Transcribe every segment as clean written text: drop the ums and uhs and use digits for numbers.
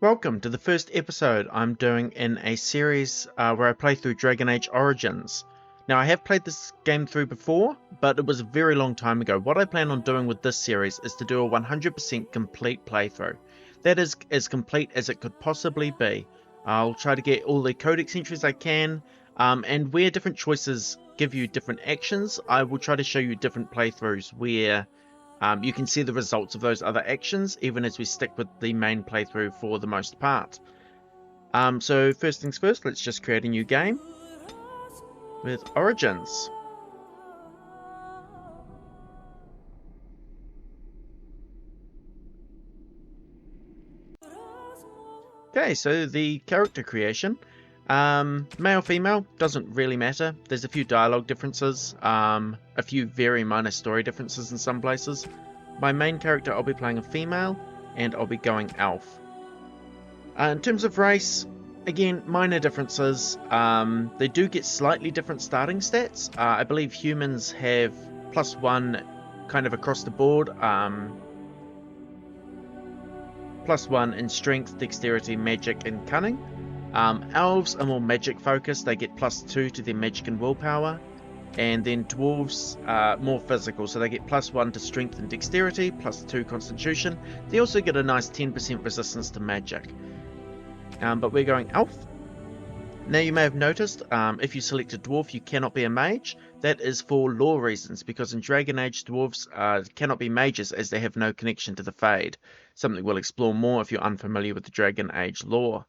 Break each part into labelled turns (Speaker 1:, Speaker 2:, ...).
Speaker 1: Welcome to the first episode I'm doing in a series where I play through Dragon Age Origins. Now I have played this game through before, but it was a very long time ago. What I plan on doing with this series is to do a 100% complete playthrough. That is as complete as it could possibly be. I'll try to get all the codex entries I can, and where different choices give you different actions, I will try to show you different playthroughs where you can see the results of those other actions, even as we stick with the main playthrough for the most part. So first things first, let's just create a new game with Origins. Okay, so the character creation. Male, female, doesn't really matter. There's a few dialogue differences, a few very minor story differences in some places. My main character, I'll be playing a female, and I'll be going elf. In terms of race, again, minor differences. They do get slightly different starting stats. I believe humans have +1 kind of across the board. +1 in strength, dexterity, magic, and cunning. Elves are more magic focused. They get +2 to their magic and willpower. And then dwarves are more physical, so they get +1 to strength and dexterity, +2 constitution. They also get a nice 10% resistance to magic. But we're going elf. Now you may have noticed, if you select a dwarf, you cannot be a mage. That is for lore reasons, because in Dragon Age, dwarves cannot be mages as they have no connection to the Fade. Something we'll explore more if you're unfamiliar with the Dragon Age lore.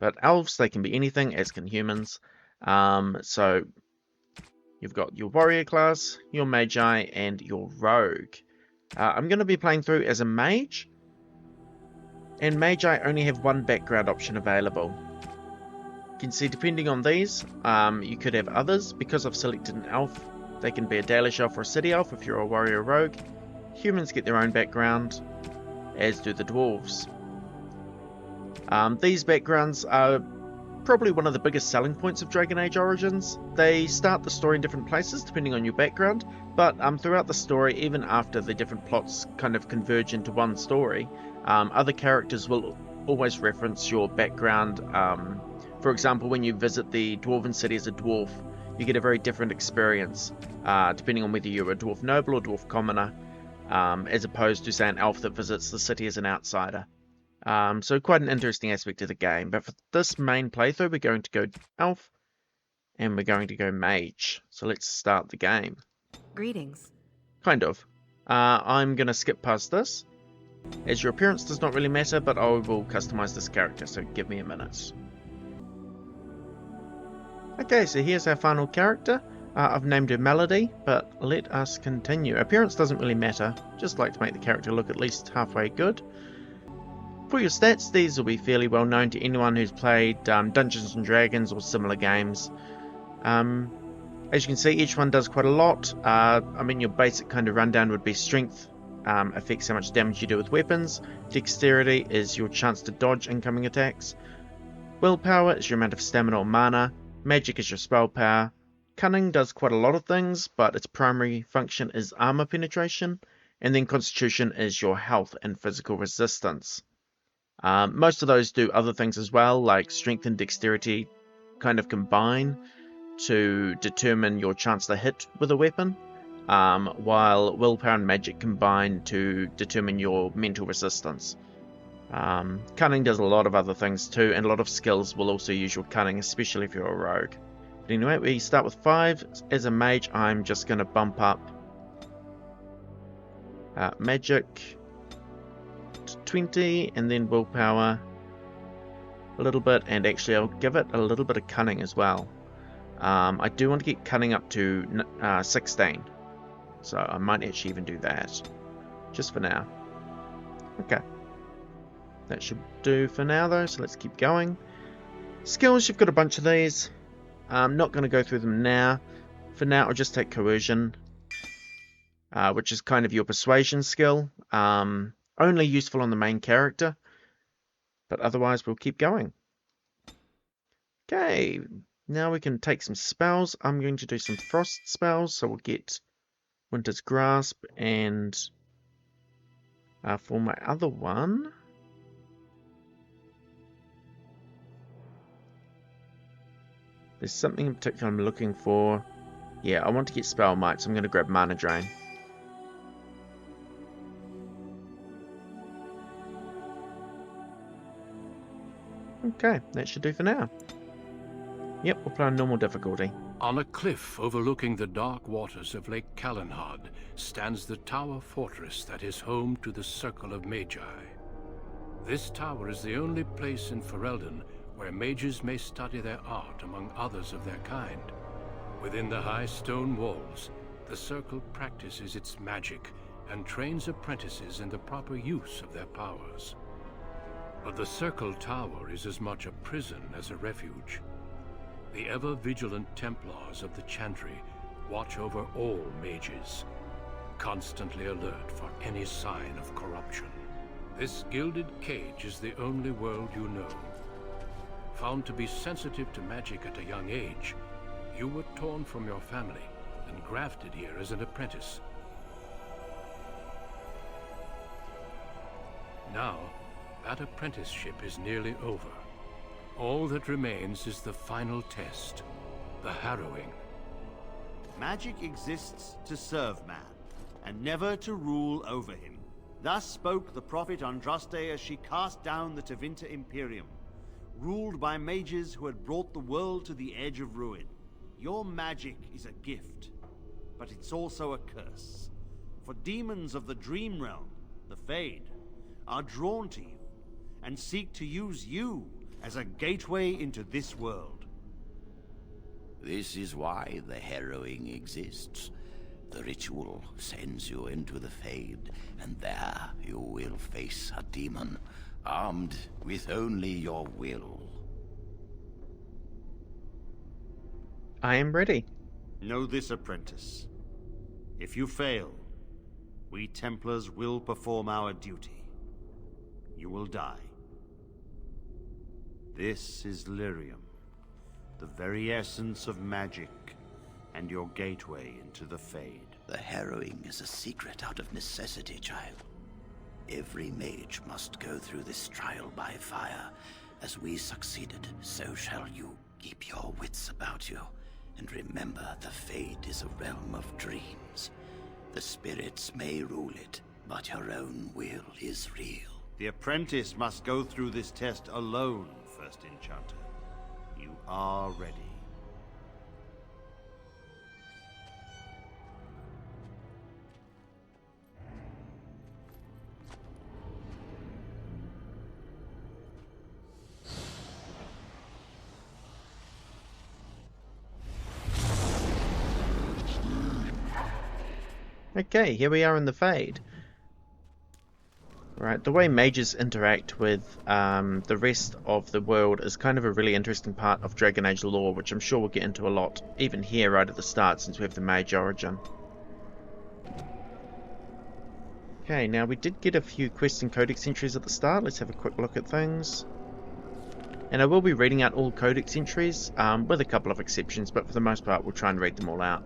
Speaker 1: But elves, they can be anything, as can humans. So you've got your warrior class, your magi, and your rogue. I'm going to be playing through as a mage. And Magi only have one background option available. You can see depending on these, you could have others. Because I've selected an elf, they can be a Dalish elf or a city elf if you're a warrior rogue. Humans get their own background, as do the dwarves. These backgrounds are probably one of the biggest selling points of Dragon Age Origins. They start the story in different places depending on your background, but throughout the story, even after the different plots kind of converge into one story, other characters will always reference your background. For example, when you visit the Dwarven city as a dwarf, you get a very different experience, depending on whether you're a dwarf noble or dwarf commoner, as opposed to, say, an elf that visits the city as an outsider. So quite an interesting aspect of the game. But for this main playthrough, we're going to go elf, and we're going to go mage. So let's start the game.
Speaker 2: Greetings.
Speaker 1: Kind of. I'm going to skip past this, as your appearance does not really matter, but I will customize this character, so give me a minute. Okay, so here's our final character. I've named her Melody, but let us continue. Appearance doesn't really matter, just like to make the character look at least halfway good. For your stats, these will be fairly well known to anyone who's played Dungeons & Dragons or similar games. As you can see, each one does quite a lot. Your basic kind of rundown would be strength, affects how much damage you do with weapons. Dexterity is your chance to dodge incoming attacks. Willpower is your amount of stamina or mana. Magic is your spell power. Cunning does quite a lot of things, but its primary function is armor penetration. And then constitution is your health and physical resistance. Most of those do other things as well, like strength and dexterity kind of combine to determine your chance to hit with a weapon, while willpower and magic combine to determine your mental resistance. Cunning does a lot of other things too, and a lot of skills will also use your cunning, especially if you're a rogue. But anyway, we start with 5. As a mage, I'm just going to bump up magic 20, and then willpower a little bit, and actually I'll give it a little bit of cunning as well. I do want to get cunning up to 16, so I might actually even do that, just for now. Okay, that should do for now though, so let's keep going. Skills, you've got a bunch of these. I'm not going to go through them now. For now, I'll just take coercion, which is kind of your persuasion skill. Only useful on the main character, but otherwise we'll keep going. Okay, now we can take some spells. I'm going to do some frost spells, so we'll get Winter's Grasp, and for my other one, There's something in particular I'm looking for. Yeah, I want to get Spell Might, so I'm going to grab Mana Drain. Okay, that should do for now. Yep, we'll play on normal difficulty.
Speaker 2: On a cliff overlooking the dark waters of Lake Kalanhad stands the tower fortress that is home to the Circle of Magi. This tower is the only place in Ferelden where mages may study their art among others of their kind. Within the high stone walls, the Circle practices its magic and trains apprentices in the proper use of their powers. But the Circle Tower is as much a prison as a refuge. The ever-vigilant Templars of the Chantry watch over all mages, constantly alert for any sign of corruption. This gilded cage is the only world you know. Found to be sensitive to magic at a young age, you were torn from your family and grafted here as an apprentice. Now, that apprenticeship is nearly over. All that remains is the final test, the harrowing.
Speaker 3: Magic exists to serve man, and never to rule over him. Thus spoke the prophet Andraste as she cast down the Tevinter Imperium, ruled by mages who had brought the world to the edge of ruin. Your magic is a gift, but it's also a curse. For demons of the Dream Realm, the Fade, are drawn to you, and seek to use you as a gateway into this world.
Speaker 4: This is why the harrowing exists. The ritual sends you into the Fade, and there you will face a demon, armed with only your will.
Speaker 1: I am ready.
Speaker 3: Know this, apprentice. If you fail, we Templars will perform our duty. You will die. This is Lyrium, the very essence of magic, and your gateway into the Fade.
Speaker 4: The harrowing is a secret out of necessity, child. Every mage must go through this trial by fire. As we succeeded, so shall you. Keep your wits about you, and remember the Fade is a realm of dreams. The spirits may rule it, but your own will is real.
Speaker 3: The apprentice must go through this test alone, First Enchanter. You are ready.
Speaker 1: Okay, here we are in the Fade. Right, the way mages interact with the rest of the world is kind of a really interesting part of Dragon Age lore, which I'm sure we'll get into a lot, even here right at the start, since we have the Mage origin. Okay, now we did get a few quest and codex entries at the start. Let's have a quick look at things. And I will be reading out all codex entries, with a couple of exceptions, but for the most part we'll try and read them all out.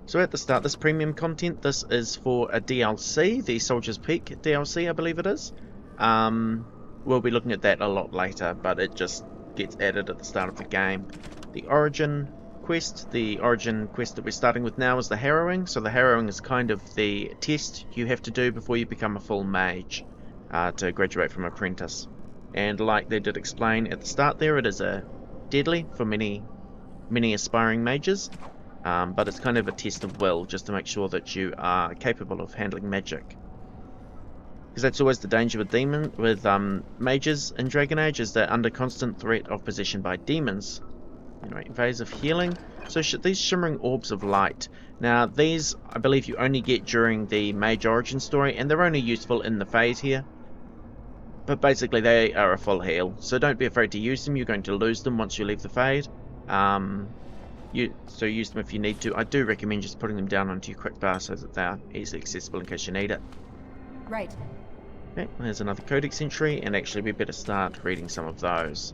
Speaker 1: So at the start, this premium content, this is for a DLC, the Soldier's Peak DLC, I believe it is. We'll be looking at that a lot later, but it just gets added at the start of the game. The Origin quest that we're starting with now is the Harrowing. So the Harrowing is kind of the test you have to do before you become a full mage, to graduate from apprentice. And like they did explain at the start there, it is a deadly for many aspiring mages. But it's kind of a test of will, just to make sure that you are capable of handling magic. Because that's always the danger with mages in Dragon Age, is they're under constant threat of possession by demons. Anyway, phase of healing. So these shimmering orbs of light. Now these, I believe, you only get during the Mage origin story, and they're only useful in the phase here. But basically they are a full heal, so don't be afraid to use them. You're going to lose them once you leave the Fade. So use them if you need to. I do recommend just putting them down onto your quick bar so that they're easily accessible in case you need it.
Speaker 5: Right.
Speaker 1: Okay, there's another codex entry, and actually we better start reading some of those.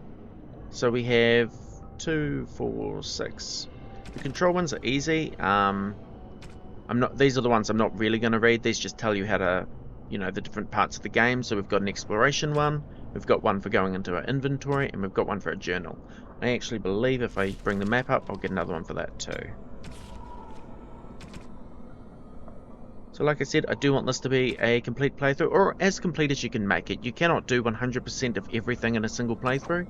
Speaker 1: So we have 2, 4, 6. The control ones are easy. These are the ones I'm not really going to read. These just tell you how to, the different parts of the game. So we've got an exploration one, we've got one for going into our inventory, and we've got one for a journal. I actually believe if I bring the map up, I'll get another one for that too. So like I said, I do want this to be a complete playthrough, or as complete as you can make it. You cannot do 100% of everything in a single playthrough.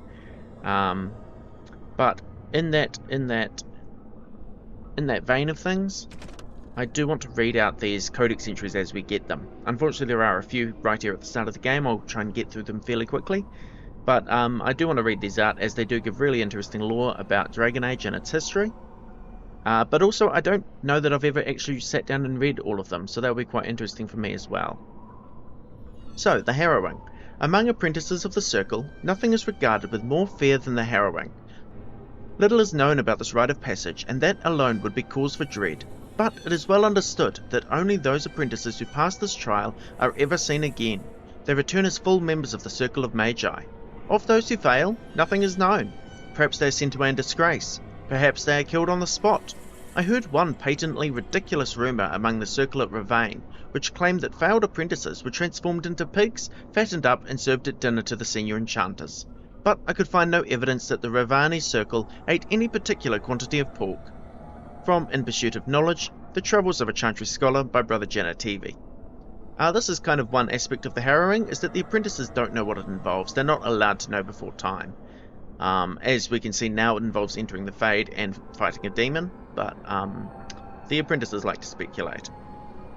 Speaker 1: But in that vein of things, I do want to read out these codex entries as we get them. Unfortunately, there are a few right here at the start of the game. I'll try and get through them fairly quickly. But I do want to read these out, as they do give really interesting lore about Dragon Age and its history. But also, I don't know that I've ever actually sat down and read all of them, so that'll be quite interesting for me as well. So, the Harrowing. Among apprentices of the Circle, nothing is regarded with more fear than the Harrowing. Little is known about this rite of passage, and that alone would be cause for dread. But it is well understood that only those apprentices who pass this trial are ever seen again. They return as full members of the Circle of Magi. Of those who fail, nothing is known. Perhaps they are sent away in disgrace. Perhaps they are killed on the spot. I heard one patently ridiculous rumour among the circle at Ravane, which claimed that failed apprentices were transformed into pigs, fattened up and served at dinner to the senior enchanters. But I could find no evidence that the Ravani circle ate any particular quantity of pork. From In Pursuit of Knowledge, The Travels of a Chantry Scholar by Brother Janativi. This is kind of one aspect of the Harrowing, is that the apprentices don't know what it involves. They're not allowed to know before time. As we can see now, it involves entering the Fade and fighting a demon, but the apprentices like to speculate.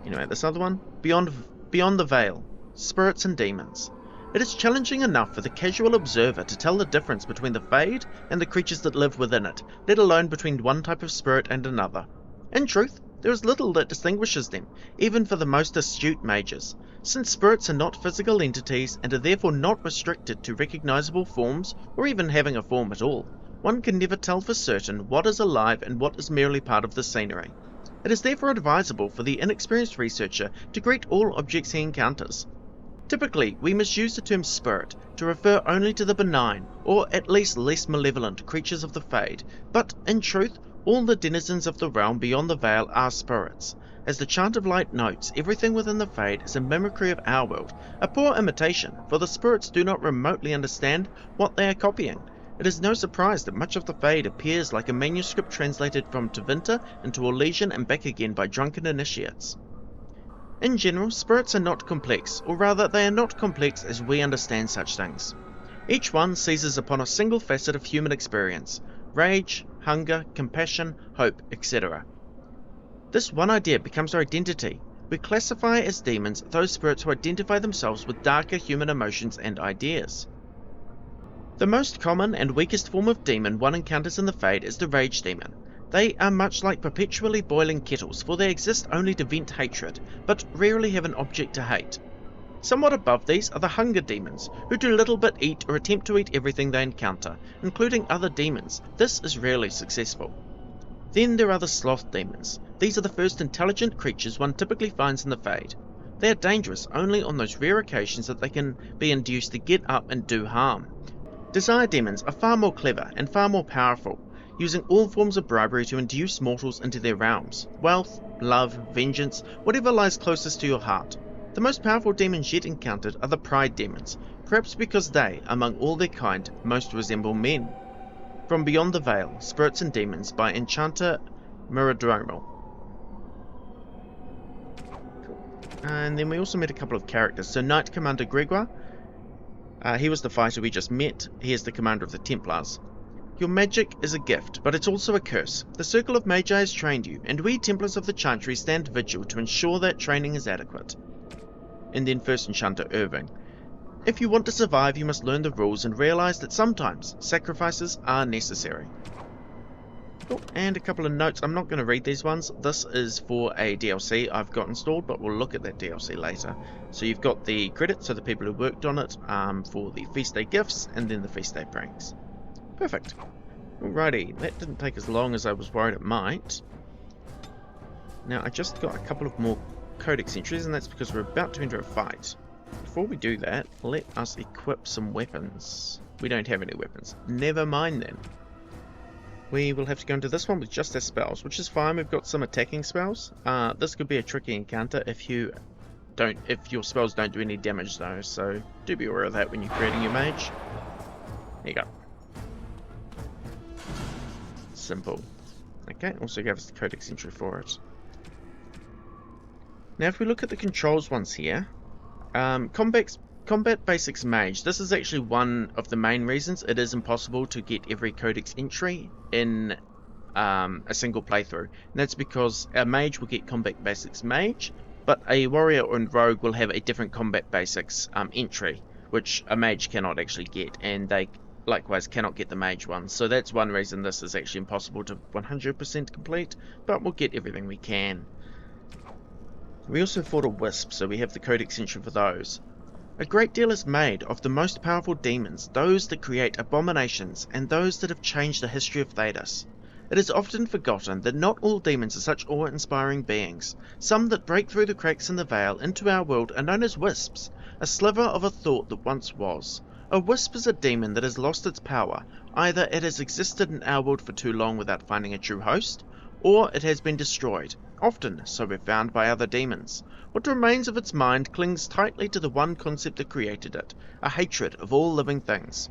Speaker 1: Anyway, this other one, Beyond the Veil, Spirits and Demons. It is challenging enough for the casual observer to tell the difference between the Fade and the creatures that live within it, let alone between one type of spirit and another. In truth, there is little that distinguishes them, even for the most astute mages, since spirits are not physical entities and are therefore not restricted to recognizable forms or even having a form at all. One can never tell for certain what is alive and what is merely part of the scenery. It is therefore advisable for the inexperienced researcher to greet all objects he encounters. Typically, we must use the term spirit to refer only to the benign, or at least less malevolent, creatures of the Fade, but in truth, all the denizens of the realm beyond the veil are spirits. As the Chant of Light notes, everything within the Fade is a mimicry of our world, a poor imitation, for the spirits do not remotely understand what they are copying. It is no surprise that much of the Fade appears like a manuscript translated from Tevinter into Orlesian and back again by drunken initiates. In general, spirits are not complex, or rather they are not complex as we understand such things. Each one seizes upon a single facet of human experience: rage, hunger, compassion, hope, etc. This one idea becomes our identity. We classify as demons those spirits who identify themselves with darker human emotions and ideas. The most common and weakest form of demon one encounters in the Fade is the Rage Demon. They are much like perpetually boiling kettles, for they exist only to vent hatred, but rarely have an object to hate. Somewhat above these are the Hunger Demons, who do little but eat or attempt to eat everything they encounter, including other demons. This is rarely successful. Then there are the Sloth Demons. These are the first intelligent creatures one typically finds in the Fade. They are dangerous only on those rare occasions that they can be induced to get up and do harm. Desire Demons are far more clever and far more powerful, using all forms of bribery to induce mortals into their realms. Wealth, love, vengeance, whatever lies closest to your heart. The most powerful demons yet encountered are the Pride Demons, perhaps because they, among all their kind, most resemble men. From Beyond the Veil, Spirits and Demons by Enchanter Miradromal. And then we also met a couple of characters. So Knight Commander Gregoire, he was the fighter we just met. He is the commander of the Templars. Your magic is a gift, but it's also a curse. The Circle of Magi has trained you, and we Templars of the Chantry stand vigil to ensure that training is adequate. And then First Enchanter Irving. If you want to survive, you must learn the rules and realize that sometimes sacrifices are necessary. Cool. And a couple of notes. I'm not going to read these ones. This is for a DLC I've got installed, but we'll look at that DLC later. So you've got the credits, so the people who worked on it, for the Feast Day gifts, and then the Feast Day pranks. Perfect. Alrighty, that didn't take as long as I was worried it might. Now, I just got a couple of more codex entries, and that's because we're about to enter a fight. Before we do that, let us equip some weapons. We don't have any weapons. Never mind then. We will have to go into this one with just our spells, which is fine. We've got some attacking spells. This could be a tricky encounter if your spells don't do any damage though, so do be aware of that when you're creating your mage. There you go. symbol. Okay, also gave us the codex entry for it. Now if we look at the controls ones here, Combat Basics Mage, this is actually one of the main reasons it is impossible to get every codex entry in a single playthrough. And that's because a mage will get Combat Basics Mage, but a warrior and rogue will have a different Combat Basics entry, which a mage cannot actually get, and they likewise cannot get the mage one. So that's one reason this is actually impossible to 100% complete, but we'll get everything we can. We also fought a wisp, so we have the codex entry for those. A great deal is made of the most powerful demons, those that create abominations, and those that have changed the history of Thedas. It is often forgotten that not all demons are such awe-inspiring beings. Some that break through the cracks in the veil into our world are known as wisps, a sliver of a thought that once was. A wisp is a demon that has lost its power. Either it has existed in our world for too long without finding a true host, or it has been destroyed, often so we're found by other demons. What remains of its mind clings tightly to the one concept that created it, a hatred of all living things.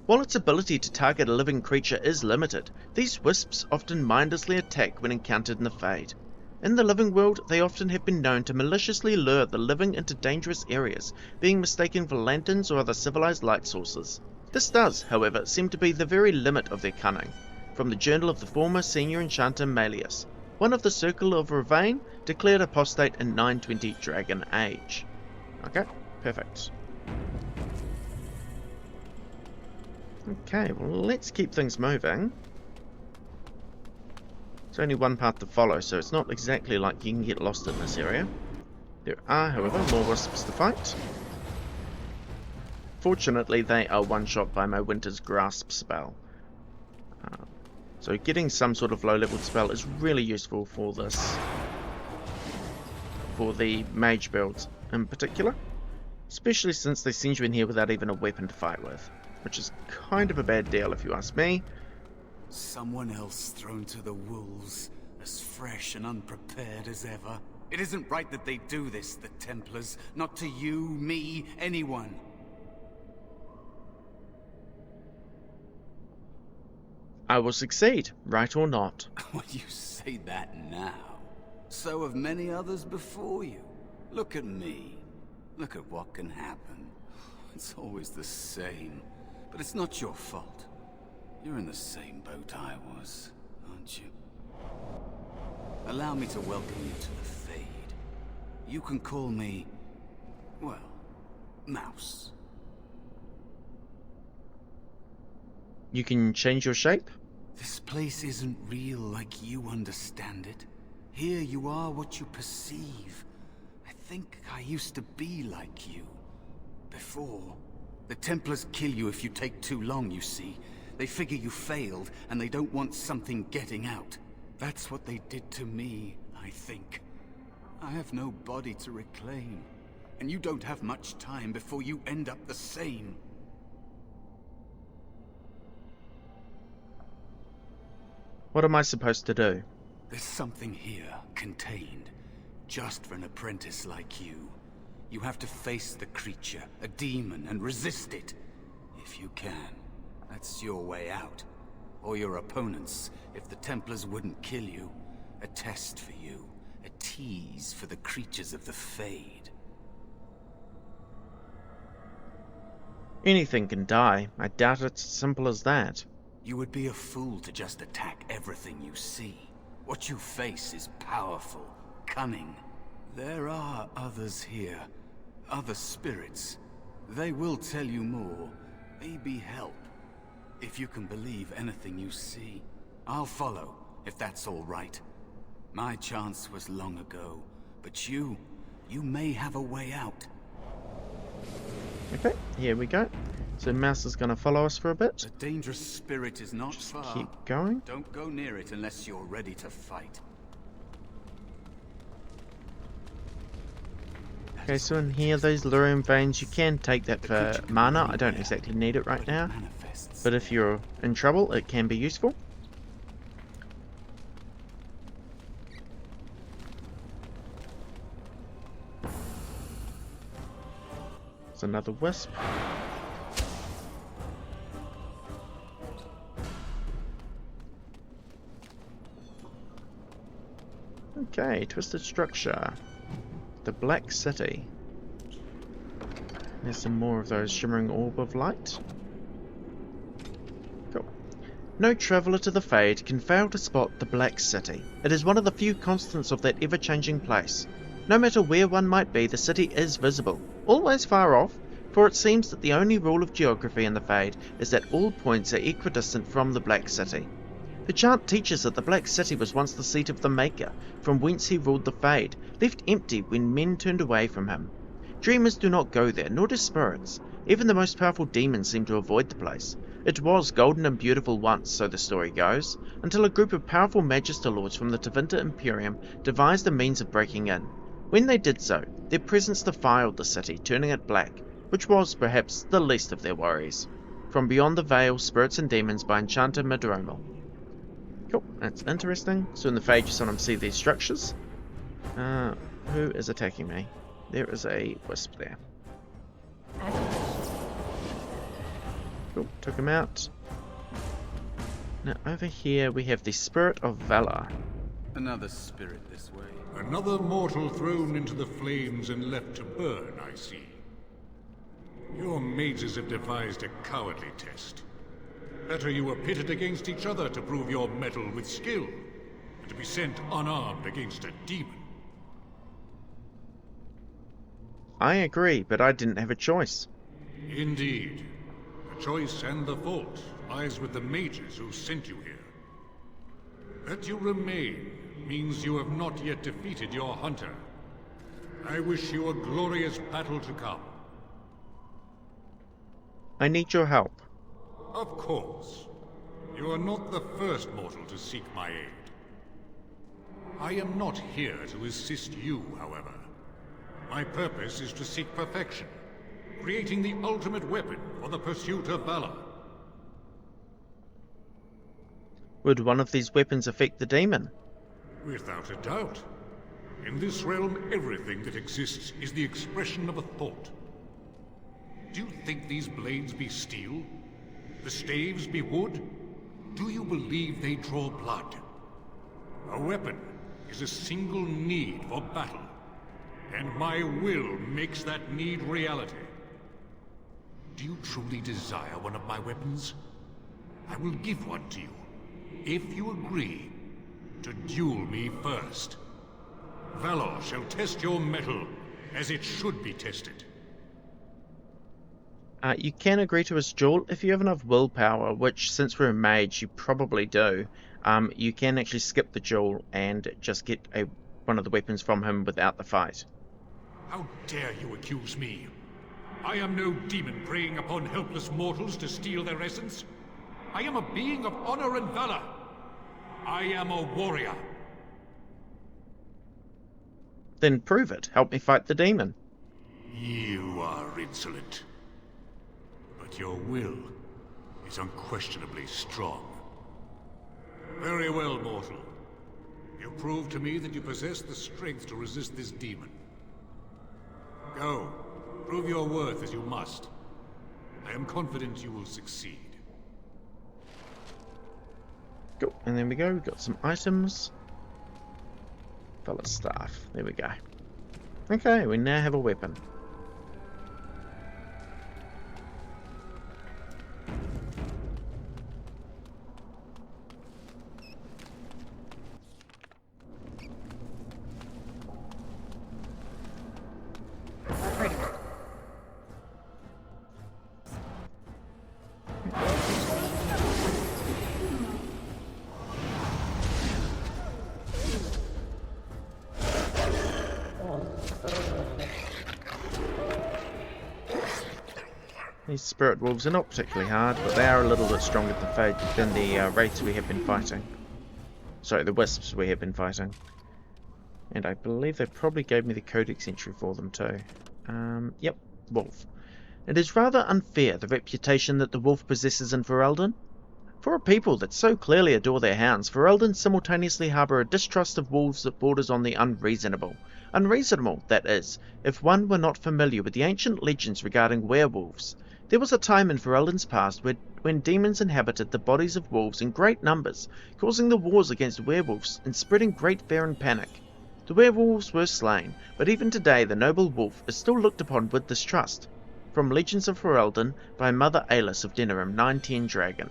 Speaker 1: While its ability to target a living creature is limited, these wisps often mindlessly attack when encountered in the Fade. In the living world, they often have been known to maliciously lure the living into dangerous areas, being mistaken for lanterns or other civilized light sources. This does, however, seem to be the very limit of their cunning. From the journal of the former senior enchanter Malleus, one of the Circle of Ravane, declared apostate in 920 Dragon Age. Okay, perfect. Okay, well let's keep things moving. It's only one path to follow, so it's not exactly like you can get lost in this area. There are, however, more wisps to fight. Fortunately, they are one-shot by my Winter's Grasp spell. So getting some sort of low-level spell is really useful for this, for the mage builds in particular, especially since they send you in here without even a weapon to fight with, which is kind of a bad deal if you ask me.
Speaker 5: Someone else thrown to the wolves, as fresh and unprepared as ever. It isn't right that they do this, the Templars. Not to you, me, anyone.
Speaker 1: I will succeed, right or not.
Speaker 5: Well, you say that now. So have many others before you. Look at me. Look at what can happen. It's always the same. But it's not your fault. You're in the same boat I was, aren't you? Allow me to welcome you to the Fade. You can call me, well, Mouse.
Speaker 1: You can change your shape?
Speaker 5: This place isn't real like you understand it. Here you are what you perceive. I think I used to be like you. Before. The Templars kill you if you take too long, you see. They figure you failed, and they don't want something getting out. That's what they did to me, I think. I have no body to reclaim, and you don't have much time before you end up the same.
Speaker 1: What am I supposed to do?
Speaker 5: There's something here, contained, just for an apprentice like you. You have to face the creature, a demon, and resist it. If you can. That's your way out. Or your opponents, if the Templars wouldn't kill you. A test for you. A tease for the creatures of the Fade.
Speaker 1: Anything can die. I doubt it's as simple as that.
Speaker 5: You would be a fool to just attack everything you see. What you face is powerful, cunning. There are others here. Other spirits. They will tell you more. Maybe help. If you can believe anything you see. I'll follow, if that's all right. My chance was long ago. But you may have a way out.
Speaker 1: Okay, here we go. So Mouse is going to follow us for a bit.
Speaker 5: The dangerous spirit is not far.
Speaker 1: Keep going.
Speaker 5: Don't go near it unless you're ready to fight.
Speaker 1: Okay, so in here, those Lyrium veins, you can take that for mana. I don't exactly need it right now, but if you're in trouble, it can be useful. There's another wisp. Okay, twisted structure. The Black City. There's some more of those shimmering orb of light. Cool. No traveller to the Fade can fail to spot the Black City. It is one of the few constants of that ever-changing place. No matter where one might be, the city is visible, always far off, for it seems that the only rule of geography in the Fade is that all points are equidistant from the Black City. The chant teaches that the Black City was once the seat of the Maker, from whence he ruled the Fade, left empty when men turned away from him. Dreamers do not go there, nor do spirits. Even the most powerful demons seem to avoid the place. It was golden and beautiful once, so the story goes, until a group of powerful Magister Lords from the Tevinter Imperium devised a means of breaking in. When they did so, their presence defiled the city, turning it black, which was, perhaps, the least of their worries. From beyond the veil, spirits and demons by Enchanter Madromal. Cool, that's interesting. So in the Fade you sometimes see these structures. Who is attacking me? There is a wisp there. Cool, took him out. Now over here we have the Spirit of Valor.
Speaker 5: Another spirit this way.
Speaker 6: Another mortal thrown into the flames and left to burn, I see. Your mages have devised a cowardly test. Better you were pitted against each other to prove your mettle with skill, and to be sent unarmed against a demon.
Speaker 3: I agree, but I didn't have a choice.
Speaker 6: Indeed. The choice and the fault lies with the mages who sent you here. That you remain means you have not yet defeated your hunter. I wish you a glorious battle to come.
Speaker 3: I need your help.
Speaker 6: Of course. You are not the first mortal to seek my aid. I am not here to assist you, however. My purpose is to seek perfection, creating the ultimate weapon for the pursuit of valor.
Speaker 3: Would one of these weapons affect the demon?
Speaker 6: Without a doubt. In this realm, everything that exists is the expression of a thought. Do you think these blades be steel? The staves be wood? Do you believe they draw blood? A weapon is a single need for battle, and my will makes that need reality. Do you truly desire one of my weapons? I will give one to you, if you agree to duel me first. Valor shall test your mettle as it should be tested.
Speaker 3: You can agree to his duel if you have enough willpower, which, since we're a mage, you probably do. You can actually skip the duel and just get one of the weapons from him without the fight.
Speaker 6: How dare you accuse me? I am no demon preying upon helpless mortals to steal their essence. I am a being of honor and valor. I am a warrior.
Speaker 3: Then prove it. Help me fight the demon.
Speaker 6: You are insolent. But your will is unquestionably strong. Very well, mortal. You prove to me that you possess the strength to resist this demon. Go. Prove your worth as you must. I am confident you will succeed.
Speaker 3: Cool, and there we go. We've got some items. Fella's staff. There we go. Okay, we now have a weapon. These spirit wolves are not particularly hard, but they are a little bit stronger than the wraiths we have been fighting. Sorry, the wisps we have been fighting. And I believe they probably gave me the codex entry for them too. Yep, wolf. It is rather unfair, the reputation that the wolf possesses in Ferelden. For a people that so clearly adore their hounds, Ferelden simultaneously harbour a distrust of wolves that borders on the unreasonable. Unreasonable, that is, if one were not familiar with the ancient legends regarding werewolves. There was a time in Ferelden's past when demons inhabited the bodies of wolves in great numbers, causing the wars against werewolves and spreading great fear and panic.
Speaker 1: The werewolves were slain, but even today the noble wolf is still looked upon with distrust. From Legends of Ferelden by Mother Alis of Denerim, 910 Dragon.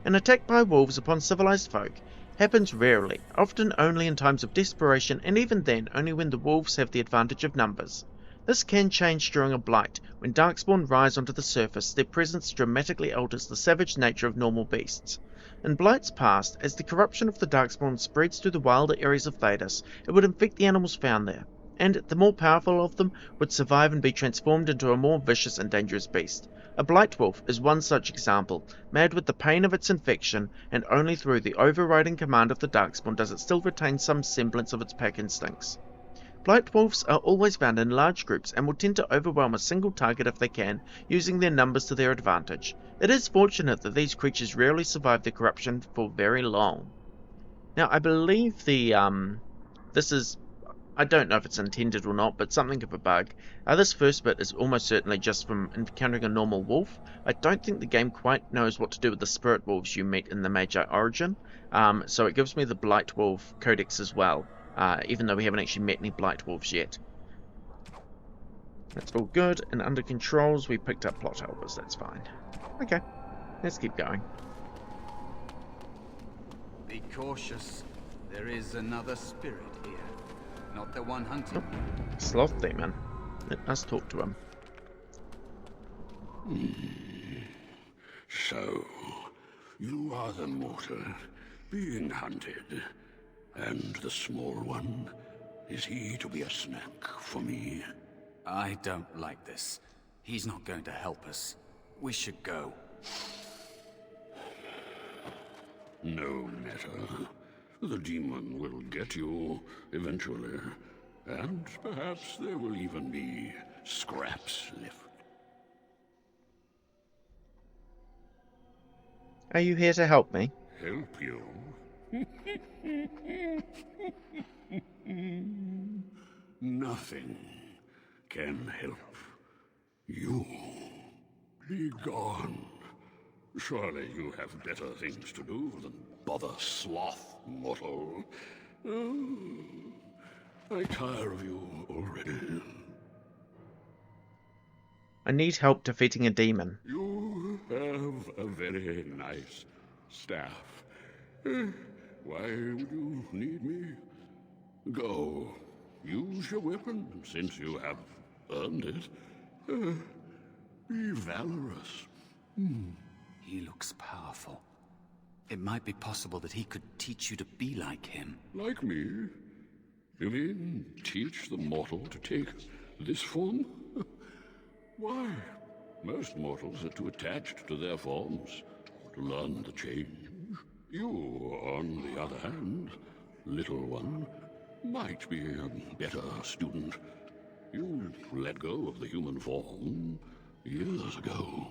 Speaker 1: An attack by wolves upon civilized folk happens rarely, often only in times of desperation, and even then only when the wolves have the advantage of numbers. This can change during a blight. When darkspawn rise onto the surface, their presence dramatically alters the savage nature of normal beasts. In blights past, as the corruption of the darkspawn spreads to the wilder areas of Thedas, it would infect the animals found there, and the more powerful of them would survive and be transformed into a more vicious and dangerous beast. A blight wolf is one such example, mad with the pain of its infection, and only through the overriding command of the darkspawn does it still retain some semblance of its pack instincts. Blight wolves are always found in large groups and will tend to overwhelm a single target if they can, using their numbers to their advantage. It is fortunate that these creatures rarely survive the corruption for very long. Now, I believe this is, I don't know if it's intended or not, but something of a bug. This first bit is almost certainly just from encountering a normal wolf. I don't think the game quite knows what to do with the spirit wolves you meet in the Mage origin, so it gives me the Blight Wolf Codex as well. Even though we haven't actually met any Blight Wolves yet. That's all good, and under controls we picked up plot helpers, that's fine. Okay, let's keep going.
Speaker 5: Be cautious. There is another spirit here. Not the one hunting.
Speaker 1: Oh, Sloth Demon. Let us talk to him.
Speaker 7: So, you are the mortal being hunted. And the small one, is he to be a snack for me?
Speaker 5: I don't like this. He's not going to help us. We should go.
Speaker 7: No matter. The demon will get you eventually. And perhaps there will even be scraps left.
Speaker 1: Are you here to help me?
Speaker 7: Help you? Nothing can help you. Be gone. Surely you have better things to do than bother sloth, mortal. Oh, I tire of you already.
Speaker 1: I need help defeating a demon.
Speaker 7: You have a very nice staff. Why would you need me? Go. Use your weapon, since you have earned it. Be valorous.
Speaker 5: He looks powerful. It might be possible that he could teach you to be like him.
Speaker 7: Like me? You mean teach the mortal to take this form? Why? Most mortals are too attached to their forms to learn the change. You, on the other hand, little one, might be a better student. You let go of the human form years ago.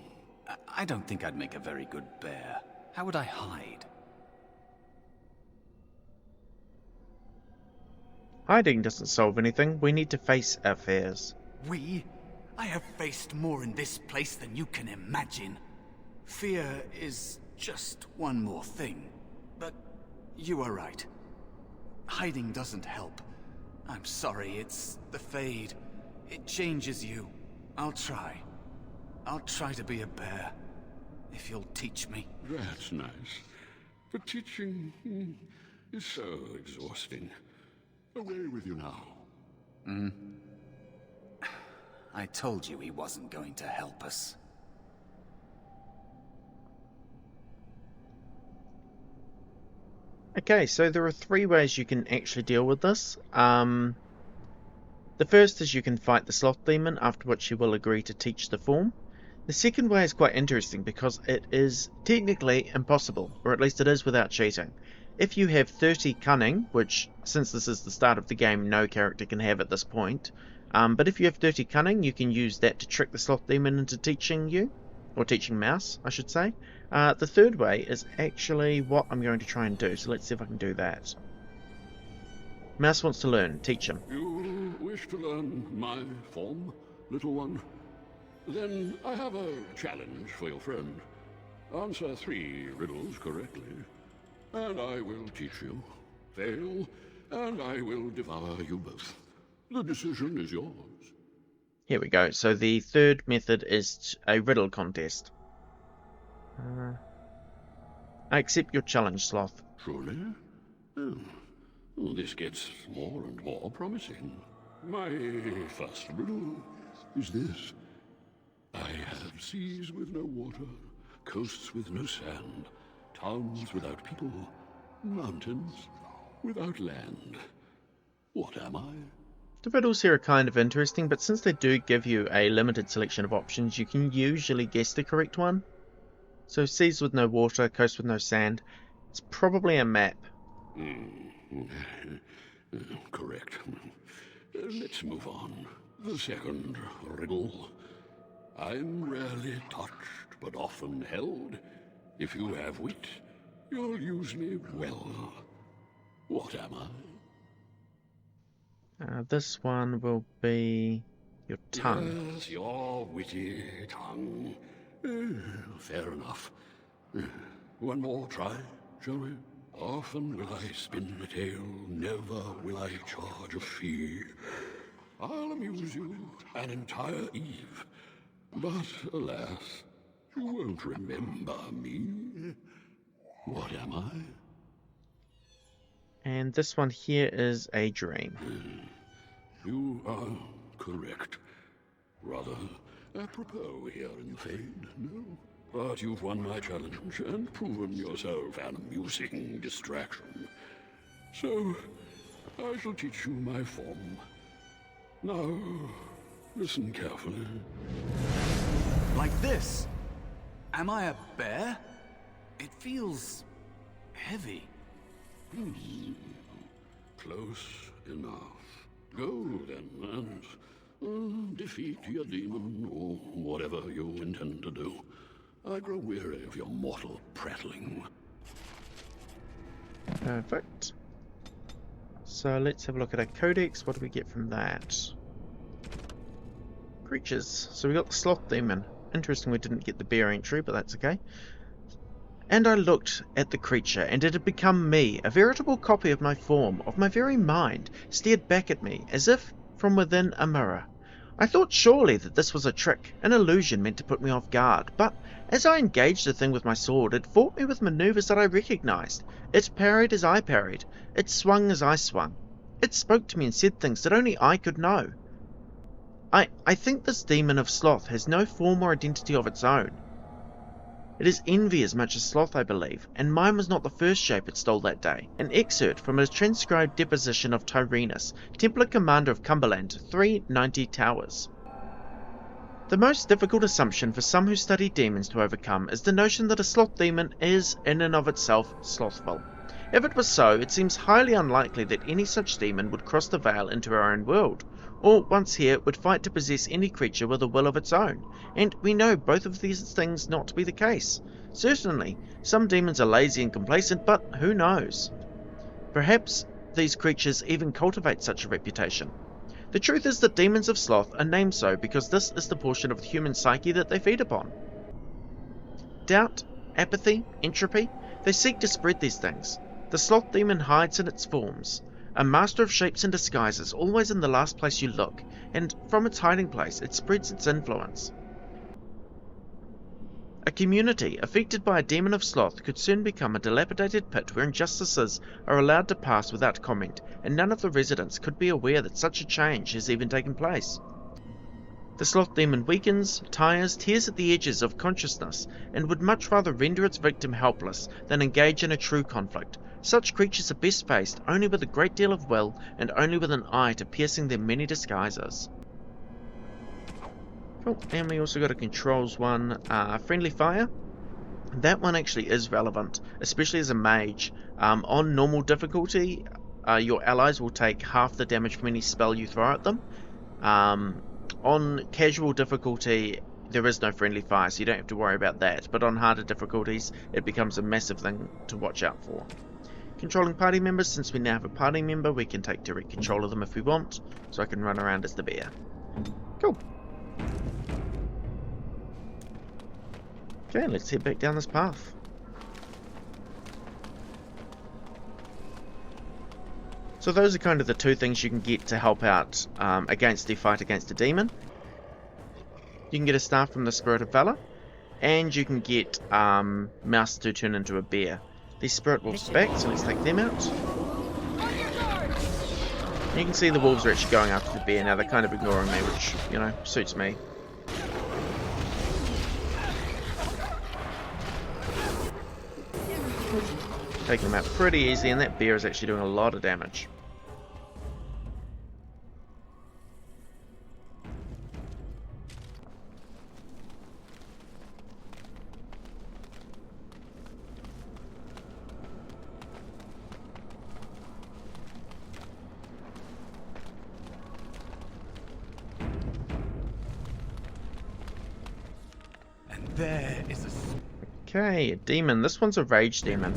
Speaker 5: I don't think I'd make a very good bear. How would I hide?
Speaker 1: Hiding doesn't solve anything. We need to face our fears.
Speaker 5: We? I have faced more in this place than you can imagine. Fear is just one more thing. But you are right. Hiding doesn't help. I'm sorry, it's the Fade. It changes you. I'll try. I'll try to be a bear. If you'll teach me.
Speaker 7: That's nice. But teaching is so exhausting. Away with you now.
Speaker 5: I told you he wasn't going to help us.
Speaker 1: Okay, so there are 3 ways you can actually deal with this. The first is you can fight the Sloth Demon, after which he will agree to teach the form. The second way is quite interesting because it is technically impossible, or at least it is without cheating. If you have 30 cunning, which since this is the start of the game no character can have at this point, but if you have 30 cunning you can use that to trick the Sloth Demon into teaching you, or teaching Mouse I should say. The third way is actually what I'm going to try and do, so let's see if I can do that. Mouse wants to learn, teach him.
Speaker 7: You wish to learn my form, little one? Then I have a challenge for your friend. Answer 3 riddles correctly, and I will teach you. Fail, and I will devour you both. The decision is yours.
Speaker 1: Here we go. So the third method is a riddle contest. I accept your challenge, Sloth.
Speaker 7: Truly? Oh, this gets more and more promising. My first riddle is this. I have seas with no water, coasts with no sand, towns without people, mountains without land. What am I?
Speaker 1: The riddles here are kind of interesting, but since they do give you a limited selection of options, you can usually guess the correct one. So seas with no water, coast with no sand. It's probably a map.
Speaker 7: Correct. Let's move on. The second riddle. I'm rarely touched, but often held. If you have wit, you'll use me well. What am I?
Speaker 1: This one will be your tongue.
Speaker 7: Yes, your witty tongue. Fair enough. One more try, shall we? Often will I spin a tale, never will I charge a fee. I'll amuse you an entire eve, but alas, you won't remember me. What am I?
Speaker 1: And this one here is a dream.
Speaker 7: You are correct. Rather apropos here in the Fade, no? But you've won my challenge and proven yourself an amusing distraction. So, I shall teach you my form. Now, listen carefully.
Speaker 5: Like this? Am I a bear? It feels heavy.
Speaker 7: Close enough. Go then, and defeat your demon, or whatever you intend to do. I grow weary of your mortal prattling.
Speaker 1: Perfect. So let's have a look at our codex. What do we get from that? Creatures. So we got the sloth demon. Interesting we didn't get the bear entry, but that's okay. And I looked at the creature, and it had become me, a veritable copy of my form, of my very mind, stared back at me, as if from within a mirror. I thought surely that this was a trick, an illusion meant to put me off guard, but as I engaged the thing with my sword, it fought me with maneuvers that I recognized. It parried as I parried. It swung as I swung. It spoke to me and said things that only I could know. I think this demon of sloth has no form or identity of its own. It is envy as much as sloth, I believe, and mine was not the first shape it stole that day. An excerpt from a transcribed deposition of Tyrannus, Templar Commander of Cumberland, 390 Towers. The most difficult assumption for some who study demons to overcome is the notion that a sloth demon is, in and of itself, slothful. If it was so, it seems highly unlikely that any such demon would cross the veil into our own world, or, once here, would fight to possess any creature with a will of its own, and we know both of these things not to be the case. Certainly, some demons are lazy and complacent, but who knows? Perhaps these creatures even cultivate such a reputation. The truth is that demons of sloth are named so because this is the portion of the human psyche that they feed upon. Doubt, apathy, entropy, they seek to spread these things. The sloth demon hides in its forms, a master of shapes and disguises, always in the last place you look, and from its hiding place it spreads its influence. A community affected by a demon of sloth could soon become a dilapidated pit where injustices are allowed to pass without comment, and none of the residents could be aware that such a change has even taken place. The sloth demon weakens, tires, tears at the edges of consciousness, and would much rather render its victim helpless than engage in a true conflict. Such creatures are best faced only with a great deal of will, and only with an eye to piercing their many disguises. Cool, and we also got a controls one, friendly fire. That one actually is relevant, especially as a mage. On normal difficulty, your allies will take half the damage from any spell you throw at them. On casual difficulty, there is no friendly fire, so you don't have to worry about that. But on harder difficulties, it becomes a massive thing to watch out for. Controlling party members, since we now have a party member, we can take direct control of them if we want, so I can run around as the bear. Cool. Okay, let's head back down this path. So those are kind of the two things you can get to help out against the fight against a demon. You can get a staff from the Spirit of Valor, and you can get Mouse to turn into a bear. These Spirit Wolves are back, so let's take them out. You can see the wolves are actually going after the bear now. They're kind of ignoring me, which, you know, suits me. Taking them out pretty easy, and that bear is actually doing a lot of damage.
Speaker 5: There is a
Speaker 1: Okay, a demon. This one's a rage demon.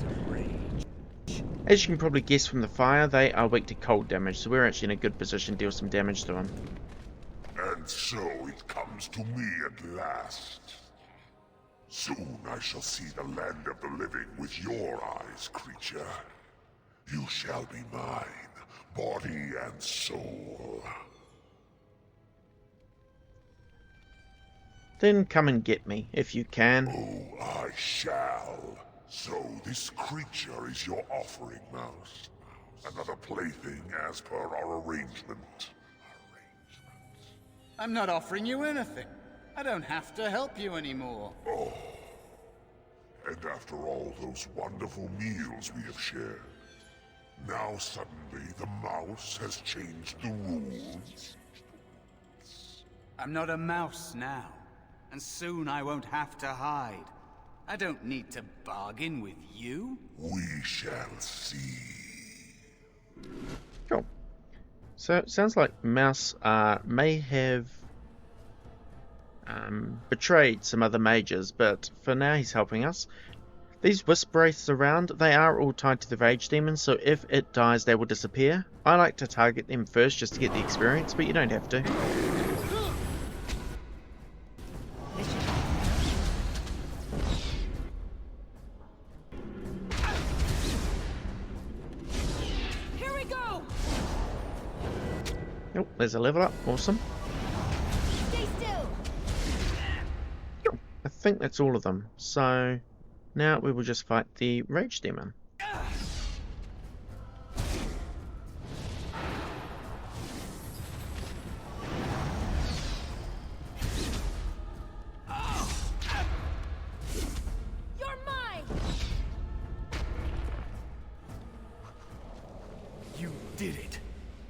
Speaker 1: As you can probably guess from the fire, they are weak to cold damage, so we're actually in a good position to deal some damage to them.
Speaker 8: And so it comes to me at last. Soon I shall see the land of the living with your eyes, creature. You shall be mine, body and soul.
Speaker 1: Then come and get me, if you can.
Speaker 8: Oh, I shall. So this creature is your offering, Mouse. Another plaything as per our arrangement.
Speaker 5: I'm not offering you anything. I don't have to help you anymore.
Speaker 8: Oh. And after all those wonderful meals we have shared, now suddenly the mouse has changed the rules?
Speaker 5: I'm not a mouse now. And soon I won't have to hide. I don't need to bargain with you.
Speaker 8: We shall see.
Speaker 1: Cool. So it sounds like Mouse may have betrayed some other mages, but for now he's helping us. These wisp wraiths around, they are all tied to the rage demon, so if it dies they will disappear. I like to target them first just to get the experience, but you don't have to. Oh, there's a level up. Awesome.
Speaker 9: Stay still.
Speaker 1: I think that's all of them. So now we will just fight the rage demon.
Speaker 9: You're mine.
Speaker 5: You did it.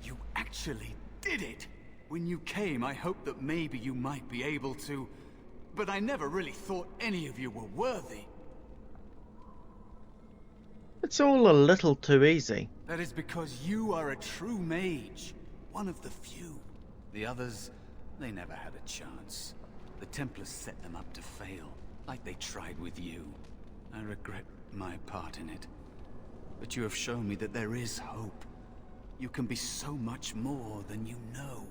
Speaker 5: You actually did it! When you came, I hoped that maybe you might be able to, but I never really thought any of you were worthy.
Speaker 1: It's all a little too easy.
Speaker 5: That is because you are a true mage. One of the few. The others, they never had a chance. The Templars set them up to fail, like they tried with you. I regret my part in it. But you have shown me that there is hope. You can be so much more than you know.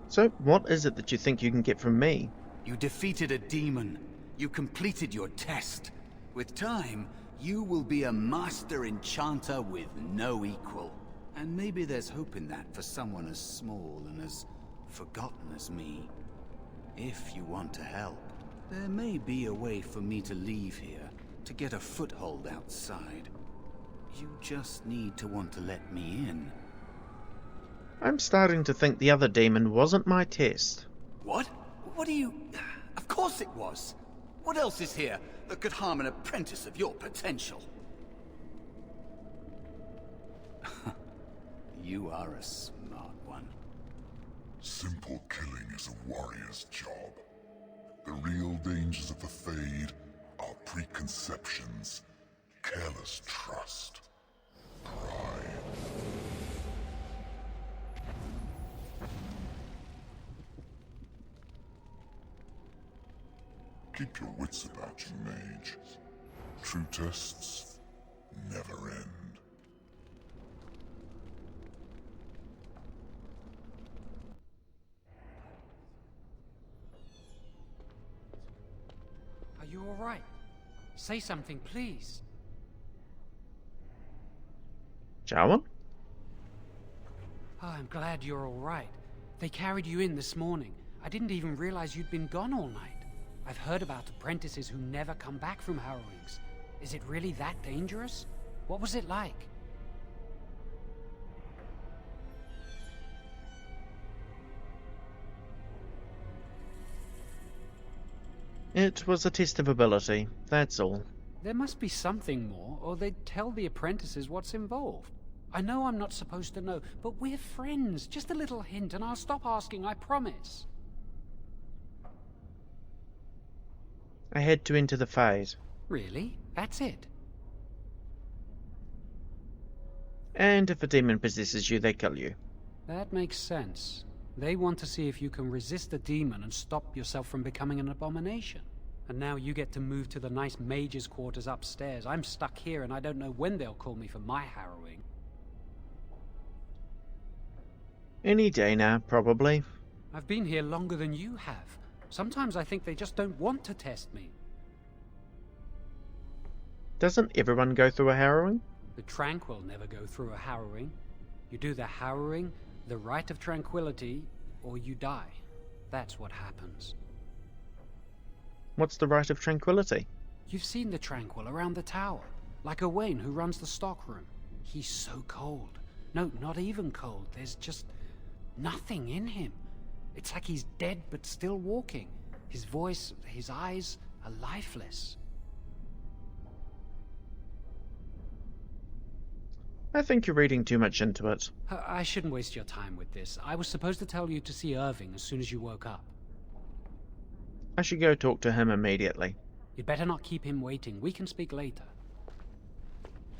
Speaker 1: So what is it that you think you can get from me?
Speaker 5: You defeated a demon. You completed your test. With time, you will be a master enchanter with no equal. And maybe there's hope in that for someone as small and as forgotten as me. If you want to help, there may be a way for me to leave here, to get a foothold outside. You just need to want to let me in.
Speaker 1: I'm starting to think the other demon wasn't my test.
Speaker 5: What? What do you... Of course it was! What else is here that could harm an apprentice of your potential? You are a smart one.
Speaker 8: Simple killing is a warrior's job. The real dangers of the Fade are preconceptions, careless trust, pride. Keep your wits about you, Mage. True tests never end.
Speaker 10: Are you alright? Say something, please.
Speaker 1: Jawa?
Speaker 10: Oh, I'm glad you're all right. They carried you in this morning. I didn't even realize you'd been gone all night. I've heard about apprentices who never come back from harrowings. Is it really that dangerous? What was it like?
Speaker 1: It was a test of ability, that's all.
Speaker 10: There must be something more, or they'd tell the apprentices what's involved. I know I'm not supposed to know, but we're friends. Just a little hint, and I'll stop asking, I promise.
Speaker 1: I had to enter the Fade.
Speaker 10: Really? That's it?
Speaker 1: And if a demon possesses you, they kill you.
Speaker 10: That makes sense. They want to see if you can resist a demon and stop yourself from becoming an abomination. And now you get to move to the nice mage's quarters upstairs. I'm stuck here and I don't know when they'll call me for my harrowing.
Speaker 1: Any day now, probably.
Speaker 10: I've been here longer than you have. Sometimes I think they just don't want to test me.
Speaker 1: Doesn't everyone go through a harrowing?
Speaker 10: The Tranquil never go through a harrowing. You do the harrowing, the rite of tranquility, or you die. That's what happens.
Speaker 1: What's the rite of tranquility?
Speaker 10: You've seen the Tranquil around the tower, like Owain who runs the stockroom. He's so cold. No, not even cold. There's just nothing in him. It's like he's dead but still walking. His voice, his eyes are lifeless.
Speaker 1: I think you're reading too much into it.
Speaker 10: I shouldn't waste your time with this. I was supposed to tell you to see Irving as soon as you woke up.
Speaker 1: I should go talk to him immediately.
Speaker 10: You'd better not keep him waiting. We can speak later.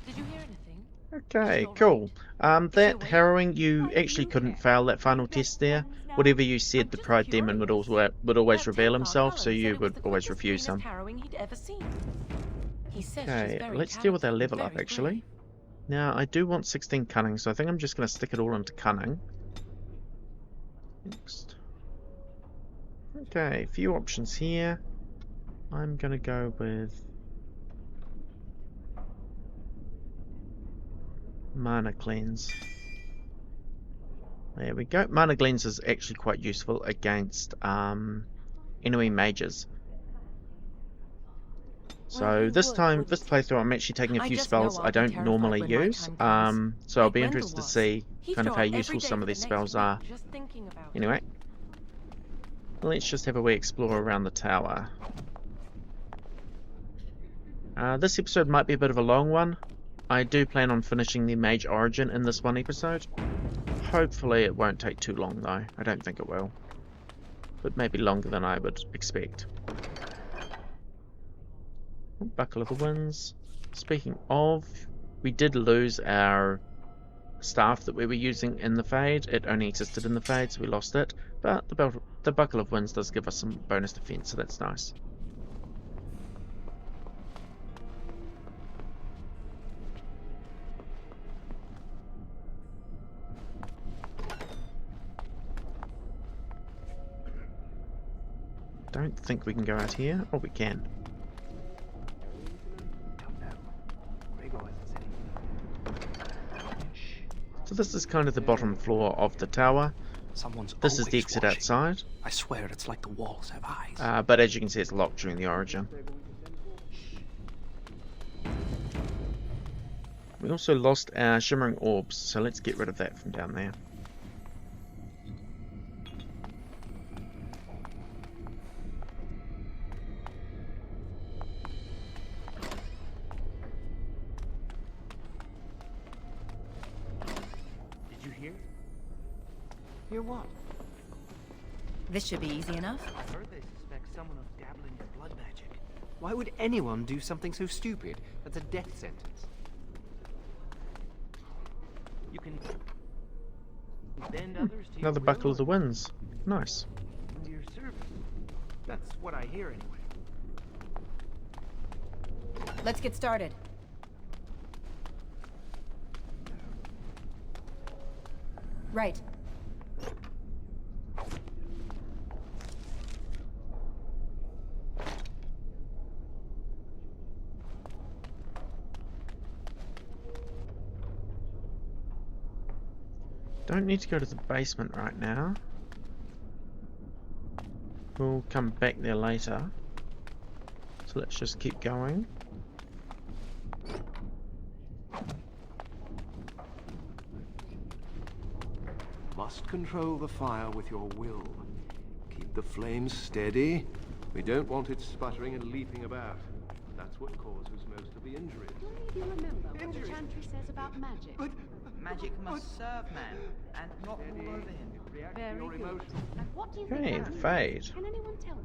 Speaker 9: Did you hear anything?
Speaker 1: Okay, cool. That harrowing, you actually couldn't fail that final test there. Whatever you said, the Pride Demon would always reveal himself, so you would always refuse him. Okay, let's deal with our level up, actually. Now, I do want 16 Cunning, so I think I'm just going to stick it all into Cunning. Next. Okay, a few options here. I'm going to go with Mana Cleanse. There we go. Mana Cleanse is actually quite useful against enemy mages. So this playthrough, I'm actually taking a few spells I don't normally use. So I'll be interested to see kind of how useful some of these spells are. Anyway, let's just have a wee explore around the tower. This episode might be a bit of a long one. I do plan on finishing the Mage Origin in this one episode. Hopefully it won't take too long though. I don't think it will. But maybe longer than I would expect. Buckle of the Winds. Speaking of, we did lose our staff that we were using in the Fade. It only existed in the Fade, so we lost it. But the Buckle of Winds does give us some bonus defense, so that's nice. Don't think we can go out here. Oh, we can. So this is kind of the bottom floor of the tower. This is the exit outside.
Speaker 5: I swear it's like the walls have eyes.
Speaker 1: But as you can see, it's locked during the Origin. We also lost our Shimmering Orbs, so let's get rid of that from down there.
Speaker 11: Hear what?
Speaker 9: This should be easy enough.
Speaker 11: I've heard they suspect someone of dabbling in blood magic. Why would anyone do something so stupid? That's a death sentence. You can bend others to
Speaker 1: Another
Speaker 11: your
Speaker 1: Buckle
Speaker 11: will
Speaker 1: of the Winds. Nice.
Speaker 11: to your service. That's what I hear anyway.
Speaker 9: Let's get started. Right.
Speaker 1: Don't need to go to the basement right now. We'll come back there later. So let's just keep going.
Speaker 12: Must control the fire with your will. Keep the flames steady. We don't want it sputtering and leaping about. That's what causes most of the injuries.
Speaker 13: Do you remember what the chantry says about magic?
Speaker 14: Magic must serve man, and not rule over him.
Speaker 13: Very good. And what do you think
Speaker 1: Okay,
Speaker 13: that
Speaker 1: the
Speaker 13: means?
Speaker 1: Fade.
Speaker 13: Can anyone tell me?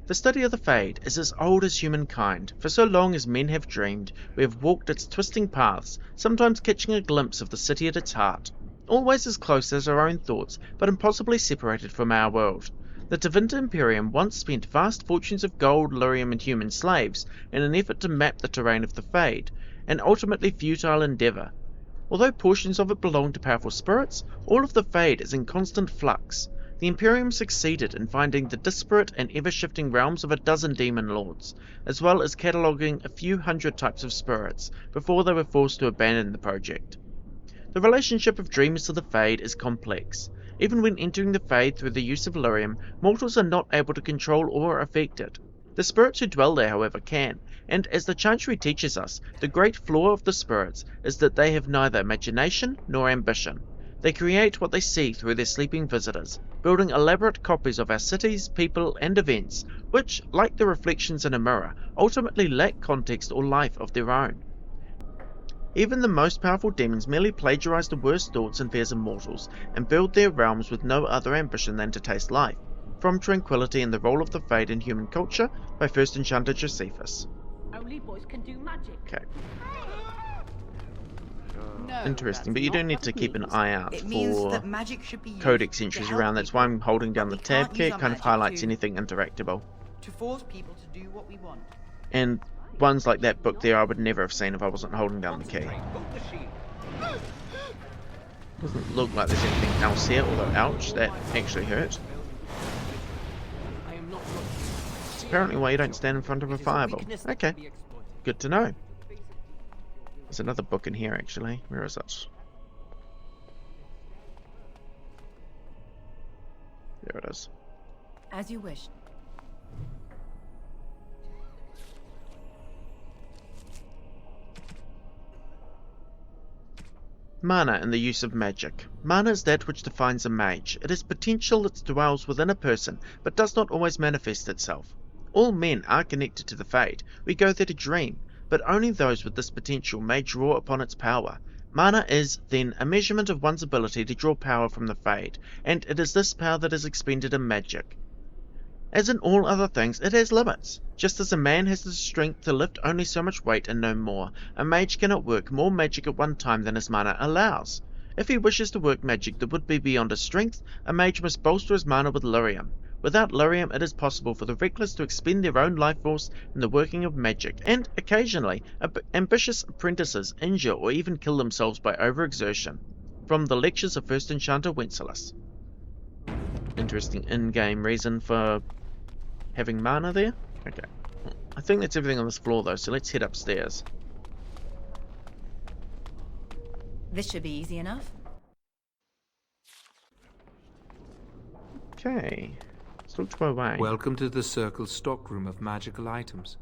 Speaker 1: The study of the Fade is as old as humankind. For so long as men have dreamed, we have walked its twisting paths, sometimes catching a glimpse of the city at its heart. Always as close as our own thoughts, but impossibly separated from our world. The Tevinter Imperium once spent vast fortunes of gold, lyrium, and human slaves in an effort to map the terrain of the Fade, an ultimately futile endeavour. Although portions of it belong to powerful spirits, all of the Fade is in constant flux. The Imperium succeeded in finding the disparate and ever-shifting realms of a dozen demon lords, as well as cataloguing a few hundred types of spirits, before they were forced to abandon the project. The relationship of dreamers to the Fade is complex. Even when entering the Fade through the use of lyrium, mortals are not able to control or affect it. The spirits who dwell there, however, can, and as the Chantry teaches us, the great flaw of the spirits is that they have neither imagination nor ambition. They create what they see through their sleeping visitors, building elaborate copies of our cities, people, and events, which, like the reflections in a mirror, ultimately lack context or life of their own. Even the most powerful demons merely plagiarize the worst thoughts and fears of mortals, and build their realms with no other ambition than to taste life. From Tranquility and the Role of the Fade in Human Culture by First Enchanter Josephus.
Speaker 13: Only boys can do magic.
Speaker 1: Okay.
Speaker 14: No,
Speaker 1: Interesting,
Speaker 14: that's
Speaker 1: but you do
Speaker 14: not
Speaker 1: need
Speaker 14: what
Speaker 1: to
Speaker 14: it
Speaker 1: keep an
Speaker 14: means.
Speaker 1: eye out
Speaker 14: It means
Speaker 1: for
Speaker 14: that magic should be used
Speaker 1: codex
Speaker 14: to
Speaker 1: entries
Speaker 14: help
Speaker 1: around. That's why I'm
Speaker 14: people,
Speaker 1: holding down
Speaker 14: but
Speaker 1: the
Speaker 14: we
Speaker 1: tab
Speaker 14: can't
Speaker 1: key.
Speaker 14: use
Speaker 1: It
Speaker 14: our
Speaker 1: kind of
Speaker 14: magic
Speaker 1: highlights
Speaker 14: to
Speaker 1: anything interactable.
Speaker 14: force people to do what we want.
Speaker 1: And ones like that book there I would never have seen if I wasn't holding down the key. Doesn't look like there's anything else here, although ouch, that actually hurt. It's apparently why you don't stand in front of a fireball. Okay, good to know. There's another book in here actually. Where is it? There it is.
Speaker 9: As you wish.
Speaker 1: Mana and the use of magic. Mana is that which defines a mage. It is potential that dwells within a person, but does not always manifest itself. All men are connected to the Fade. We go there to dream, but only those with this potential may draw upon its power. Mana is, then, a measurement of one's ability to draw power from the Fade, and it is this power that is expended in magic. As in all other things, it has limits. Just as a man has the strength to lift only so much weight and no more, a mage cannot work more magic at one time than his mana allows. If he wishes to work magic that would be beyond his strength, a mage must bolster his mana with lyrium. Without lyrium, it is possible for the reckless to expend their own life force in the working of magic, and, occasionally, ambitious apprentices injure or even kill themselves by overexertion. From the Lectures of First Enchanter Wenceslas. Interesting in-game reason for having mana there? Okay. I think that's everything on this floor though, so let's head upstairs.
Speaker 9: This should be easy enough.
Speaker 1: Okay. Let's look to Owain.
Speaker 15: Welcome to the Circle's stockroom of magical items.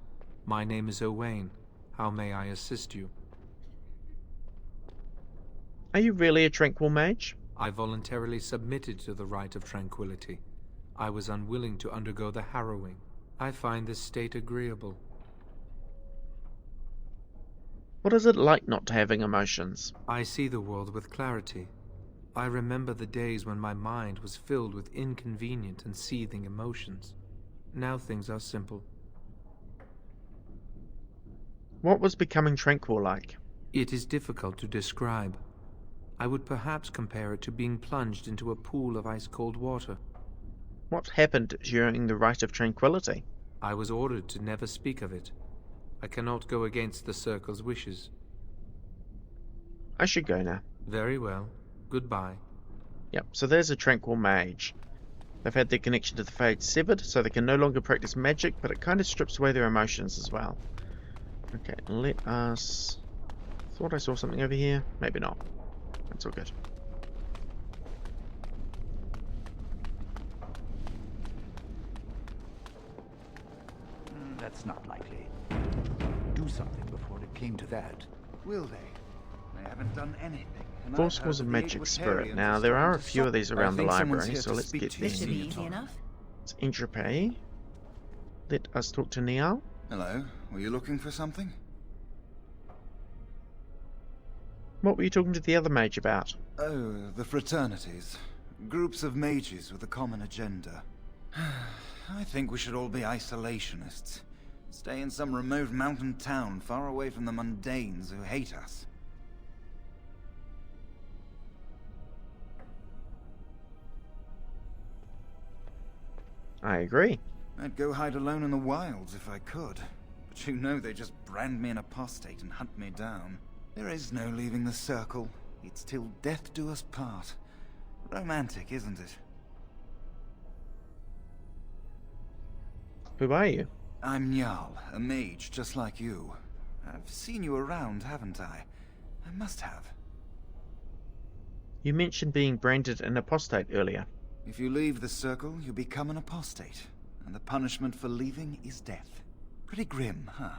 Speaker 15: My name is Owain. How may I assist you?
Speaker 1: Are you really a tranquil mage?
Speaker 15: I voluntarily submitted to the rite of tranquility. I was unwilling to undergo the harrowing. I find this state agreeable.
Speaker 1: What is it like not having emotions?
Speaker 15: I see the world with clarity. I remember the days when my mind was filled with inconvenient and seething emotions. Now things are simple.
Speaker 1: What was becoming tranquil like?
Speaker 15: It is difficult to describe. I would perhaps compare it to being plunged into a pool of ice-cold water.
Speaker 1: What happened during the Rite of Tranquility?
Speaker 15: I was ordered to never speak of it. I cannot go against the Circle's wishes.
Speaker 1: I should go now.
Speaker 15: Very well. Goodbye.
Speaker 1: Yep, so there's a tranquil mage. They've had their connection to the Fade severed, so they can no longer practice magic, but it kind of strips away their emotions as well. Okay, let us... Thought I saw something over here. Maybe not. That's all good.
Speaker 16: That's not likely. Do something before it came to that. Will they? They haven't done anything.
Speaker 1: Four schools of magic spirit. Now, there are a few of these around the library, so let's get them.
Speaker 9: This should be easy enough.
Speaker 1: It's Entropy. Let us talk to Niall.
Speaker 17: Hello. Were you looking for something?
Speaker 1: What were you talking to the other mage about?
Speaker 17: Oh, the fraternities. Groups of mages with a common agenda. I think we should all be isolationists. Stay in some remote mountain town far away from the mundanes who hate us.
Speaker 1: I agree.
Speaker 17: I'd go hide alone in the wilds if I could. But you know they just brand me an apostate and hunt me down. There is no leaving the circle. It's till death do us part. Romantic, isn't it?
Speaker 1: Who are you?
Speaker 17: I'm Njal, a mage just like you. I've seen you around, haven't I? I must have.
Speaker 1: You mentioned being branded an apostate earlier.
Speaker 17: If you leave the circle, you become an apostate. And the punishment for leaving is death. Pretty grim, huh?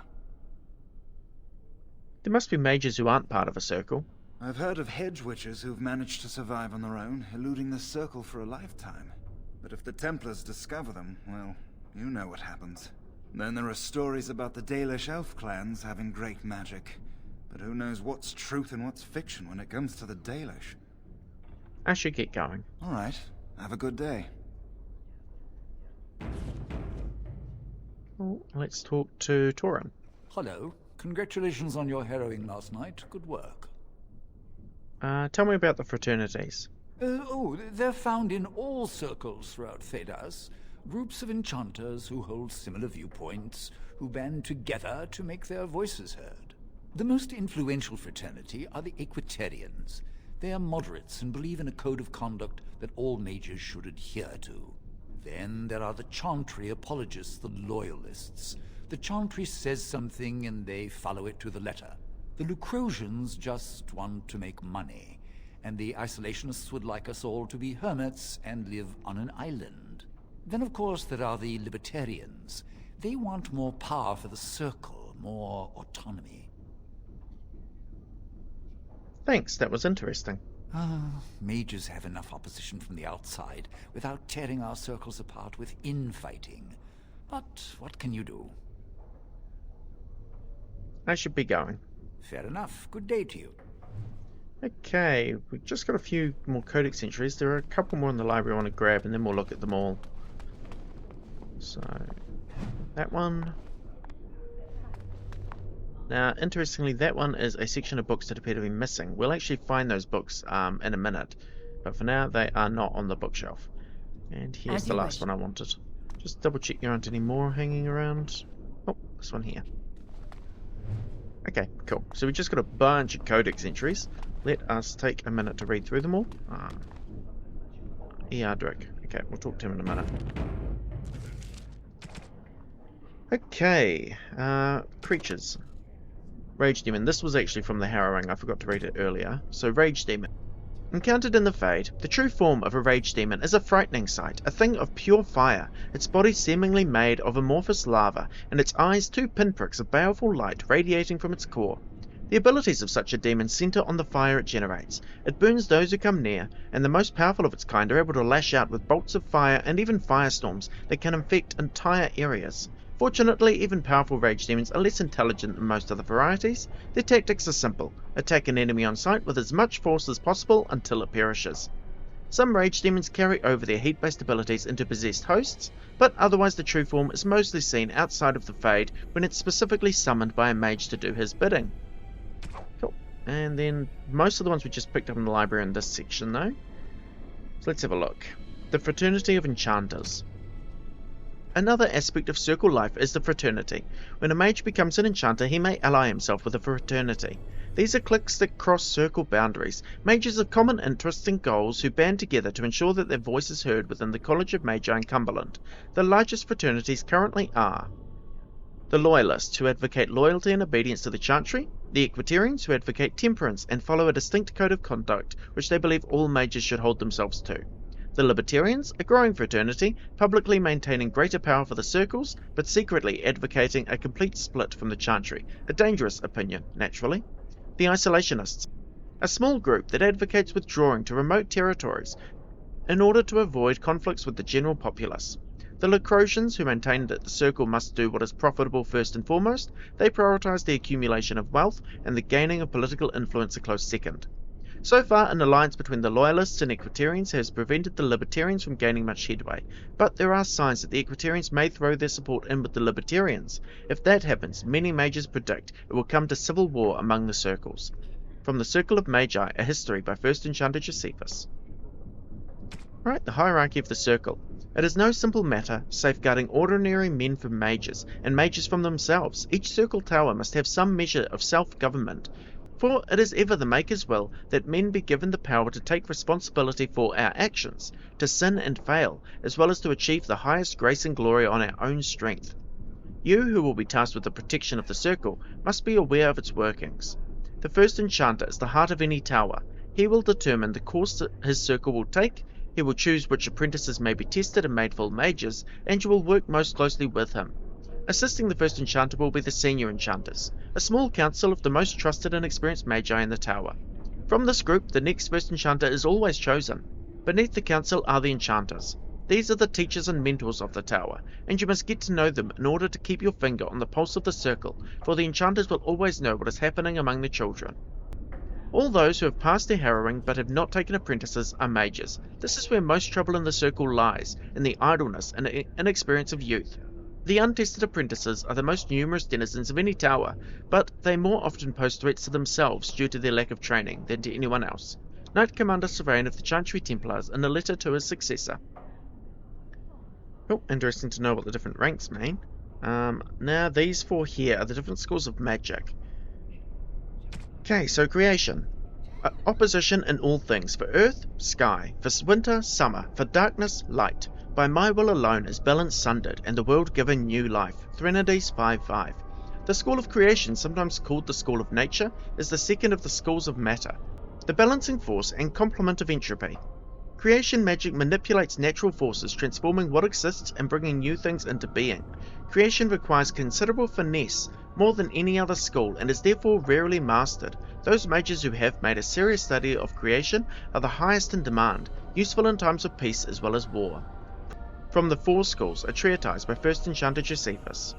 Speaker 1: There must be mages who aren't part of a circle.
Speaker 17: I've heard of hedge witches who've managed to survive on their own, eluding the circle for a lifetime. But if the Templars discover them, well, you know what happens. Then there are stories about the Dalish elf clans having great magic. But who knows what's truth and what's fiction when it comes to the Dalish?
Speaker 1: I should get going.
Speaker 17: Alright, have a good day.
Speaker 1: Well, let's talk to Torin.
Speaker 18: Hello. Congratulations on your harrowing last night. Good work.
Speaker 1: Tell me about the fraternities.
Speaker 18: They're found in all circles throughout Thedas. Groups of enchanters who hold similar viewpoints, who band together to make their voices heard. The most influential fraternity are the Equitarians. They are moderates and believe in a code of conduct that all mages should adhere to. Then there are the Chantry apologists, the Loyalists. The Chantry says something and they follow it to the letter. The Lucrosians just want to make money, and the Isolationists would like us all to be hermits and live on an island. Then of course there are the Libertarians. They want more power for the Circle, more autonomy.
Speaker 1: Thanks, that was interesting.
Speaker 18: Mages have enough opposition from the outside without tearing our circles apart with infighting. But what can you do?
Speaker 1: I should be going.
Speaker 18: Fair enough. Good day to you.
Speaker 1: Okay, we've just got a few more codex entries. There are a couple more in the library I want to grab, and then we'll look at them all. So, that one. Now, interestingly, that one is a section of books that appear to be missing. We'll actually find those books in a minute, but for now, they are not on the bookshelf. And here's the last one I wanted. Just double check there aren't any more hanging around. Oh, this one here. Okay, cool. So we just got a bunch of codex entries. Let us take a minute to read through them all. Eardrick. Okay, we'll talk to him in a minute. Okay, creatures. Rage Demon. This was actually from the Harrowing. I forgot to read it earlier. So, Rage Demon. Encountered in the Fade, the true form of a Rage Demon is a frightening sight, a thing of pure fire, its body seemingly made of amorphous lava, and its eyes two pinpricks of baleful light radiating from its core. The abilities of such a demon center on the fire it generates. It burns those who come near, and the most powerful of its kind are able to lash out with bolts of fire and even firestorms that can infect entire areas. Fortunately, even powerful rage demons are less intelligent than most other varieties. Their tactics are simple: attack an enemy on sight with as much force as possible until it perishes. Some rage demons carry over their heat-based abilities into possessed hosts, but otherwise the true form is mostly seen outside of the Fade when it's specifically summoned by a mage to do his bidding. Cool. And then most of the ones we just picked up in the library in this section though. So let's have a look. The Fraternity of Enchanters. Another aspect of circle life is the fraternity. When a mage becomes an enchanter, he may ally himself with a fraternity. These are cliques that cross circle boundaries, mages of common interests and goals who band together to ensure that their voice is heard within the College of Magi in Cumberland. The largest fraternities currently are the Loyalists, who advocate loyalty and obedience to the Chantry, the Equestrians, who advocate temperance and follow a distinct code of conduct which they believe all mages should hold themselves to, the Libertarians, a growing fraternity, publicly maintaining greater power for the circles, but secretly advocating a complete split from the Chantry, a dangerous opinion, naturally, the Isolationists, a small group that advocates withdrawing to remote territories in order to avoid conflicts with the general populace. The Lacrosians, who maintain that the circle must do what is profitable first and foremost, they prioritize the accumulation of wealth and the gaining of political influence a close second. So far, an alliance between the Loyalists and Equestrians has prevented the Libertarians from gaining much headway, but there are signs that the Equestrians may throw their support in with the Libertarians. If that happens, many mages predict it will come to civil war among the circles. From the Circle of Magi, a history by First Enchanter Josephus. Right, the hierarchy of the circle. It is no simple matter, safeguarding ordinary men from mages, and mages from themselves. Each circle tower must have some measure of self-government, for it is ever the Maker's will that men be given the power to take responsibility for our actions, to sin and fail, as well as to achieve the highest grace and glory on our own strength. You, who will be tasked with the protection of the circle, must be aware of its workings. The First Enchanter is the heart of any tower. He will determine the course that his circle will take. He will choose which apprentices may be tested and made full mages, and you will work most closely with him. Assisting the First Enchanter will be the Senior Enchanters, a small council of the most trusted and experienced Magi in the tower. From this group, the next First Enchanter is always chosen. Beneath the council are the Enchanters. These are the teachers and mentors of the tower, and you must get to know them in order to keep your finger on the pulse of the circle, for the Enchanters will always know what is happening among the children. All those who have passed their harrowing but have not taken apprentices are mages. This is where most trouble in the circle lies, in the idleness and inexperience of youth. The untested apprentices are the most numerous denizens of any tower, but they more often pose threats to themselves due to their lack of training than to anyone else. Knight Commander Sylvain of the Chantry Templars in a letter to his successor. Oh, interesting to know what the different ranks mean. Now these four here are the different schools of magic. Okay, so creation. Opposition in all things, for earth, sky, for winter, summer, for darkness, light. By my will alone is balance sundered, and the world given new life. Threnodies 5:5. The school of creation, sometimes called the school of nature, is the second of the schools of matter, the balancing force and complement of entropy. Creation magic manipulates natural forces, transforming what exists and bringing new things into being. Creation requires considerable finesse, more than any other school, and is therefore rarely mastered. Those mages who have made a serious study of creation are the highest in demand, useful in times of peace as well as war. From the Four Schools, a treatise by First Enchanter Josephus.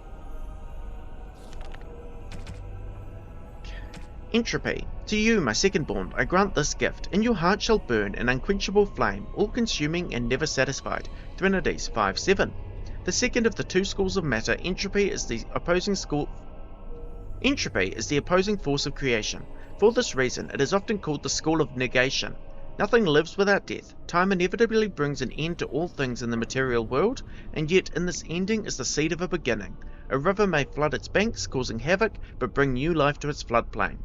Speaker 1: Entropy. To you, my second-born, I grant this gift. In your heart shall burn an unquenchable flame, all-consuming and never satisfied. Threnodies 5:7. The second of the two schools of matter, entropy is the opposing force of creation. For this reason, it is often called the school of negation. Nothing lives without death. Time inevitably brings an end to all things in the material world, and yet in this ending is the seed of a beginning. A river may flood its banks, causing havoc, but bring new life to its floodplain.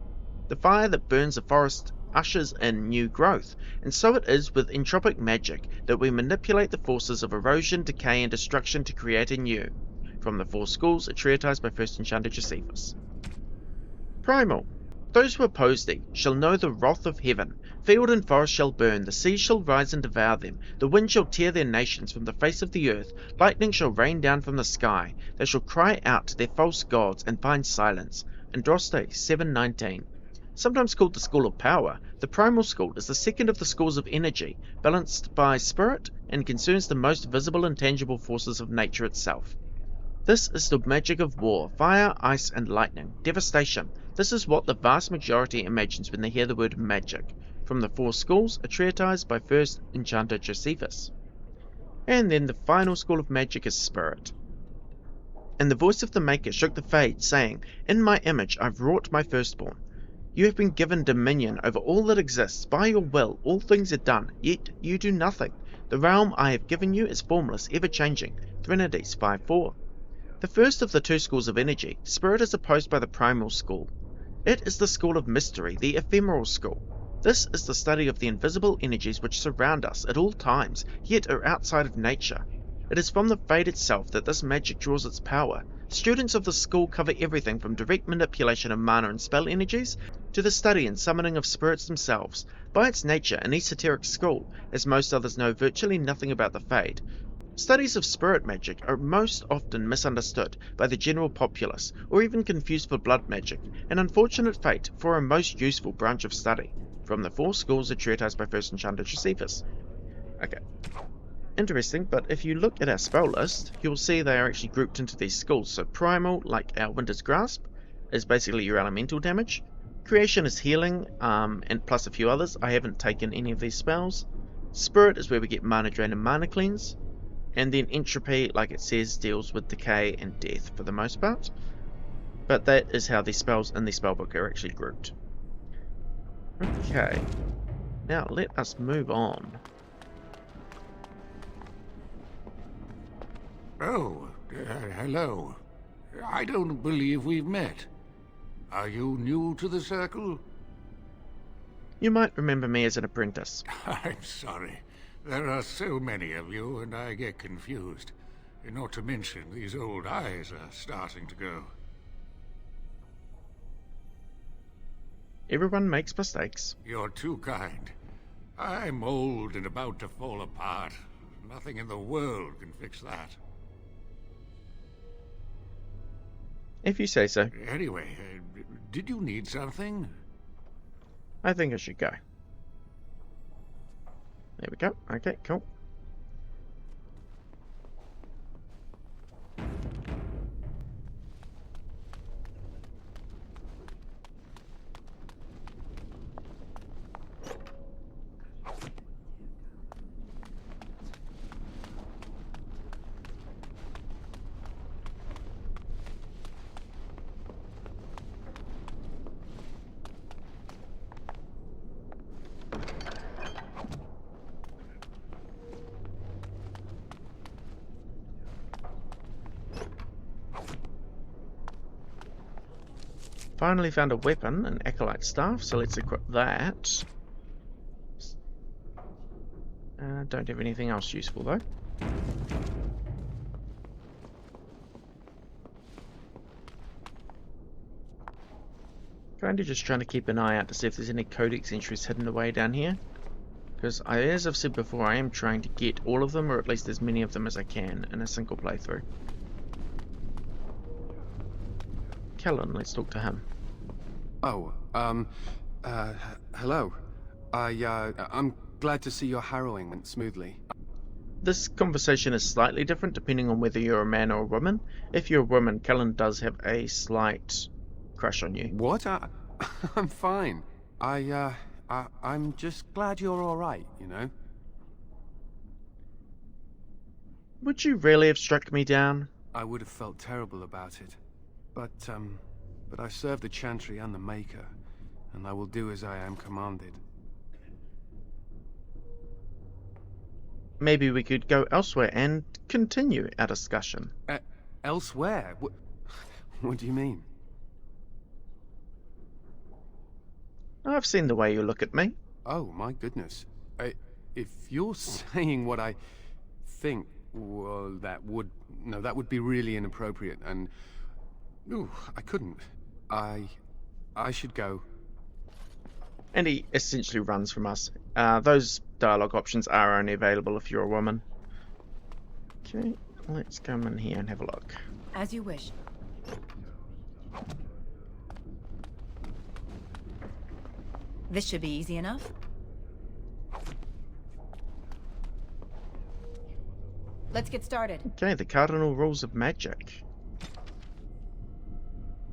Speaker 1: The fire that burns a forest ushers in new growth, and so it is with entropic magic that we manipulate the forces of erosion, decay, and destruction to create anew. From the Four Schools, a treatise by First Enchanter Josephus. Primal. Those who oppose thee shall know the wrath of heaven. Field and forest shall burn, the sea shall rise and devour them. The wind shall tear their nations from the face of the earth. Lightning shall rain down from the sky. They shall cry out to their false gods and find silence. Andraste 7:19. Sometimes called the school of power, the primal school is the second of the schools of energy, balanced by spirit, and concerns the most visible and tangible forces of nature itself. This is the magic of war, fire, ice, and lightning, devastation. This is what the vast majority imagines when they hear the word magic. From the Four Schools, a treatise by First Enchanter Josephus. And then the final school of magic is spirit. And the voice of the Maker shook the Fade, saying, In my image I've wrought my firstborn. You have been given dominion over all that exists. By your will, all things are done, yet you do nothing. The realm I have given you is formless, ever-changing. Threnodies 5:4. The first of the two schools of energy, spirit is opposed by the primal school. It is the school of mystery, the ephemeral school. This is the study of the invisible energies which surround us at all times, yet are outside of nature. It is from the Fade itself that this magic draws its power. Students of the school cover everything from direct manipulation of mana and spell energies to the study and summoning of spirits themselves. By its nature, an esoteric school, as most others know virtually nothing about the Fade. Studies of spirit magic are most often misunderstood by the general populace, or even confused for blood magic, an unfortunate fate for a most useful branch of study. From the 4 schools, a treatise by First Enchanter Josephus. Okay. Interesting, but if you look at our spell list, you'll see they are actually grouped into these schools. So Primal, like our Winter's Grasp, is basically your elemental damage. Creation is healing, and plus a few others. I haven't taken any of these spells. Spirit is where we get Mana Drain and Mana Cleanse. And then Entropy, like it says, deals with decay and death for the most part. But that is how these spells in the spellbook are actually grouped. Okay, now let us move on.
Speaker 6: Oh, hello. I don't believe we've met. Are you new to the Circle?
Speaker 1: You might remember me as an apprentice.
Speaker 6: I'm sorry. There are so many of you, and I get confused. Not to mention, these old eyes are starting to go.
Speaker 1: Everyone makes mistakes.
Speaker 6: You're too kind. I'm old and about to fall apart. Nothing in the world can fix that.
Speaker 1: If you say so.
Speaker 6: Anyway, did you need something?
Speaker 1: I think I should go. There we go. Okay, cool. Finally found a weapon, an Acolyte Staff, so let's equip that. Don't have anything else useful though. Kinda just trying to keep an eye out to see if there's any codex entries hidden away down here. Because, as I've said before, I am trying to get all of them, or at least as many of them as I can, in a single playthrough. Kellen, let's talk to him.
Speaker 19: Oh, hello. I'm glad to see your harrowing went smoothly.
Speaker 1: This conversation is slightly different depending on whether you're a man or a woman. If you're a woman, Kellen does have a slight crush on you.
Speaker 19: What? I'm fine. I'm just glad you're alright, you know?
Speaker 1: Would you really have struck me down?
Speaker 19: I would have felt terrible about it. But I serve the Chantry and the Maker, and I will do as I am commanded.
Speaker 1: Maybe we could go elsewhere and continue our discussion.
Speaker 19: Elsewhere? What do you mean?
Speaker 1: I've seen the way you look at me.
Speaker 19: Oh, my goodness. If you're saying what I think, well, that would be really inappropriate, and... Ooh, I couldn't. I should go.
Speaker 1: And he essentially runs from us. Those dialogue options are only available if you're a woman. Okay, let's come in here and have a look.
Speaker 9: As you wish. This should be easy enough. Let's get started.
Speaker 1: Okay, the cardinal rules of magic.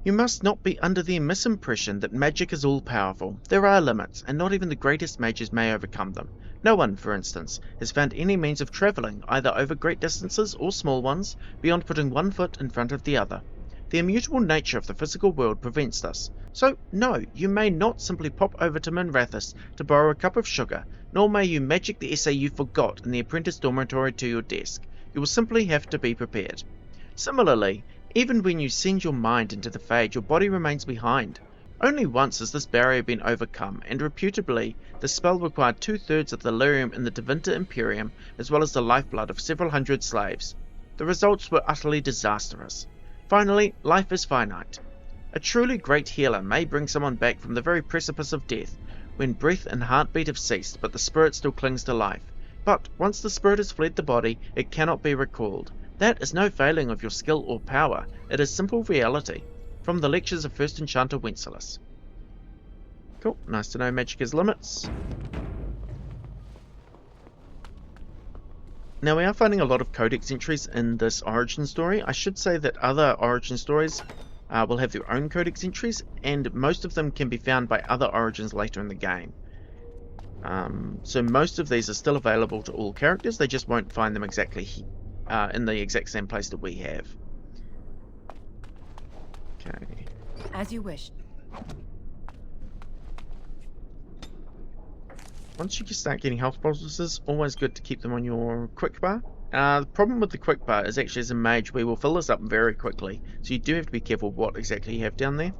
Speaker 1: You must not be under the misimpression that magic is all-powerful. There are limits, and not even the greatest mages may overcome them. No one, for instance, has found any means of travelling, either over great distances or small ones, beyond putting one foot in front of the other. The immutable nature of the physical world prevents this. So, no, you may not simply pop over to Minrathis to borrow a cup of sugar, nor may you magic the essay you forgot in the apprentice dormitory to your desk. You will simply have to be prepared. Similarly, even when you send your mind into the Fade, your body remains behind. Only once has this barrier been overcome, and reputably, the spell required 2/3 of the lyrium in the Tevinter Imperium, as well as the lifeblood of several hundred slaves. The results were utterly disastrous. Finally, life is finite. A truly great healer may bring someone back from the very precipice of death, when breath and heartbeat have ceased, but the spirit still clings to life. But once the spirit has fled the body, it cannot be recalled. That is no failing of your skill or power, it is simple reality. From the lectures of First Enchanter Wenceslas. Cool, nice to know magic has limits. Now we are finding a lot of codex entries in this origin story. I should say that other origin stories will have their own codex entries, and most of them can be found by other origins later in the game. So most of these are still available to all characters, they just won't find them exactly in the exact same place that we have. Okay.
Speaker 9: As you wish.
Speaker 1: Once you start getting health bottles, it's always good to keep them on your quick bar. The problem with the quick bar is actually as a mage we will fill this up very quickly, so you do have to be careful what exactly you have down there.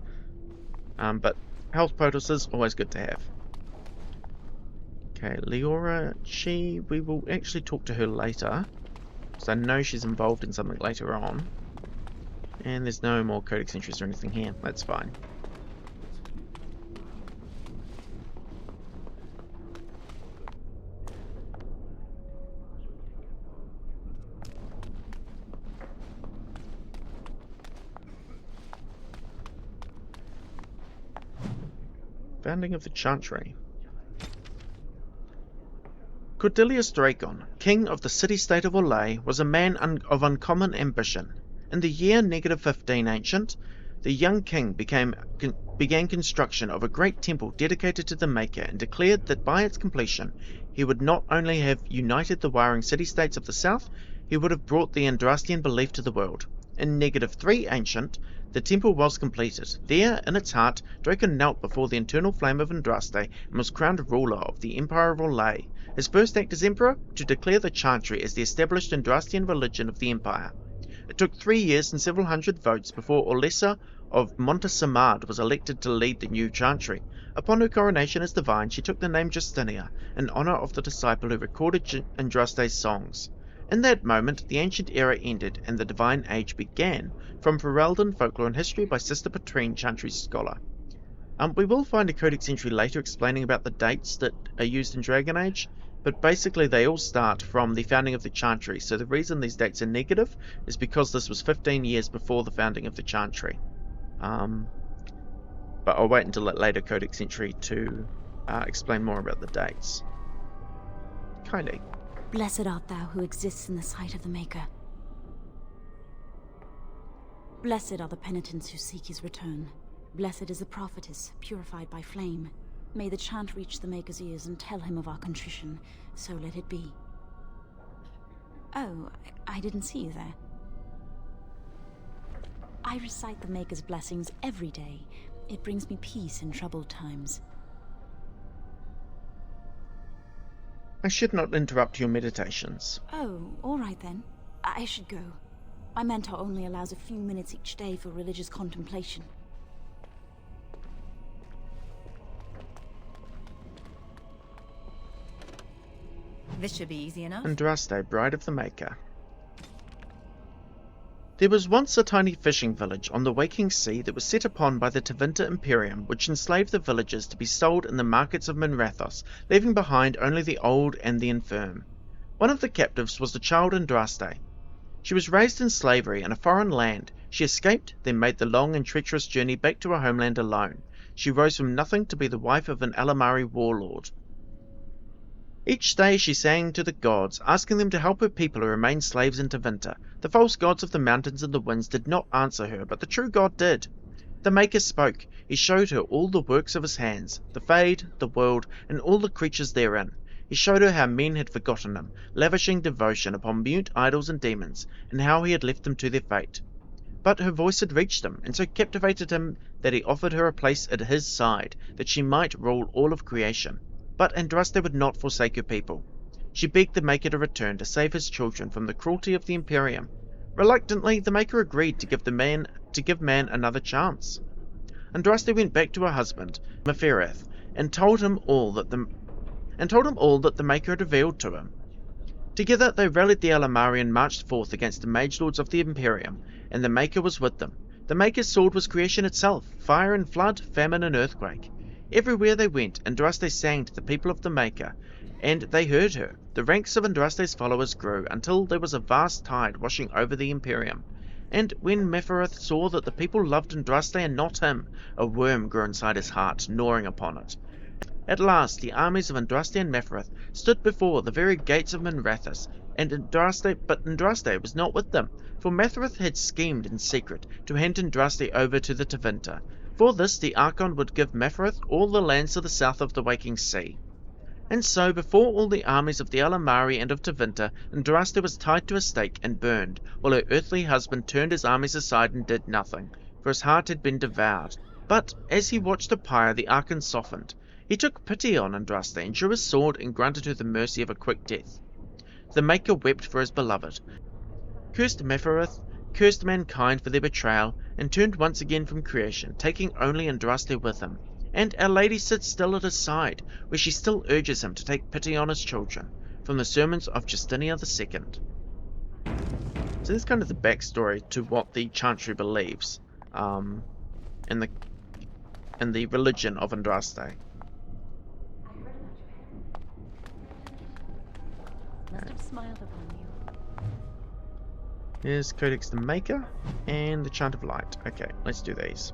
Speaker 1: But health poultices, always good to have. Okay, Leora, we will actually talk to her later, because I know she's involved in something later on. And there's no more codex entries or anything here, that's fine. Founding of the Chantry. Cordelius Dragon, king of the city-state of Orlais, was a man of uncommon ambition. In the year -15 Ancient, the young king began construction of a great temple dedicated to the Maker and declared that by its completion he would not only have united the warring city-states of the south, he would have brought the Andrastian belief to the world. In -3 Ancient, the temple was completed. There, in its heart, Draken knelt before the eternal flame of Andraste and was crowned ruler of the Empire of Orlais. His first act as emperor, to declare the Chantry as the established Andrastian religion of the empire. It took 3 years and several hundred votes before Orlessa of Montesamard was elected to lead the new Chantry. Upon her coronation as divine, she took the name Justinia, in honour of the disciple who recorded Andraste's songs. In that moment, the ancient era ended and the divine age began, from Ferelden Folklore and History by Sister Patrine, Chantry's scholar. We will find a codex entry later explaining about the dates that are used in Dragon Age, but basically they all start from the founding of the Chantry, so the reason these dates are negative is because this was 15 years before the founding of the Chantry. But I'll wait until that later codex entry to explain more about the dates. Kylie.
Speaker 20: Blessed art thou who exists in the sight of the Maker. Blessed are the penitents who seek his return. Blessed is the prophetess, purified by flame. May the chant reach the Maker's ears and tell him of our contrition, so let it be. Oh, I didn't see you there. I recite the Maker's blessings every day. It brings me peace in troubled times.
Speaker 1: I should not interrupt your meditations.
Speaker 20: Oh, all right then. I should go. My mentor only allows a few minutes each day for religious contemplation.
Speaker 9: This should be easy enough.
Speaker 1: Andraste, Bride of the Maker. There was once a tiny fishing village on the waking sea that was set upon by the Tevinter Imperium, which enslaved the villagers to be sold in the markets of Minrathos, leaving behind only the old and the infirm. One of the captives was the child Andraste. She was raised in slavery in a foreign land. She escaped, then made the long and treacherous journey back to her homeland alone. She rose from nothing to be the wife of an Alamari warlord. Each day she sang to the gods, asking them to help her people who remained slaves in Tevinter. The false gods of the mountains and the winds did not answer her, but the true God did. The Maker spoke. He showed her all the works of his hands, the Fade, the world, and all the creatures therein. He showed her how men had forgotten him, lavishing devotion upon mute idols and demons, and how he had left them to their fate. But her voice had reached him, and so captivated him that he offered her a place at his side, that she might rule all of creation. But Andraste would not forsake her people. She begged the Maker to return to save his children from the cruelty of the Imperium. Reluctantly, the Maker agreed to give man another chance. Andraste went back to her husband, Meferath, and told him all that the Maker had revealed to him. Together they rallied the Alamari and marched forth against the Mage Lords of the Imperium, and the Maker was with them. The Maker's sword was creation itself, fire and flood, famine and earthquake. Everywhere they went, Andraste sang to the people of the Maker, and they heard her. The ranks of Andraste's followers grew, until there was a vast tide washing over the Imperium. And when Mephirith saw that the people loved Andraste and not him, a worm grew inside his heart, gnawing upon it. At last the armies of Andraste and Mephirith stood before the very gates of Minrathous, but Andraste was not with them, for Mephirith had schemed in secret to hand Andraste over to the Tevinter. For this the Archon would give Mephirith all the lands to the south of the Waking Sea. And so, before all the armies of the Alamari and of Tevinter, Andraste was tied to a stake and burned, while her earthly husband turned his armies aside and did nothing, for his heart had been devoured. But as he watched the pyre, the Archon softened. He took pity on Andraste and drew his sword and granted her the mercy of a quick death. The Maker wept for his beloved, cursed Mephirith, cursed mankind for their betrayal, and turned once again from creation, taking only Andraste with him. And Our Lady sits still at his side, where she still urges him to take pity on his children, from the sermons of Justinia II. So that's kind of the backstory to what the Chantry believes in the religion of Andraste.
Speaker 13: Must have smiled upon you.
Speaker 1: Here's Codex the Maker and the Chant of Light. Okay, let's do these.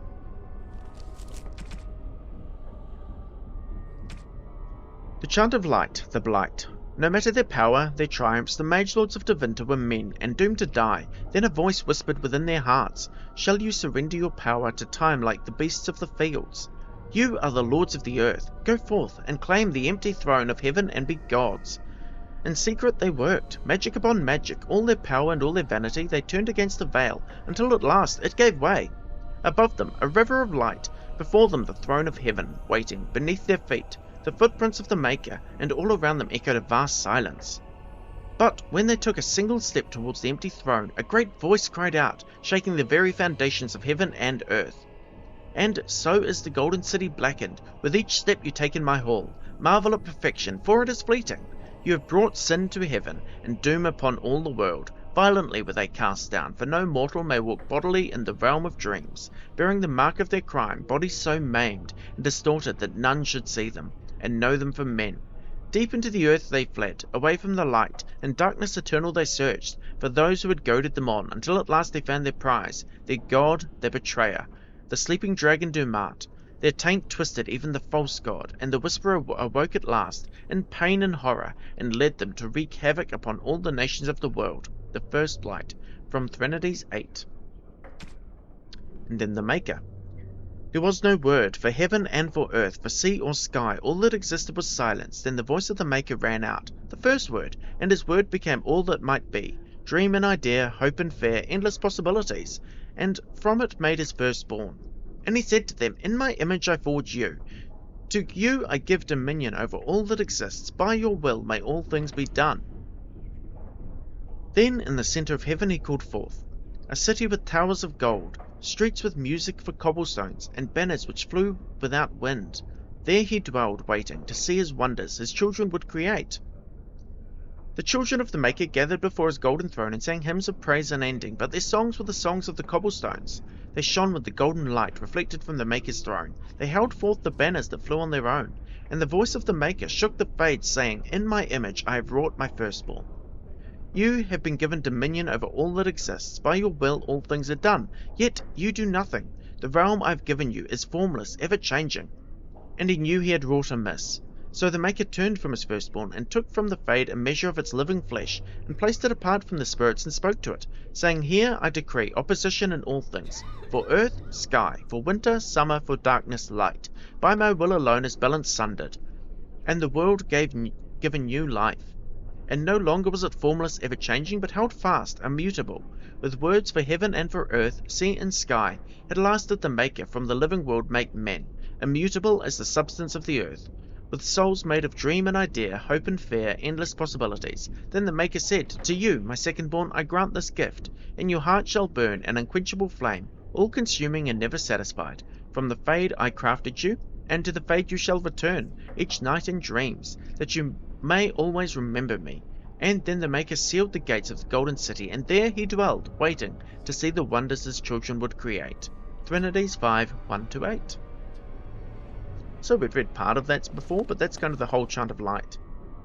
Speaker 1: The Chant of Light, the Blight. No matter their power, their triumphs, the Mage Lords of Tevinter were men, and doomed to die. Then a voice whispered within their hearts, "Shall you surrender your power to time like the beasts of the fields? You are the Lords of the Earth. Go forth, and claim the empty throne of heaven and be gods." In secret they worked, magic upon magic, all their power and all their vanity they turned against the veil, until at last it gave way. Above them a river of light, before them the throne of heaven, waiting, beneath their feet, the footprints of the Maker, and all around them echoed a vast silence. But when they took a single step towards the empty throne, a great voice cried out, shaking the very foundations of heaven and earth. "And so is the golden city blackened, with each step you take in my hall. Marvel at perfection, for it is fleeting. You have brought sin to heaven, and doom upon all the world. Violently were they cast down, for no mortal may walk bodily in the realm of dreams, bearing the mark of their crime, bodies so maimed and distorted that none should see them, and know them for men. Deep into the earth they fled, away from the light, in darkness eternal they searched, for those who had goaded them on, until at last they found their prize, their god, their betrayer, the sleeping dragon Dumat. Their taint twisted even the false god, and the whisperer awoke at last, in pain and horror, and led them to wreak havoc upon all the nations of the world. The first blight, from Threnodies 8. And then the Maker. There was no word, for heaven and for earth, for sea or sky, all that existed was silence. Then the voice of the Maker ran out, the first word, and his word became all that might be. Dream and idea, hope and fear, endless possibilities, and from it made his firstborn. And he said to them, "In my image I forge you. To you I give dominion over all that exists. By your will may all things be done." Then in the centre of heaven he called forth a city with towers of gold, streets with music for cobblestones, and banners which flew without wind. There he dwelled, waiting to see his wonders his children would create. The children of the Maker gathered before his golden throne and sang hymns of praise unending, but their songs were the songs of the cobblestones. They shone with the golden light reflected from the Maker's throne. They held forth the banners that flew on their own, and the voice of the Maker shook the fades, saying, "In my image I have wrought my firstborn. You have been given dominion over all that exists. By your will all things are done, yet you do nothing. The realm I have given you is formless, ever-changing." And he knew he had wrought amiss. So the Maker turned from his firstborn, and took from the fade a measure of its living flesh, and placed it apart from the spirits, and spoke to it, saying, "Here I decree opposition in all things, for earth, sky, for winter, summer, for darkness, light. By my will alone is balance sundered, and the world given new life. And no longer was it formless, ever-changing, but held fast, immutable, with words for heaven and for earth, sea and sky. At last did the Maker from the living world make men, immutable as the substance of the earth, with souls made of dream and idea, hope and fear, endless possibilities. Then the Maker said, "To you, my second-born, I grant this gift. In your heart shall burn an unquenchable flame, all-consuming and never satisfied. From the fade I crafted you, and to the fade you shall return, each night in dreams, that you may always remember me, And then the Maker sealed the gates of the Golden City, and there he dwelled, waiting to see the wonders his children would create. Trinities 5, 1-8. So we've read part of that before, but that's kind of the whole chant of light,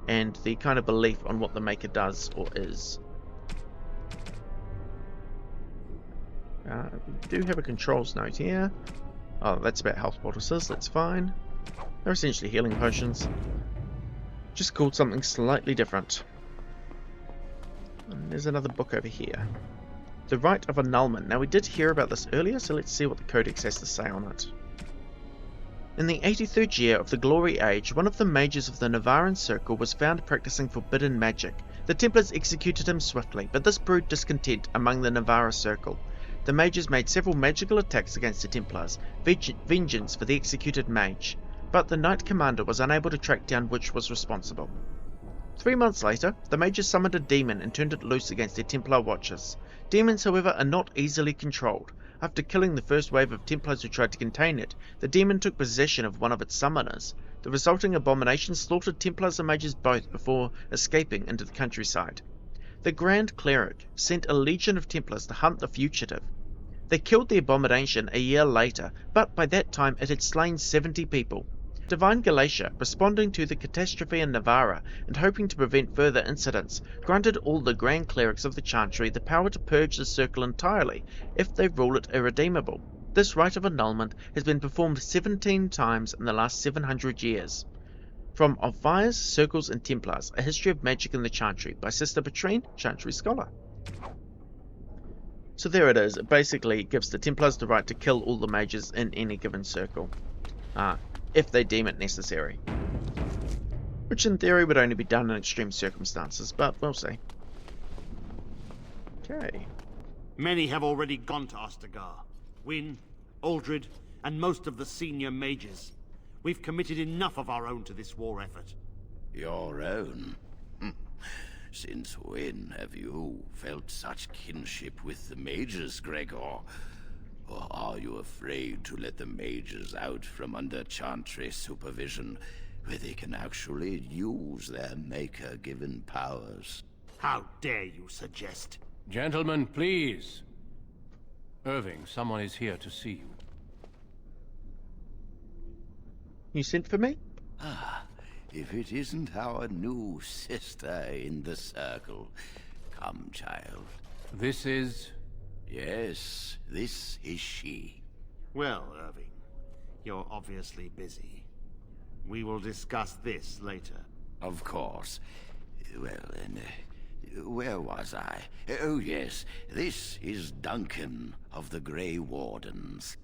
Speaker 1: and the kind of belief on what the Maker does or is. We do have a controls note here. Oh, that's about health poultices, that's fine. They're essentially healing potions. Just called something slightly different. And there's another book over here. The Rite of Annulment. Now we did hear about this earlier, so let's see what the Codex has to say on it. In the 83rd year of the Glory Age, one of the mages of the Navaran Circle was found practicing forbidden magic. The Templars executed him swiftly, but this brewed discontent among the Navara Circle. The mages made several magical attacks against the Templars, vengeance for the executed mage, but the Knight Commander was unable to track down which was responsible. 3 months later, the mages summoned a demon and turned it loose against their Templar watchers. Demons, however, are not easily controlled. After killing the first wave of Templars who tried to contain it, the demon took possession of one of its summoners. The resulting abomination slaughtered Templars and mages both before escaping into the countryside. The Grand Cleric sent a legion of Templars to hunt the fugitive. They killed the abomination a year later, but by that time it had slain 70 people. Divine Galatia, responding to the catastrophe in Navarra and hoping to prevent further incidents, granted all the Grand Clerics of the Chantry the power to purge the circle entirely if they rule it irredeemable. This rite of annulment has been performed 17 times in the last 700 years. From Of Fires, Circles and Templars, A History of Magic in the Chantry by Sister Petrine, Chantry Scholar. So there it is. It basically gives the Templars the right to kill all the mages in any given circle, if they deem it necessary. Which in theory would only be done in extreme circumstances, but we'll see. Okay.
Speaker 3: Many have already gone to Ostagar. Wynne, Aldred, and most of the senior mages. We've committed enough of our own to this war effort.
Speaker 4: Your own? Since when have you felt such kinship with the mages, Gregor? Or are you afraid to let the mages out from under Chantry supervision, where they can actually use their Maker-given powers?
Speaker 3: How dare you suggest?
Speaker 2: Gentlemen, please. Irving, someone is here to see you.
Speaker 1: You sent for me?
Speaker 4: If it isn't our new sister in the circle. Come, child.
Speaker 2: This is...
Speaker 4: Yes, this is she.
Speaker 3: Well, Irving, you're obviously busy. We will discuss this later.
Speaker 4: Of course. Well, then, where was I? Oh, yes, this is Duncan of the Grey Wardens.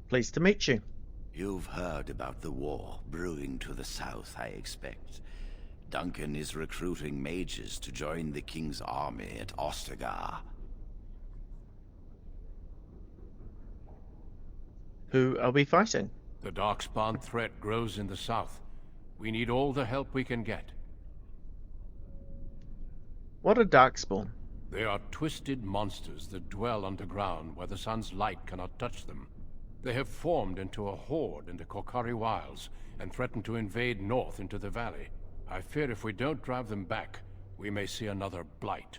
Speaker 1: Pleased to meet you.
Speaker 4: You've heard about the war brewing to the south, I expect. Duncan is recruiting mages to join the King's army at Ostagar.
Speaker 1: Who are we fighting?
Speaker 2: The Darkspawn threat grows in the south. We need all the help we can get.
Speaker 1: What are Darkspawn?
Speaker 2: They are twisted monsters that dwell underground where the sun's light cannot touch them. They have formed into a horde in the Korkari Wilds and threaten to invade north into the valley. I fear if we don't drive them back, we may see another blight.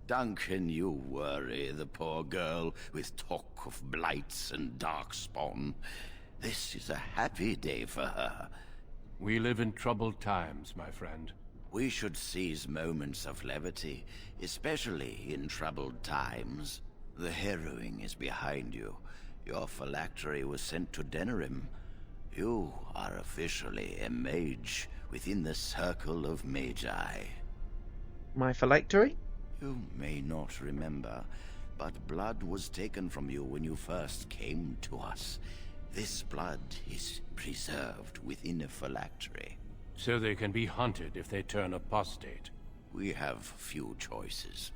Speaker 4: Duncan, you worry the poor girl with talk of blights and darkspawn. This is a happy day for her.
Speaker 2: We live in troubled times, my friend.
Speaker 4: We should seize moments of levity, especially in troubled times. The harrowing is behind you. Your phylactery was sent to Denerim. You are officially a mage within the circle of Magi.
Speaker 1: My phylactery?
Speaker 4: You may not remember, but blood was taken from you when you first came to us. This blood is preserved within a phylactery.
Speaker 2: So they can be hunted if they turn apostate.
Speaker 4: We have few choices.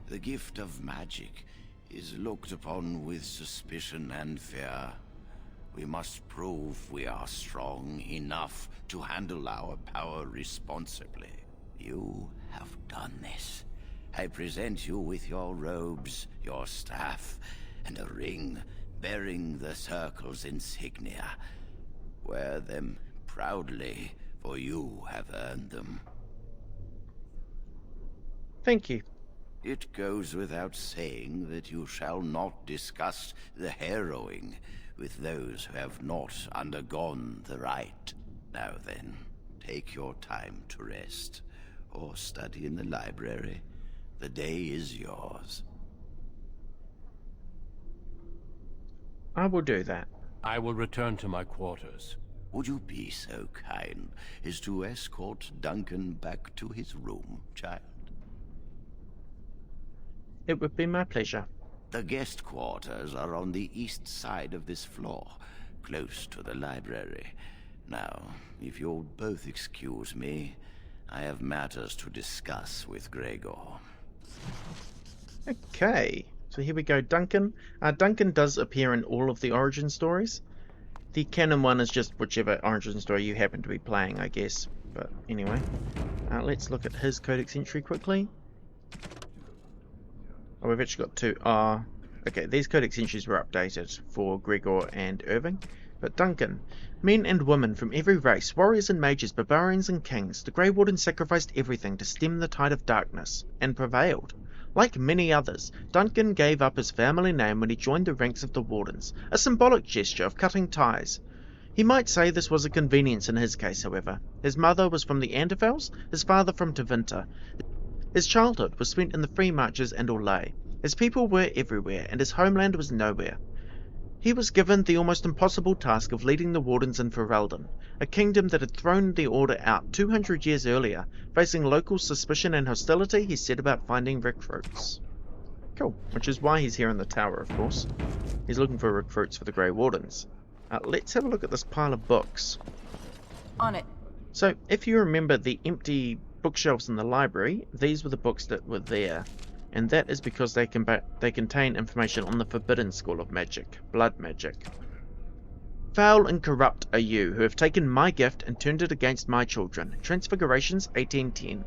Speaker 4: The gift of magic is looked upon with suspicion and fear. We must prove we are strong enough to handle our power responsibly. You have done this. I present you with your robes, your staff, and a ring bearing the Circle's insignia. Wear them proudly, for you have earned them.
Speaker 1: Thank you.
Speaker 4: It goes without saying that you shall not discuss the harrowing with those who have not undergone the rite. Now then, take your time to rest, or study in the library. The day is yours.
Speaker 1: I will do that.
Speaker 2: I will return to my quarters.
Speaker 4: Would you be so kind as to escort Duncan back to his room, child?
Speaker 1: It would be my pleasure.
Speaker 4: The guest quarters are on the east side of this floor, close to the library. Now, if you'll both excuse me, I have matters to discuss with Gregor.
Speaker 1: Okay, so here we go, Duncan. Duncan does appear in all of the origin stories. The canon one is just whichever origin story you happen to be playing, I guess. But anyway, let's look at his Codex entry quickly. Oh, we've actually got two. Okay, these Codex entries were updated for Gregor and Irving. But Duncan, men and women from every race, warriors and mages, barbarians and kings, the Grey Warden sacrificed everything to stem the tide of darkness, and prevailed. Like many others, Duncan gave up his family name when he joined the ranks of the Wardens, a symbolic gesture of cutting ties. He might say this was a convenience in his case, however. His mother was from the Anderfels, his father from Tevinter. His childhood was spent in the Free Marches and Orlais. His people were everywhere, and his homeland was nowhere. He was given the almost impossible task of leading the Wardens in Ferelden, a kingdom that had thrown the Order out 200 years earlier. Facing local suspicion and hostility, he set about finding recruits. Cool, which is why he's here in the tower, of course. He's looking for recruits for the Grey Wardens. Let's have a look at this pile of books.
Speaker 9: On it.
Speaker 1: So, if you remember the empty bookshelves in the library, these were the books that were there. And that is because they contain information on the Forbidden School of Magic, blood magic. Foul and corrupt are you, who have taken my gift and turned it against my children. Transfigurations 1810.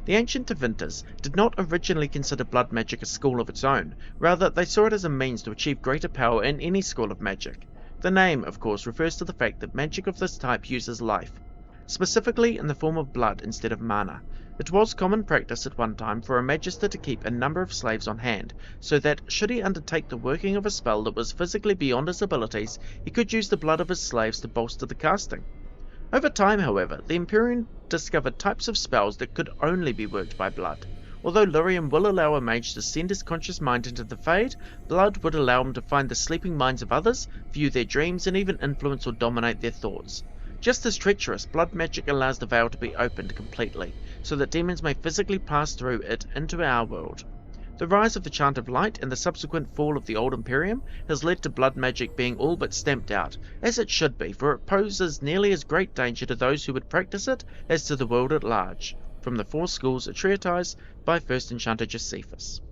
Speaker 1: The ancient Tevinters did not originally consider blood magic a school of its own. Rather, they saw it as a means to achieve greater power in any school of magic. The name, of course, refers to the fact that magic of this type uses life, specifically in the form of blood instead of mana. It was common practice at one time for a magister to keep a number of slaves on hand, so that, should he undertake the working of a spell that was physically beyond his abilities, he could use the blood of his slaves to bolster the casting. Over time, however, the Imperium discovered types of spells that could only be worked by blood. Although Lurium will allow a mage to send his conscious mind into the Fade, blood would allow him to find the sleeping minds of others, view their dreams, and even influence or dominate their thoughts. Just as treacherous, blood magic allows the veil to be opened completely, so that demons may physically pass through it into our world. The rise of the Chant of Light and the subsequent fall of the Old Imperium has led to blood magic being all but stamped out, as it should be, for it poses nearly as great danger to those who would practice it as to the world at large. From the Four Schools, a treatise by First Enchanter Josephus.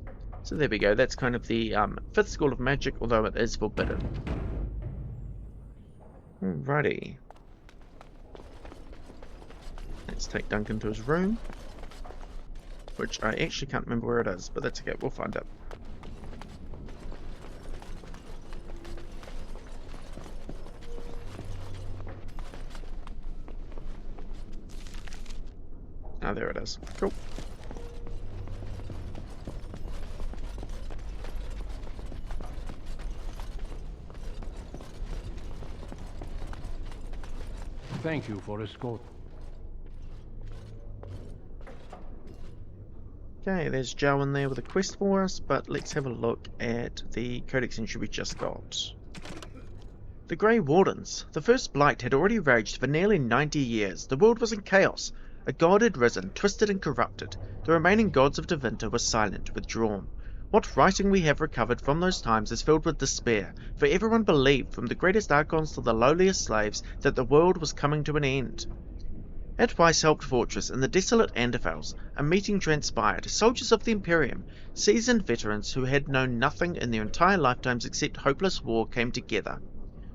Speaker 1: So there we go, that's kind of the Fifth School of Magic, although it is forbidden. Alrighty. Let's take Duncan to his room, which I actually can't remember where it is, but that's okay, we'll find it. Ah, there it is. Cool.
Speaker 2: Thank you for escort.
Speaker 1: Okay, there's Joe in there with a quest for us, but let's have a look at the Codex entry we just got. The Grey Wardens. The first Blight had already raged for nearly 90 years. The world was in chaos. A god had risen, twisted and corrupted. The remaining gods of Tevinter were silent, withdrawn. What writing we have recovered from those times is filled with despair, for everyone believed, from the greatest archons to the lowliest slaves, that the world was coming to an end. At Weishaupt Fortress in the desolate Anderfels, a meeting transpired. Soldiers of the Imperium, seasoned veterans who had known nothing in their entire lifetimes except hopeless war, came together.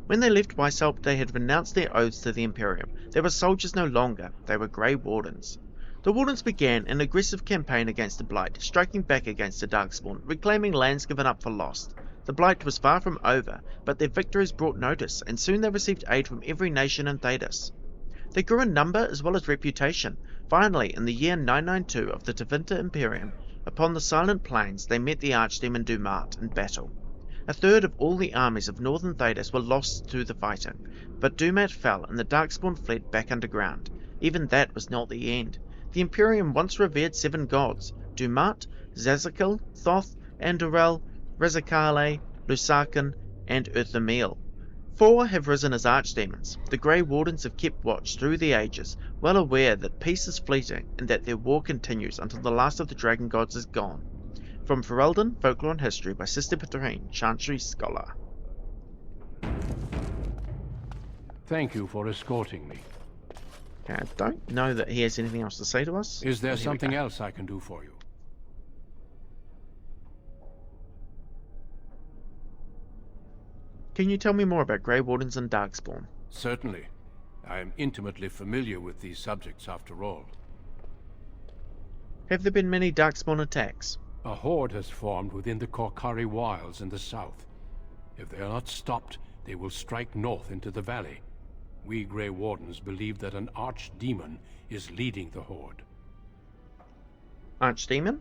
Speaker 1: When they left Weishaupt, they had renounced their oaths to the Imperium. They were soldiers no longer, they were Grey Wardens. The Wardens began an aggressive campaign against the Blight, striking back against the Darkspawn, reclaiming lands given up for lost. The Blight was far from over, but their victories brought notice, and soon they received aid from every nation in Thedas. They grew in number as well as reputation. Finally, in the year 992 of the Tevinter Imperium, upon the Silent Plains, they met the Archdemon Dumat in battle. A third of all the armies of northern Thedas were lost to the fighting, but Dumat fell and the Darkspawn fled back underground. Even that was not the end. The Imperium once revered 7 gods: Dumat, Zazakil, Thoth, Andorel, Rizikale, Lusakan, and Earthamil. 4 have risen as archdemons. The Grey Wardens have kept watch through the ages, well aware that peace is fleeting and that their war continues until the last of the dragon gods is gone. From Ferelden, Folklore and History by Sister Petrine, Chantry Scholar.
Speaker 2: Thank you for escorting me.
Speaker 1: I don't know that he has anything else to say to us.
Speaker 2: Is there something else I can do for you?
Speaker 1: Can you tell me more about Grey Wardens and Darkspawn?
Speaker 2: Certainly. I am intimately familiar with these subjects after all.
Speaker 1: Have there been many Darkspawn attacks?
Speaker 2: A horde has formed within the Korkari Wilds in the south. If they are not stopped, they will strike north into the valley. We Grey Wardens believe that an archdemon is leading the horde.
Speaker 1: Archdemon?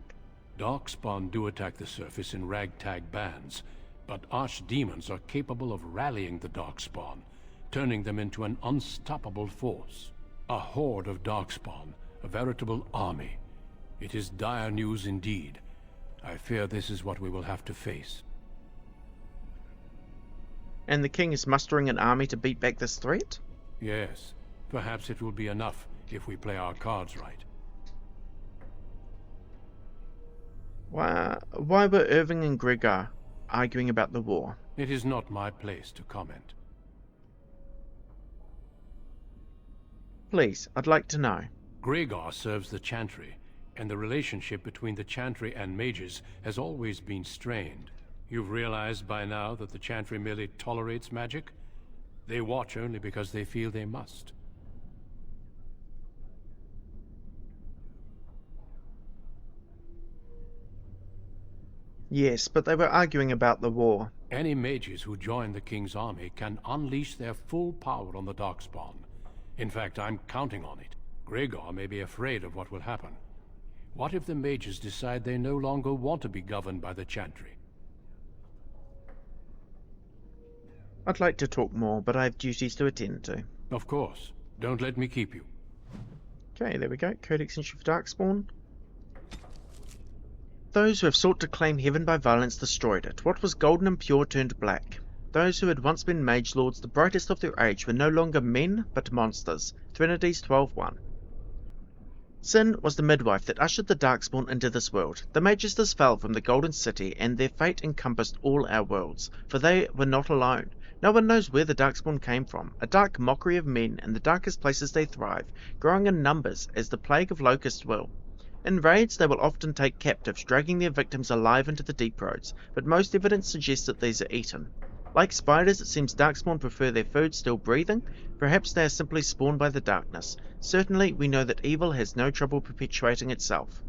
Speaker 2: Darkspawn do attack the surface in ragtag bands, but archdemons are capable of rallying the Darkspawn, turning them into an unstoppable force. A horde of Darkspawn, a veritable army. It is dire news indeed. I fear this is what we will have to face.
Speaker 1: And the king is mustering an army to beat back this threat?
Speaker 2: Yes. Perhaps it will be enough if we play our cards right.
Speaker 1: Why were Irving and Gregor arguing about the war?
Speaker 2: It is not my place to comment.
Speaker 1: Please, I'd like to know.
Speaker 2: Gregor serves the Chantry, and the relationship between the Chantry and Mages has always been strained. You've realized by now that the Chantry merely tolerates magic? They watch only because they feel they must.
Speaker 1: Yes, but they were arguing about the war.
Speaker 2: Any mages who join the King's army can unleash their full power on the Darkspawn. In fact, I'm counting on it. Gregor may be afraid of what will happen. What if the mages decide they no longer want to be governed by the Chantry?
Speaker 1: I'd like to talk more, but I have duties to attend to.
Speaker 2: Of course. Don't let me keep you.
Speaker 1: Okay, there we go. Codex Entry for Darkspawn. Those who have sought to claim heaven by violence destroyed it. What was golden and pure turned black. Those who had once been mage lords, the brightest of their age, were no longer men, but monsters. Trinities 12:1. Sin was the midwife that ushered the Darkspawn into this world. The Magisters fell from the Golden City, and their fate encompassed all our worlds, for they were not alone. No one knows where the Darkspawn came from, a dark mockery of men in the darkest places they thrive, growing in numbers as the plague of locusts will. In raids they will often take captives, dragging their victims alive into the deep roads, but most evidence suggests that these are eaten. Like spiders, it seems Darkspawn prefer their food still breathing. Perhaps they are simply spawned by the darkness. Certainly, we know that evil has no trouble perpetuating itself.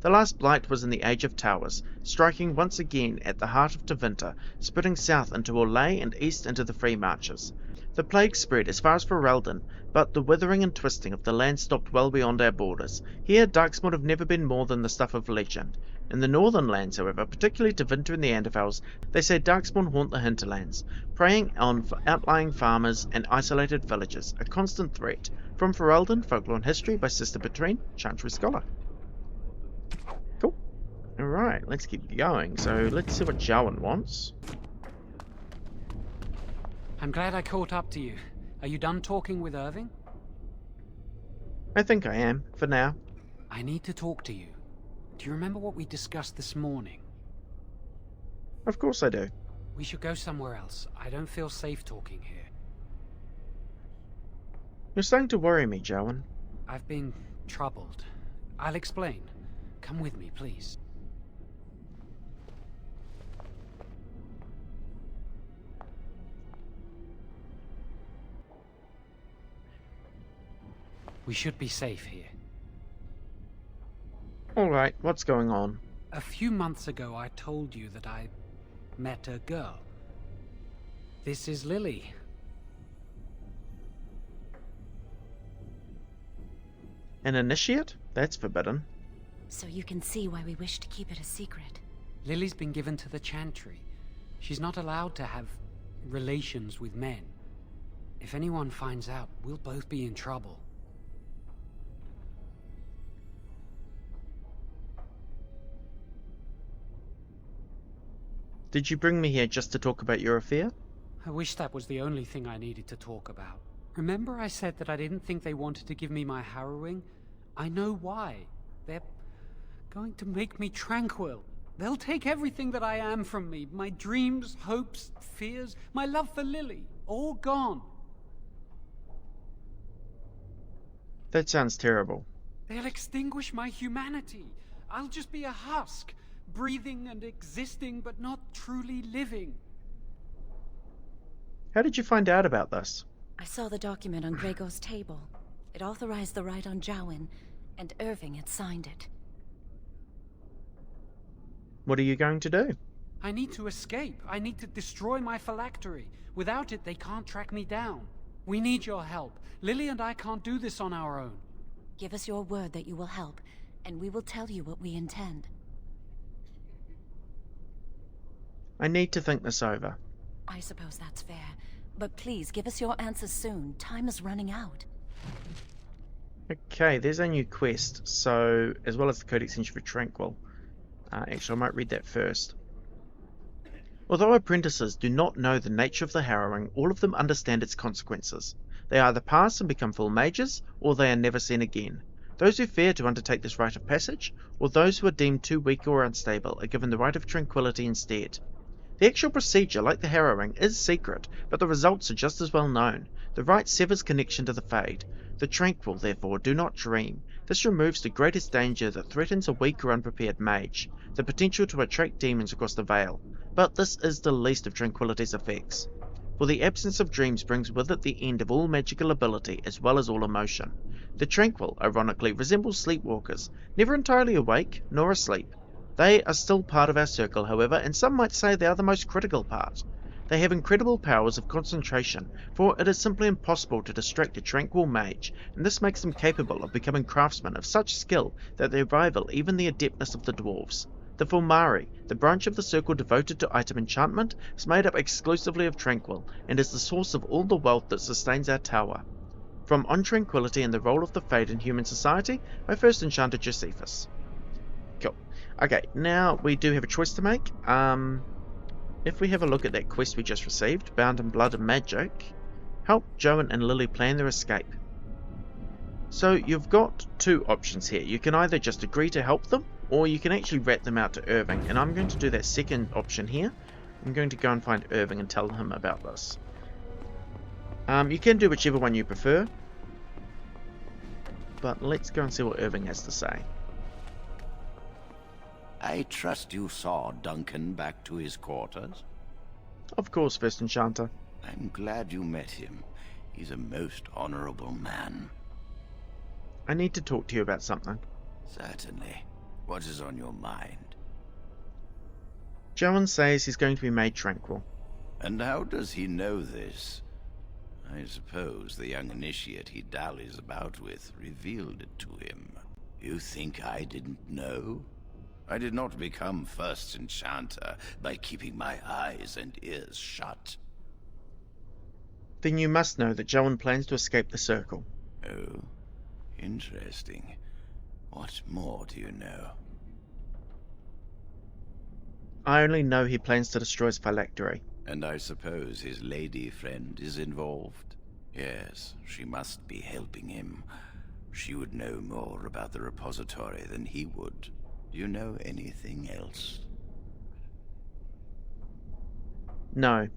Speaker 1: The last blight was in the Age of Towers, striking once again at the heart of Tevinter, spreading south into Orlais and east into the Free Marches. The plague spread as far as Ferelden, but the withering and twisting of the land stopped well beyond our borders. Here, Darkspawn have never been more than the stuff of legend. In the northern lands, however, particularly Tevinter and the Anderfels, they say Darkspawn haunt the hinterlands, preying on outlying farmers and isolated villages, a constant threat. From Ferelden, Folklore and History by Sister Petrine, Chantry Scholar. Cool. Alright, let's keep going. So let's see what Jowan wants.
Speaker 10: I'm glad I caught up to you. Are you done talking with Irving?
Speaker 1: I think I am, for now.
Speaker 10: I need to talk to you. Do you remember what we discussed this morning?
Speaker 1: Of course I do.
Speaker 10: We should go somewhere else. I don't feel safe talking here.
Speaker 1: You're starting to worry me, Jowan.
Speaker 10: I've been troubled. I'll explain. Come with me, please. We should be safe here.
Speaker 1: Alright, what's going on?
Speaker 10: A few months ago, I told you that I met a girl. This is Lily.
Speaker 1: An initiate? That's forbidden.
Speaker 20: So you can see why we wish to keep it a secret.
Speaker 10: Lily's been given to the Chantry. She's not allowed to have relations with men. If anyone finds out, we'll both be in trouble.
Speaker 1: Did you bring me here just to talk about your affair?
Speaker 10: I wish that was the only thing I needed to talk about. Remember I said that I didn't think they wanted to give me my harrowing? I know why. They're going to make me tranquil. They'll take everything that I am from me. My dreams, hopes, fears, my love for Lily. All gone.
Speaker 1: That sounds terrible.
Speaker 10: They'll extinguish my humanity. I'll just be a husk, breathing and existing, but not truly living.
Speaker 1: How did you find out about this?
Speaker 20: I saw the document on Gregor's table. It authorized the right on Jowen, and Irving had signed it.
Speaker 1: What are you going to do?
Speaker 10: I need to escape. I need to destroy my phylactery. Without it, they can't track me down. We need your help. Lily and I can't do this on our own.
Speaker 20: Give us your word that you will help, and we will tell you what we intend.
Speaker 1: I need to think this over.
Speaker 20: I suppose that's fair. But please, give us your answers soon. Time is running out.
Speaker 1: Okay, there's a new quest, so as well as the Codex Entry for Tranquil. Actually, I might read that first. Although apprentices do not know the nature of the harrowing, all of them understand its consequences. They either pass and become full mages, or they are never seen again. Those who fear to undertake this rite of passage, or those who are deemed too weak or unstable, are given the rite of tranquility instead. The actual procedure, like the harrowing, is secret, but the results are just as well known. The rite severs connection to the Fade. The tranquil, therefore, do not dream. This removes the greatest danger that threatens a weak or unprepared mage, the potential to attract demons across the Veil. But this is the least of tranquility's effects. For the absence of dreams brings with it the end of all magical ability as well as all emotion. The tranquil, ironically, resembles sleepwalkers, never entirely awake nor asleep. They are still part of our circle, however, and some might say they are the most critical part. They have incredible powers of concentration, for it is simply impossible to distract a tranquil mage, and this makes them capable of becoming craftsmen of such skill that they rival even the adeptness of the dwarves. The Fulmari, the branch of the circle devoted to item enchantment, is made up exclusively of tranquil, and is the source of all the wealth that sustains our tower. From On Tranquility and the Role of the Fade in Human Society, by First Enchanter Josephus. Cool. Okay, now we do have a choice to make. If we have a look at that quest we just received, Bound in Blood and Magic, help Jowen and Lily plan their escape. So you've got two options here. You can either just agree to help them, or you can actually rat them out to Irving, and I'm going to do that second option here. I'm going to go and find Irving and tell him about this. You can do whichever one you prefer, but let's go and see what Irving has to say.
Speaker 4: I trust you saw Duncan back to his quarters?
Speaker 1: Of course, First Enchanter.
Speaker 4: I'm glad you met him. He's a most honorable man.
Speaker 1: I need to talk to you about something.
Speaker 4: Certainly. What is on your mind?
Speaker 1: Jowen says he's going to be made tranquil.
Speaker 4: And how does he know this? I suppose the young initiate he dallies about with revealed it to him. You think I didn't know? I did not become First Enchanter by keeping my eyes and ears shut.
Speaker 1: Then you must know that Jowen plans to escape the Circle.
Speaker 4: Oh, interesting. What more do you know?
Speaker 1: I only know he plans to destroy his phylactery.
Speaker 4: And I suppose his lady friend is involved? Yes, she must be helping him. She would know more about the repository than he would. Do you know anything else?
Speaker 1: No.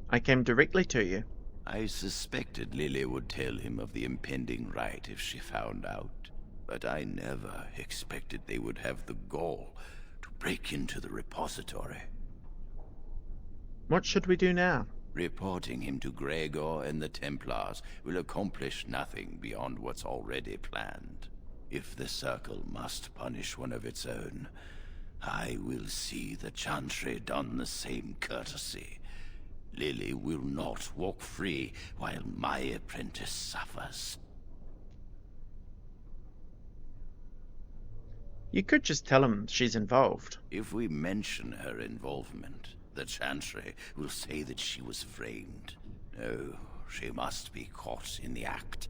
Speaker 1: I came directly to you.
Speaker 4: I suspected Lily would tell him of the impending rite if she found out, but I never expected they would have the gall to break into the repository.
Speaker 1: What should we do now?
Speaker 4: Reporting him to Gregor and the Templars will accomplish nothing beyond what's already planned. If the Circle must punish one of its own, I will see the Chantry done the same courtesy. Lily will not walk free while my apprentice suffers.
Speaker 1: You could just tell him she's involved.
Speaker 4: If we mention her involvement, the Chantry will say that she was framed. No, she must be caught in the act.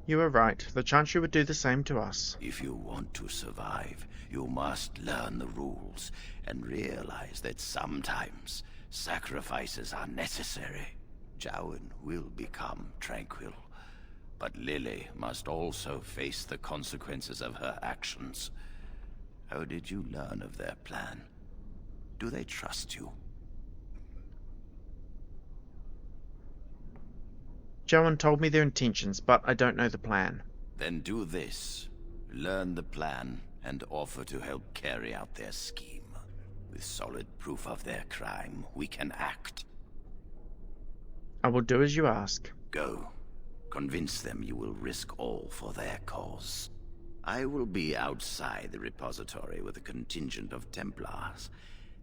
Speaker 1: You were right. The Chantry would do the same to us.
Speaker 4: If you want to survive, you must learn the rules and realize that sometimes sacrifices are necessary. Jowan will become tranquil, but Lily must also face the consequences of her actions. How did you learn of their plan? Do they trust you?
Speaker 1: Jowan told me their intentions, but I don't know the plan.
Speaker 4: Then do this. Learn the plan and offer to help carry out their scheme. With solid proof of their crime, we can act.
Speaker 1: I will do as you ask.
Speaker 4: Go. Convince them you will risk all for their cause. I will be outside the repository with a contingent of Templars.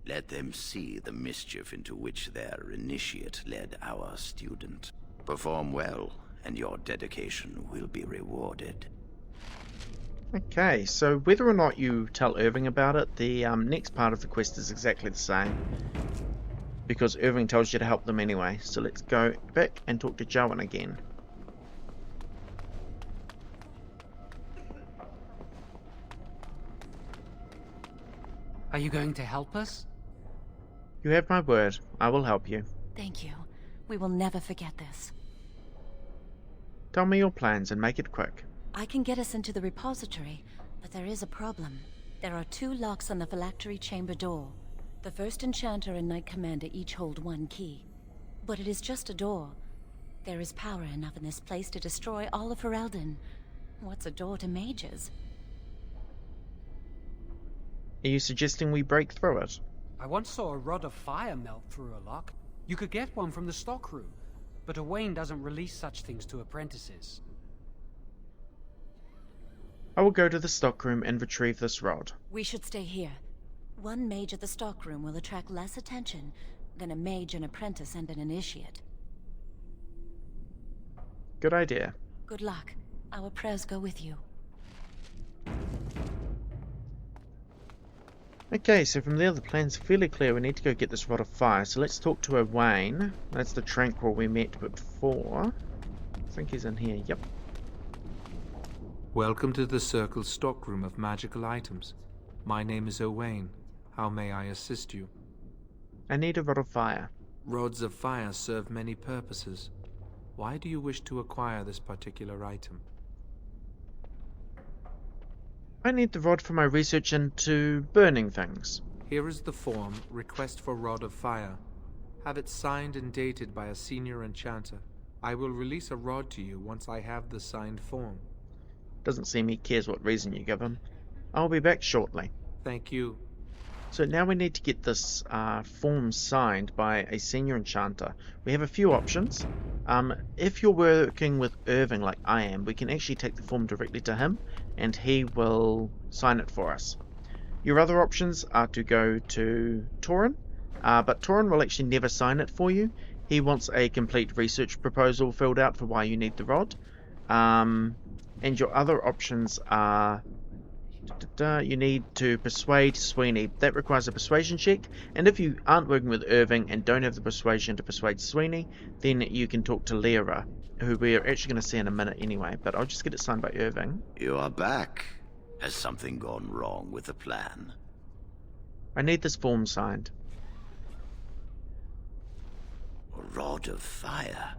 Speaker 4: Let them see the mischief into which their initiate led our student. Perform well, and your dedication will be rewarded.
Speaker 1: Okay, so whether or not you tell Irving about it, the next part of the quest is exactly the same. Because Irving tells you to help them anyway. So let's go back and talk to Jowan again.
Speaker 10: Are you going to help us?
Speaker 1: You have my word. I will help you.
Speaker 13: Thank you. We will never forget this.
Speaker 1: Tell me your plans and make it quick.
Speaker 13: I can get us into the repository, but there is a problem. There are 2 locks on the phylactery chamber door. The First Enchanter and Knight Commander each hold 1 key. But it is just a door. There is power enough in this place to destroy all of Ferelden. What's a door to mages?
Speaker 1: Are you suggesting we break through it?
Speaker 10: I once saw a rod of fire melt through a lock. You could get one from the stockroom, but Owain doesn't release such things to apprentices.
Speaker 1: I will go to the stockroom and retrieve this rod.
Speaker 13: We should stay here. 1 mage at the stockroom will attract less attention than a mage, an apprentice, and an initiate.
Speaker 1: Good idea.
Speaker 13: Good luck. Our prayers go with you.
Speaker 1: Okay, so from there the plan's fairly clear. We need to go get this rod of fire. So let's talk to Owain. That's the Tranquil we met before. I think he's in here. Yep.
Speaker 15: Welcome to the Circle's stockroom of magical items. My name is Owain. How may I assist you?
Speaker 1: I need a rod of fire.
Speaker 15: Rods of fire serve many purposes. Why do you wish to acquire this particular item?
Speaker 1: I need the rod for my research into burning things.
Speaker 15: Here is the form, Request for Rod of Fire. Have it signed and dated by a senior enchanter. I will release a rod to you once I have the signed form.
Speaker 1: Doesn't seem he cares what reason you give him. I'll be back shortly.
Speaker 15: Thank you.
Speaker 1: So now we need to get this form signed by a senior enchanter. We have a few options. If you're working with Irving like I am, we can actually take the form directly to him and he will sign it for us. Your other options are to go to Torin, but Torin will actually never sign it for you. He wants a complete research proposal filled out for why you need the rod. And your other options are you need to persuade Sweeney. That requires a persuasion check, and if you aren't working with Irving and don't have the persuasion to persuade Sweeney, then you can talk to Lyra, who we're actually going to see in a minute anyway, but I'll just get it signed by Irving.
Speaker 4: You are back. Has something gone wrong with the plan?
Speaker 1: I need this form signed.
Speaker 4: A rod of fire?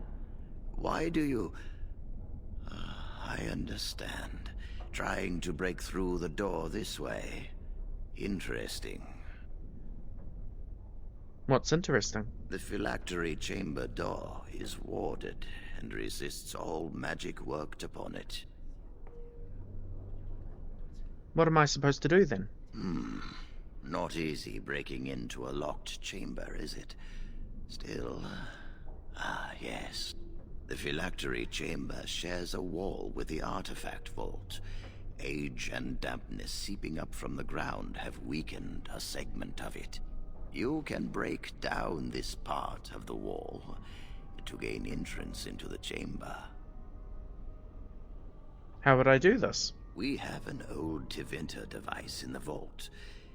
Speaker 4: Why do you... I understand. Trying to break through the door this way. Interesting.
Speaker 1: What's interesting?
Speaker 4: The phylactery chamber door is warded and resists all magic worked upon it.
Speaker 1: What am I supposed to do then?
Speaker 4: Not easy breaking into a locked chamber, is it? Still... yes. The phylactery chamber shares a wall with the artifact vault. Age and dampness seeping up from the ground have weakened a segment of it. You can break down this part of the wall. It to gain entrance into the chamber.
Speaker 1: How would I do this?
Speaker 4: We have an old Tevinter device in the vault.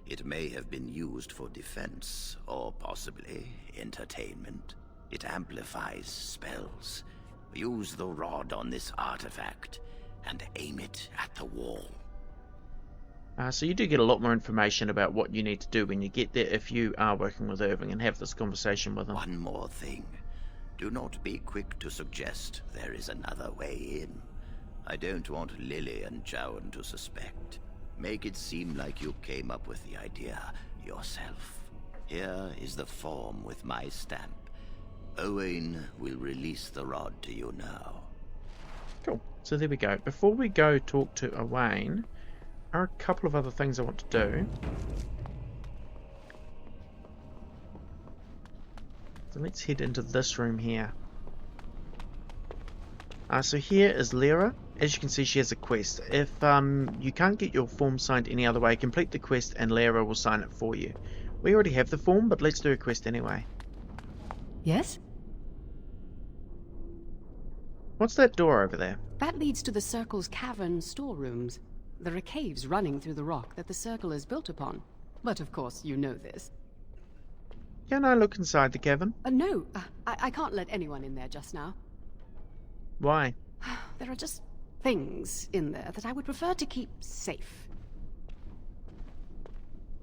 Speaker 4: It may have been used for defense, or possibly entertainment. It amplifies spells. Use the rod on this artifact and aim it at the wall.
Speaker 1: So you do get a lot more information about what you need to do when you get there if you are working with Irving and have this conversation with him.
Speaker 4: One more thing. Do not be quick to suggest there is another way in. I don't want Lily and Jowan to suspect. Make it seem like you came up with the idea yourself. Here is the form with my stamp. Owain will release the rod to you now.
Speaker 1: Cool. So there we go. Before we go talk to Owain, there are a couple of other things I want to do. So let's head into this room here. So here is Lyra. As you can see, she has a quest. If you can't get your form signed any other way, complete the quest and Lyra will sign it for you. We already have the form, but let's do a quest anyway.
Speaker 21: Yes?
Speaker 1: What's that door over there?
Speaker 21: That leads to the Circle's cavern storerooms. There are caves running through the rock that the Circle is built upon. But of course, you know this.
Speaker 1: Can I look inside the cavern?
Speaker 21: No, I can't let anyone in there just now.
Speaker 1: Why?
Speaker 21: There are just things in there that I would prefer to keep safe.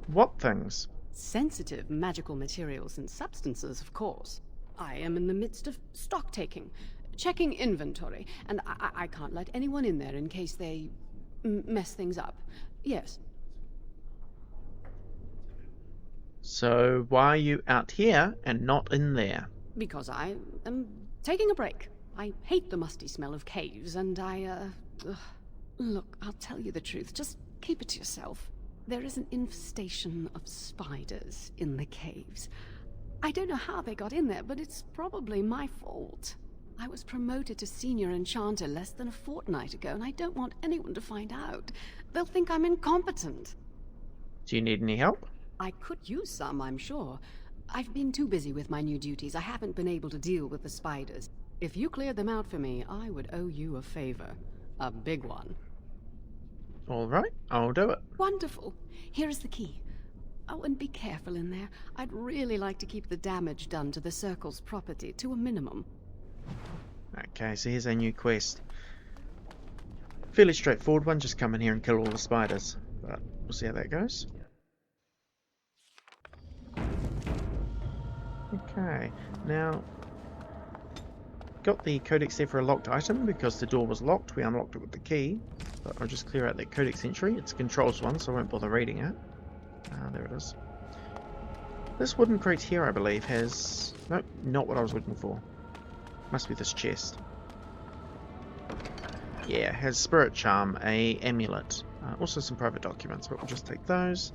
Speaker 1: What things?
Speaker 21: Sensitive magical materials and substances, of course. I am in the midst of stock taking, checking inventory, and I can't let anyone in there in case they mess things up. Yes.
Speaker 1: So why are you out here and not in there?
Speaker 21: Because I am taking a break. I hate the musty smell of caves, and Look, I'll tell you the truth. Just keep it to yourself. There is an infestation of spiders in the caves. I don't know how they got in there, but it's probably my fault. I was promoted to senior enchanter less than a fortnight ago, and I don't want anyone to find out. They'll think I'm incompetent.
Speaker 1: Do you need any help?
Speaker 21: I could use some, I'm sure. I've been too busy with my new duties. I haven't been able to deal with the spiders. If you cleared them out for me, I would owe you a favor. A big one.
Speaker 1: All right, I'll do it.
Speaker 21: Wonderful. Here is the key. Oh, and be careful in there. I'd really like to keep the damage done to the Circle's property to a minimum.
Speaker 1: Okay, so here's our new quest. Fairly straightforward one, just come in here and kill all the spiders. But we'll see how that goes. Okay, now got the codex there for a locked item because the door was locked. We unlocked it with the key. But I'll just clear out that codex entry. It's a controls one, so I won't bother reading it. There it is. This wooden crate here, I believe, has... Nope, not what I was looking for. Must be this chest. Yeah, has Spirit Charm, a amulet. Also some private documents, but we'll just take those.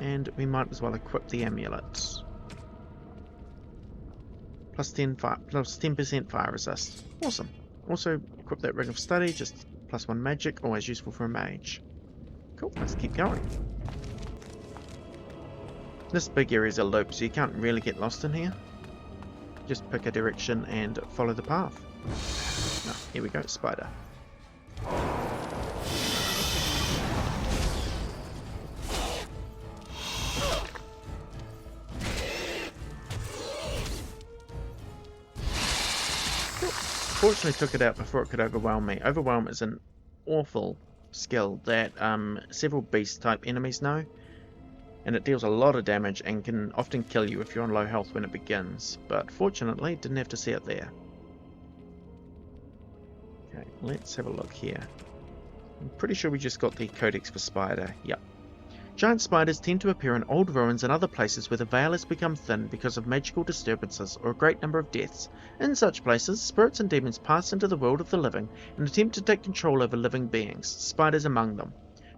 Speaker 1: And we might as well equip the amulet. Plus 10% fire resist. Awesome. Also equip that Ring of Study, just +1 magic, always useful for a mage. Cool, let's keep going. This big area is a loop, so you can't really get lost in here. Just pick a direction and follow the path. Oh, here we go, spider. Fortunately took it out before it could overwhelm me. Overwhelm is an awful skill that several beast type enemies know, and it deals a lot of damage and can often kill you if you're on low health when it begins, but fortunately didn't have to see it there. Okay, let's have a look here. I'm pretty sure we just got the codex for spider. Yep. Giant spiders tend to appear in old ruins and other places where the veil has become thin because of magical disturbances or a great number of deaths. In such places, spirits and demons pass into the world of the living and attempt to take control over living beings, spiders among them.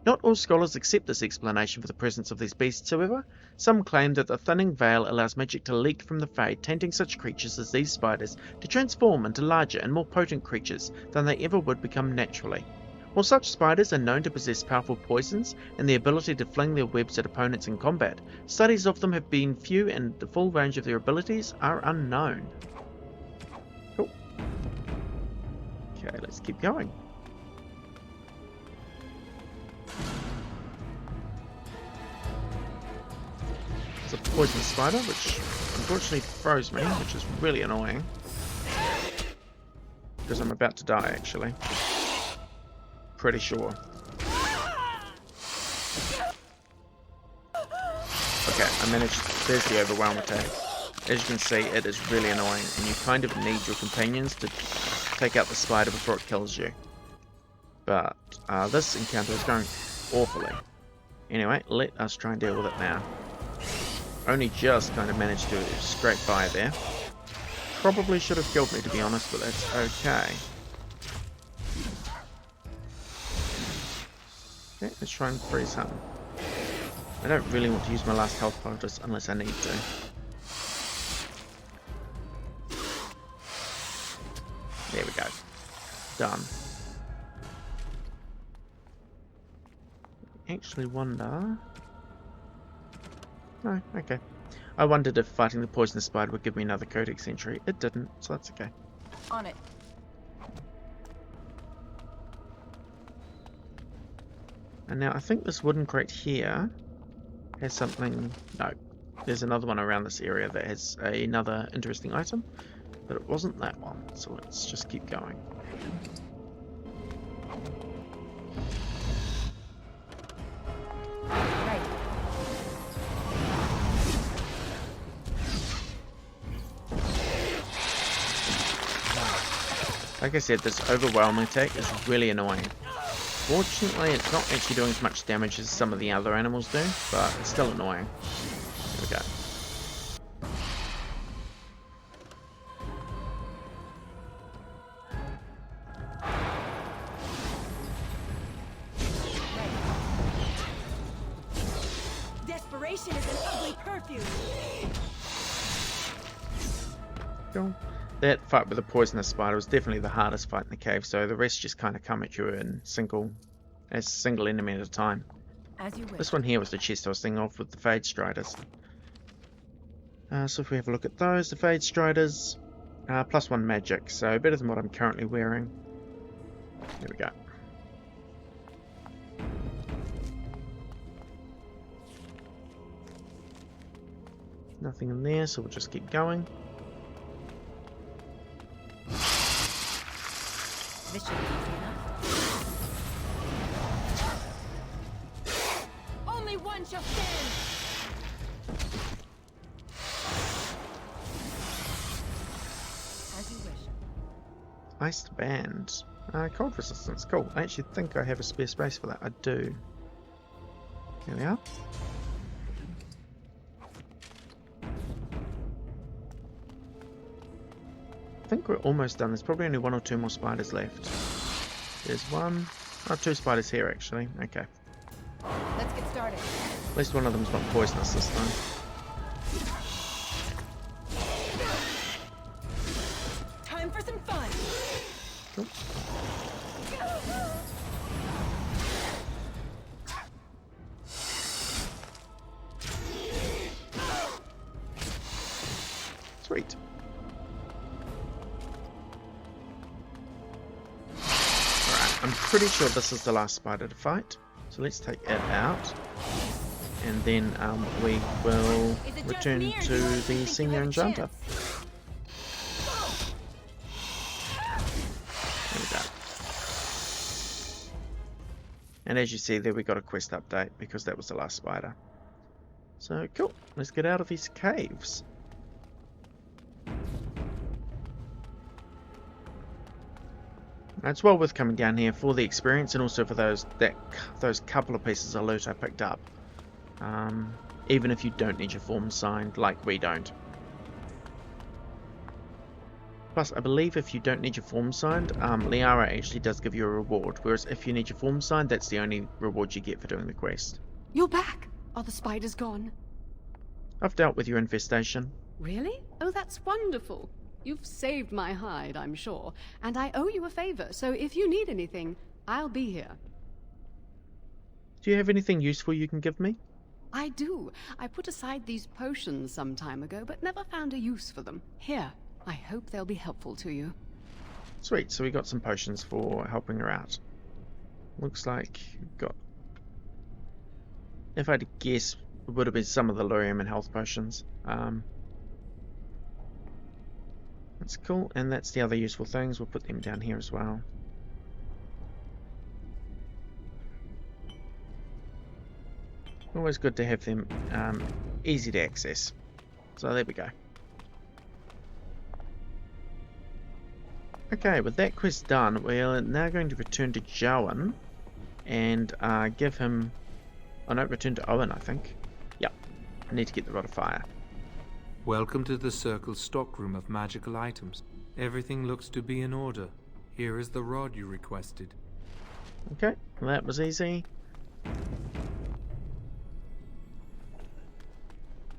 Speaker 1: Not all scholars accept this explanation for the presence of these beasts, however. Some claim that the thinning veil allows magic to leak from the Fade, tainting such creatures as these spiders to transform into larger and more potent creatures than they ever would become naturally. While such spiders are known to possess powerful poisons and the ability to fling their webs at opponents in combat, studies of them have been few and the full range of their abilities are unknown. Cool, Okay, let's keep going. It's a poisonous spider, which unfortunately throws me, which is really annoying. Because I'm about to die, actually. Pretty sure. Okay, I managed. There's the overwhelm attack. As you can see, it is really annoying, and you kind of need your companions to take out the spider before it kills you. But this encounter is going awfully. Anyway, let us try and deal with it now. Only just kind of managed to scrape by there. Probably should have killed me, to be honest, but that's okay. Okay, let's try and freeze him. I don't really want to use my last health poultice unless I need to. There we go. Done. Actually wonder... No, okay. I wondered if fighting the poisonous spider would give me another codex entry. It didn't, so that's okay.
Speaker 9: On it.
Speaker 1: And now I think this wooden crate here has something... No. There's another one around this area that has another interesting item. But it wasn't that one, so let's just keep going. Like I said, this overwhelming attack is really annoying. Fortunately, it's not actually doing as much damage as some of the other animals do, but it's still annoying. There we go.
Speaker 7: Desperation is an ugly perfume.
Speaker 1: Cool. That fight with the poisonous spider was definitely the hardest fight in the cave, so the rest just kind of come at you in single enemy at a time.
Speaker 9: As you wish.
Speaker 1: This one here was the chest I was thinking of with the Fade Striders. So if we have a look at those, the Fade Striders, +1 magic, so better than what I'm currently wearing. There we go. Nothing in there, so we'll just keep going.
Speaker 9: This should be easy enough.
Speaker 7: Only one shall stand.
Speaker 9: As you wish.
Speaker 1: Iced Band. Cold resistance, cool. I actually think I have a spare space for that. I do. Here we are. I think we're almost done. There's probably only 1 or 2 more spiders left. There's one. Oh, 2 spiders here actually. Okay.
Speaker 9: Let's get started.
Speaker 1: At least one of them's not poisonous this time.
Speaker 7: Time for some fun.
Speaker 1: Cool. Sweet. I'm pretty sure this is the last spider to fight, so let's take it out, and then we will return to the senior enchanter. There we go. And as you see there, we got a quest update because that was the last spider. So cool, let's get out of these caves. It's well worth coming down here for the experience and also for those couple of pieces of loot I picked up. Even if you don't need your form signed, like we don't. Plus, I believe if you don't need your form signed, Liara actually does give you a reward, whereas if you need your form signed, that's the only reward you get for doing the quest.
Speaker 21: You're back. Are the spiders gone?
Speaker 1: I've dealt with your infestation.
Speaker 21: Really? Oh, that's wonderful. You've saved my hide, I'm sure, and I owe you a favor, so if you need anything, I'll be here.
Speaker 1: Do you have anything useful you can give me?
Speaker 21: I do. I put aside these potions some time ago, but never found a use for them. Here, I hope they'll be helpful to you.
Speaker 1: Sweet, so we got some potions for helping her out. Looks like we've got... If I had to guess, it would have been some of the lyrium and health potions. That's cool, and that's the other useful things. We'll put them down here as well. Always good to have them easy to access. So there we go. Okay, with that quest done, we're now going to return to Jowan and give him... Oh no, return to Owen, I think. Yep, I need to get the Rod of Fire.
Speaker 15: Welcome to the Circle's stockroom of magical items. Everything looks to be in order. Here is the rod you requested.
Speaker 1: Okay, well, that was easy.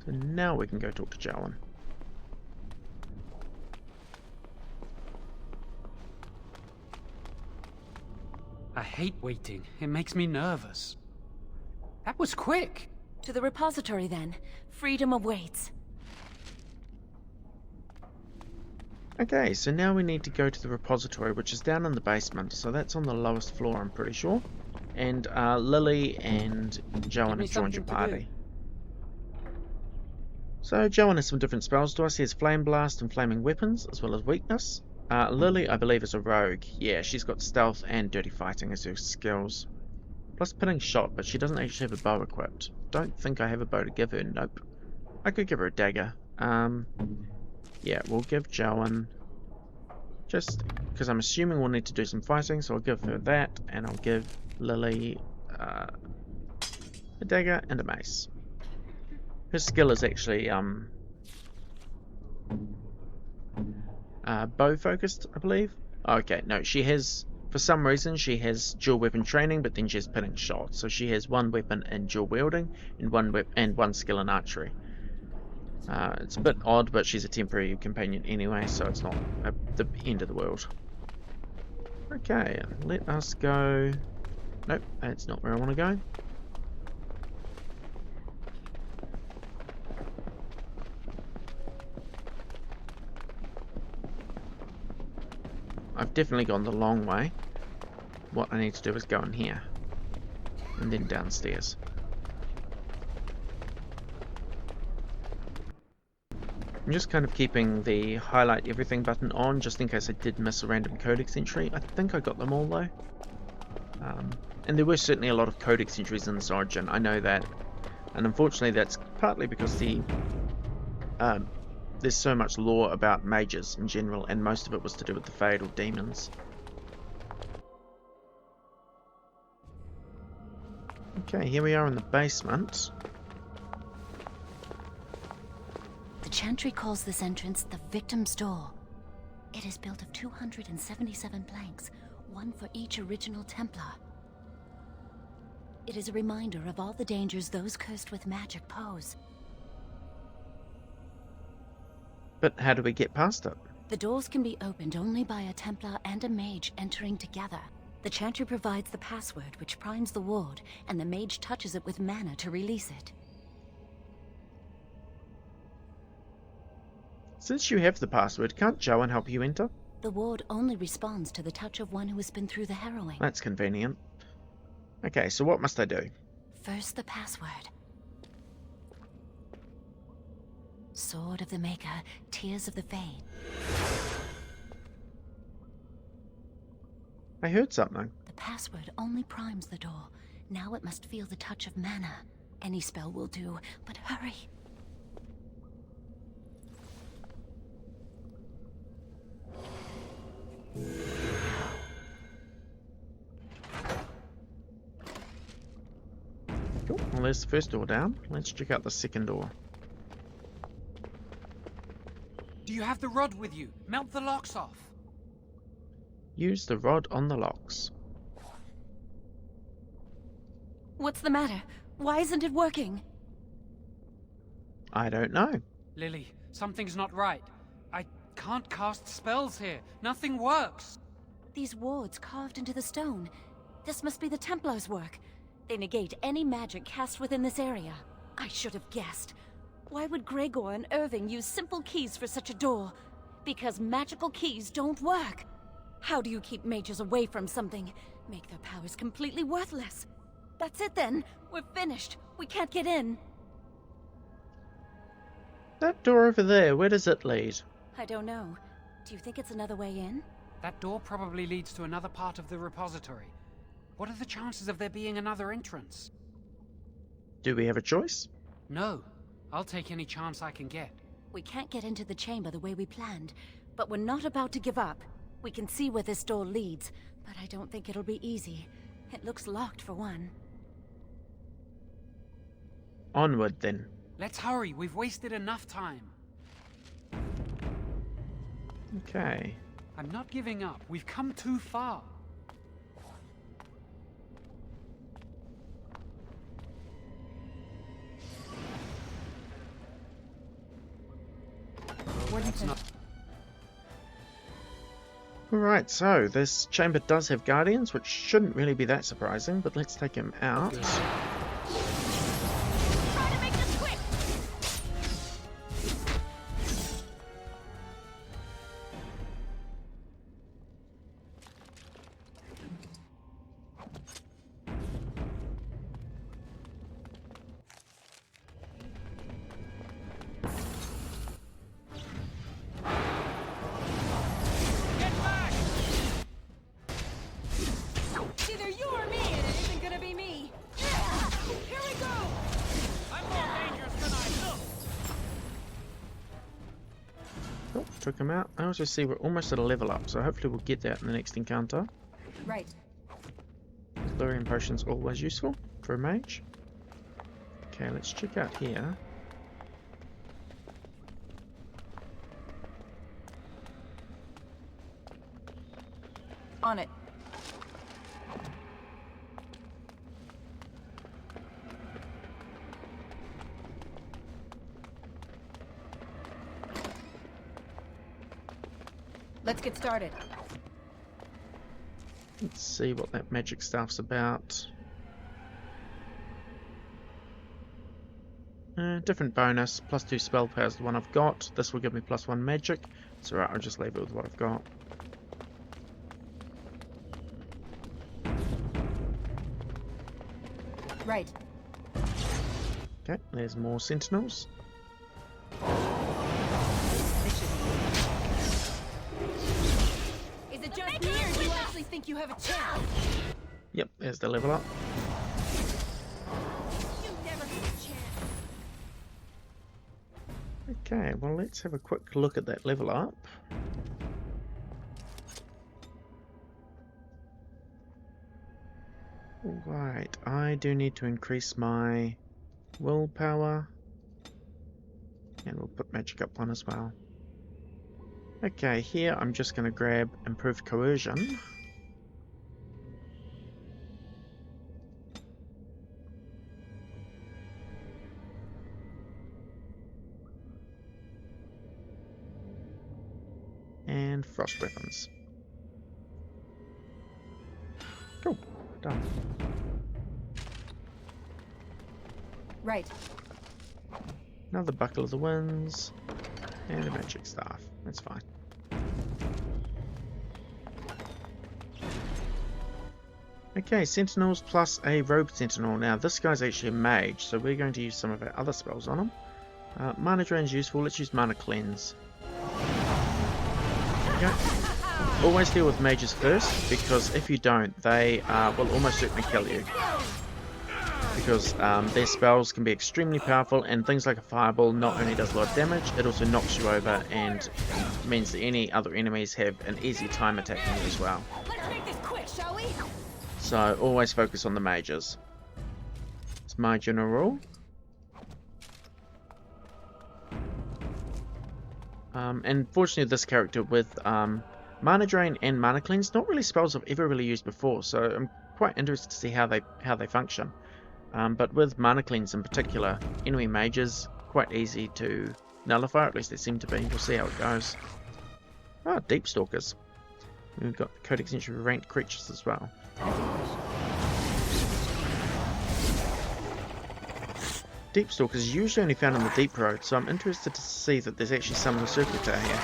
Speaker 1: So now we can go talk to Jowan.
Speaker 10: I hate waiting. It makes me nervous. That was quick.
Speaker 13: To the repository then. Freedom awaits.
Speaker 1: Okay, so now we need to go to the repository, which is down in the basement. So that's on the lowest floor, I'm pretty sure. And Lily and Jowan have joined your party. So Jowan has some different spells to us. He has Flame Blast and Flaming Weapons, as well as Weakness. Lily, I believe, is a rogue. Yeah, she's got Stealth and Dirty Fighting as her skills. Plus Pinning Shot, but she doesn't actually have a bow equipped. Don't think I have a bow to give her. Nope. I could give her a dagger. Yeah, we'll give Jowan... Just because I'm assuming we'll need to do some fighting, so I'll give her that, and I'll give Lily a dagger and a mace. Her skill is actually bow focused, I believe. Okay, no, she has, for some reason, she has dual weapon training, but then she has Pinning Shot. So she has one weapon in dual wielding and one skill in archery. It's a bit odd, but she's a temporary companion anyway, so it's not the end of the world. Okay, let us go. Nope, that's not where I want to go. I've definitely gone the long way. What I need to do is go in here. And then downstairs. I'm just kind of keeping the highlight everything button on, just in case I did miss a random codex entry. I think I got them all though. And there were certainly a lot of codex entries in this origin, I know that. And unfortunately that's partly because there's so much lore about mages in general, and most of it was to do with the Fade or demons. Okay, here we are in the basement.
Speaker 13: The Chantry calls this entrance the Victim's Door. It is built of 277 planks, one for each original Templar. It is a reminder of all the dangers those cursed with magic pose.
Speaker 1: But how do we get past it?
Speaker 13: The doors can be opened only by a Templar and a Mage entering together. The Chantry provides the password, which primes the ward, and the Mage touches it with mana to release it.
Speaker 1: Since you have the password, can't Jowan help you enter?
Speaker 13: The ward only responds to the touch of one who has been through the harrowing.
Speaker 1: That's convenient. Okay, so what must I do?
Speaker 13: First, the password. Sword of the Maker, Tears of the Fade.
Speaker 1: I heard something.
Speaker 13: The password only primes the door. Now it must feel the touch of mana. Any spell will do, but hurry.
Speaker 1: Cool. Well, there's the first door down. Let's check out the second door.
Speaker 10: Do you have the rod with you? Melt the locks off.
Speaker 1: Use the rod on the locks.
Speaker 13: What's the matter? Why isn't it working?
Speaker 1: I don't know.
Speaker 10: Lily, something's not right. I can't cast spells here. Nothing works.
Speaker 13: These wards carved into the stone. This must be the Templars' work. They negate any magic cast within this area. I should have guessed. Why would Gregor and Irving use simple keys for such a door? Because magical keys don't work. How do you keep mages away from something? Make their powers completely worthless. That's it then. We're finished. We can't get in.
Speaker 1: That door over there, where does it lead?
Speaker 13: I don't know. Do you think it's another way in?
Speaker 10: That door probably leads to another part of the repository. What are the chances of there being another entrance?
Speaker 1: Do we have a choice?
Speaker 10: No. I'll take any chance I can get.
Speaker 13: We can't get into the chamber the way we planned, but we're not about to give up. We can see where this door leads, but I don't think it'll be easy. It looks locked for one.
Speaker 1: Onward then.
Speaker 10: Let's hurry. We've wasted enough time.
Speaker 1: Okay.
Speaker 10: I'm not giving up. We've come too far.
Speaker 1: Alright, so this chamber does have guardians, which shouldn't really be that surprising, but let's take him out.
Speaker 7: Try to make this quick. It's either you or me, and it isn't gonna be me. Here we go. I'm more dangerous than I look.
Speaker 1: Oh, took him out. I also see we're almost at a level up, so hopefully we'll get that in the next encounter.
Speaker 9: Right.
Speaker 1: Delirium potion's always useful for a mage. Okay, let's check out here.
Speaker 9: On it. Let's get started.
Speaker 1: Let's see what that magic staff's about. Different bonus, +2 spell power is the one I've got. This will give me +1 magic. It's alright, I'll just leave it with what I've got.
Speaker 9: Right.
Speaker 1: Okay, there's more sentinels.
Speaker 7: Is it just me, or do you actually think you have a chance?
Speaker 1: Yep, there's the level up.
Speaker 7: You never have a chance.
Speaker 1: Okay, well let's have a quick look at that level up. Alright, I do need to increase my willpower. And we'll put magic up one as well. Okay, here I'm just going to grab improved coercion. And frost weapons. Cool, done.
Speaker 9: Right.
Speaker 1: Another buckle of the winds. And a magic staff. That's fine. Okay, sentinels plus a rogue sentinel. Now this guy's actually a mage, so we're going to use some of our other spells on him. Mana drain is useful. Let's use mana cleanse. Okay. Always deal with mages first, because if you don't, they will almost certainly kill you. Because their spells can be extremely powerful, and things like a fireball not only does a lot of damage, it also knocks you over and means that any other enemies have an easy time attacking you as well.
Speaker 7: Let's make this quick, shall we?
Speaker 1: So always focus on the mages. It's my general rule. And fortunately this character with mana drain and mana cleanse, not really spells I've ever really used before, so I'm quite interested to see how they function. But with mana cleanse in particular, enemy mages quite easy to nullify, at least they seem to be. We'll see how it goes. Ah, deep stalkers. We've got the Codex Entry ranked creatures as well. Deep stalkers is usually only found in the deep road, so I'm interested to see that there's actually some in the circular here.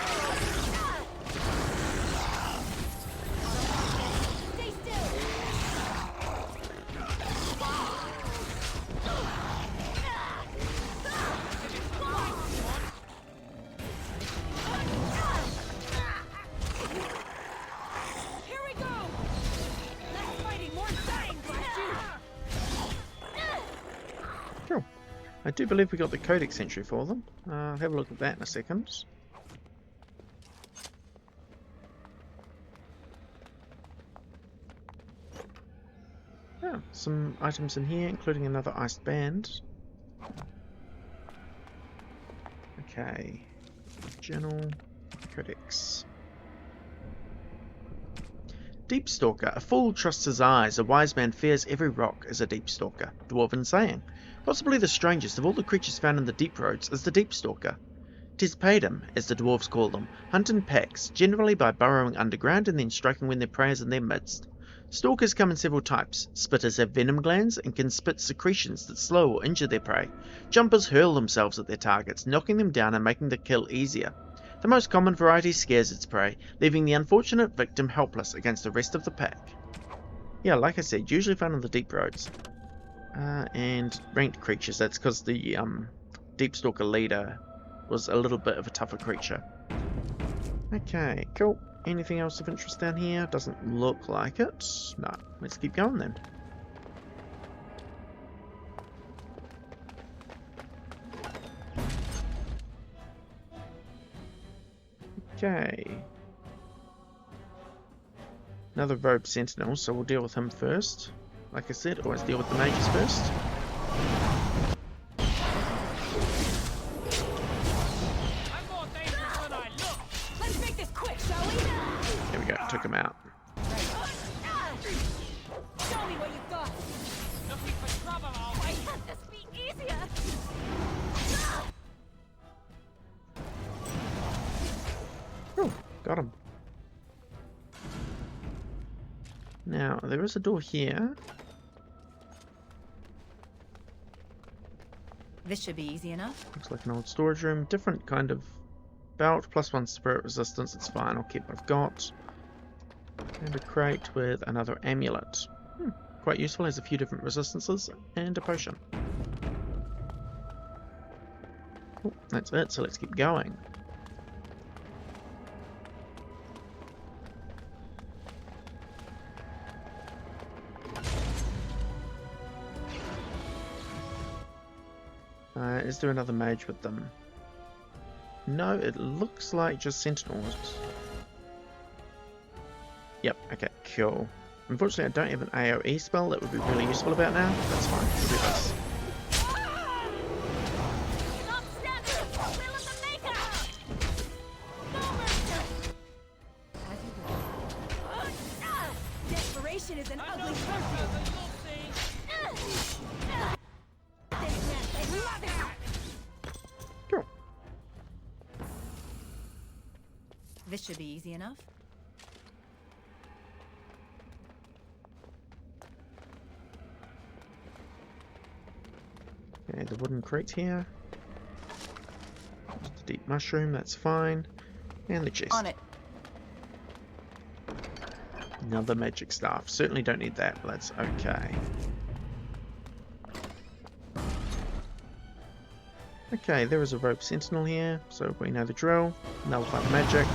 Speaker 1: I do believe we got the codex entry for them. I'll have a look at that in a second. Yeah, some items in here, including another iced band. Okay, journal, codex. Deep Stalker. A fool trusts his eyes, a wise man fears every rock is a Deep Stalker. Dwarven saying. Possibly the strangest of all the creatures found in the deep roads is the Deep Stalker. 'Tis paedum, as the dwarves call them, hunt in packs, generally by burrowing underground and then striking when their prey is in their midst. Stalkers come in several types. Spitters have venom glands and can spit secretions that slow or injure their prey. Jumpers hurl themselves at their targets, knocking them down and making the kill easier. The most common variety scares its prey, leaving the unfortunate victim helpless against the rest of the pack. Yeah, like I said, usually found on the deep roads. And ranked creatures, that's because the Deep Stalker leader was a little bit of a tougher creature. Okay, cool. Anything else of interest down here? Doesn't look like it. No, let's keep going then. Okay. Another rogue sentinel, so we'll deal with him first. Like I said, always deal with the mages first. There we go, took him out.
Speaker 7: Show me what you got. Looking for trouble, always. Why can't this be easier?
Speaker 1: Oh, got him. Now, there is a door here.
Speaker 9: This should be easy enough.
Speaker 1: Looks like an old storage room. Different kind of belt. +1 spirit resistance. It's fine. I'll keep what I've got. And a crate with another amulet. Quite useful. Has a few different resistances. And a potion. Oh, that's it. So let's keep going. Is there another mage with them? No, it looks like just sentinels. Yep, okay, cool. Unfortunately, I don't have an AoE spell that would be really useful about now. That's fine, we'll do this.
Speaker 7: Desperation is an ugly perfume.
Speaker 1: Cool.
Speaker 9: This should be easy enough.
Speaker 1: Okay, the wooden crate here. Just a deep mushroom, that's fine. And the chest.
Speaker 9: On it.
Speaker 1: Another magic staff. Certainly don't need that, but that's okay. Okay, there is a rope sentinel here, so we know the drill. Nullify the magic.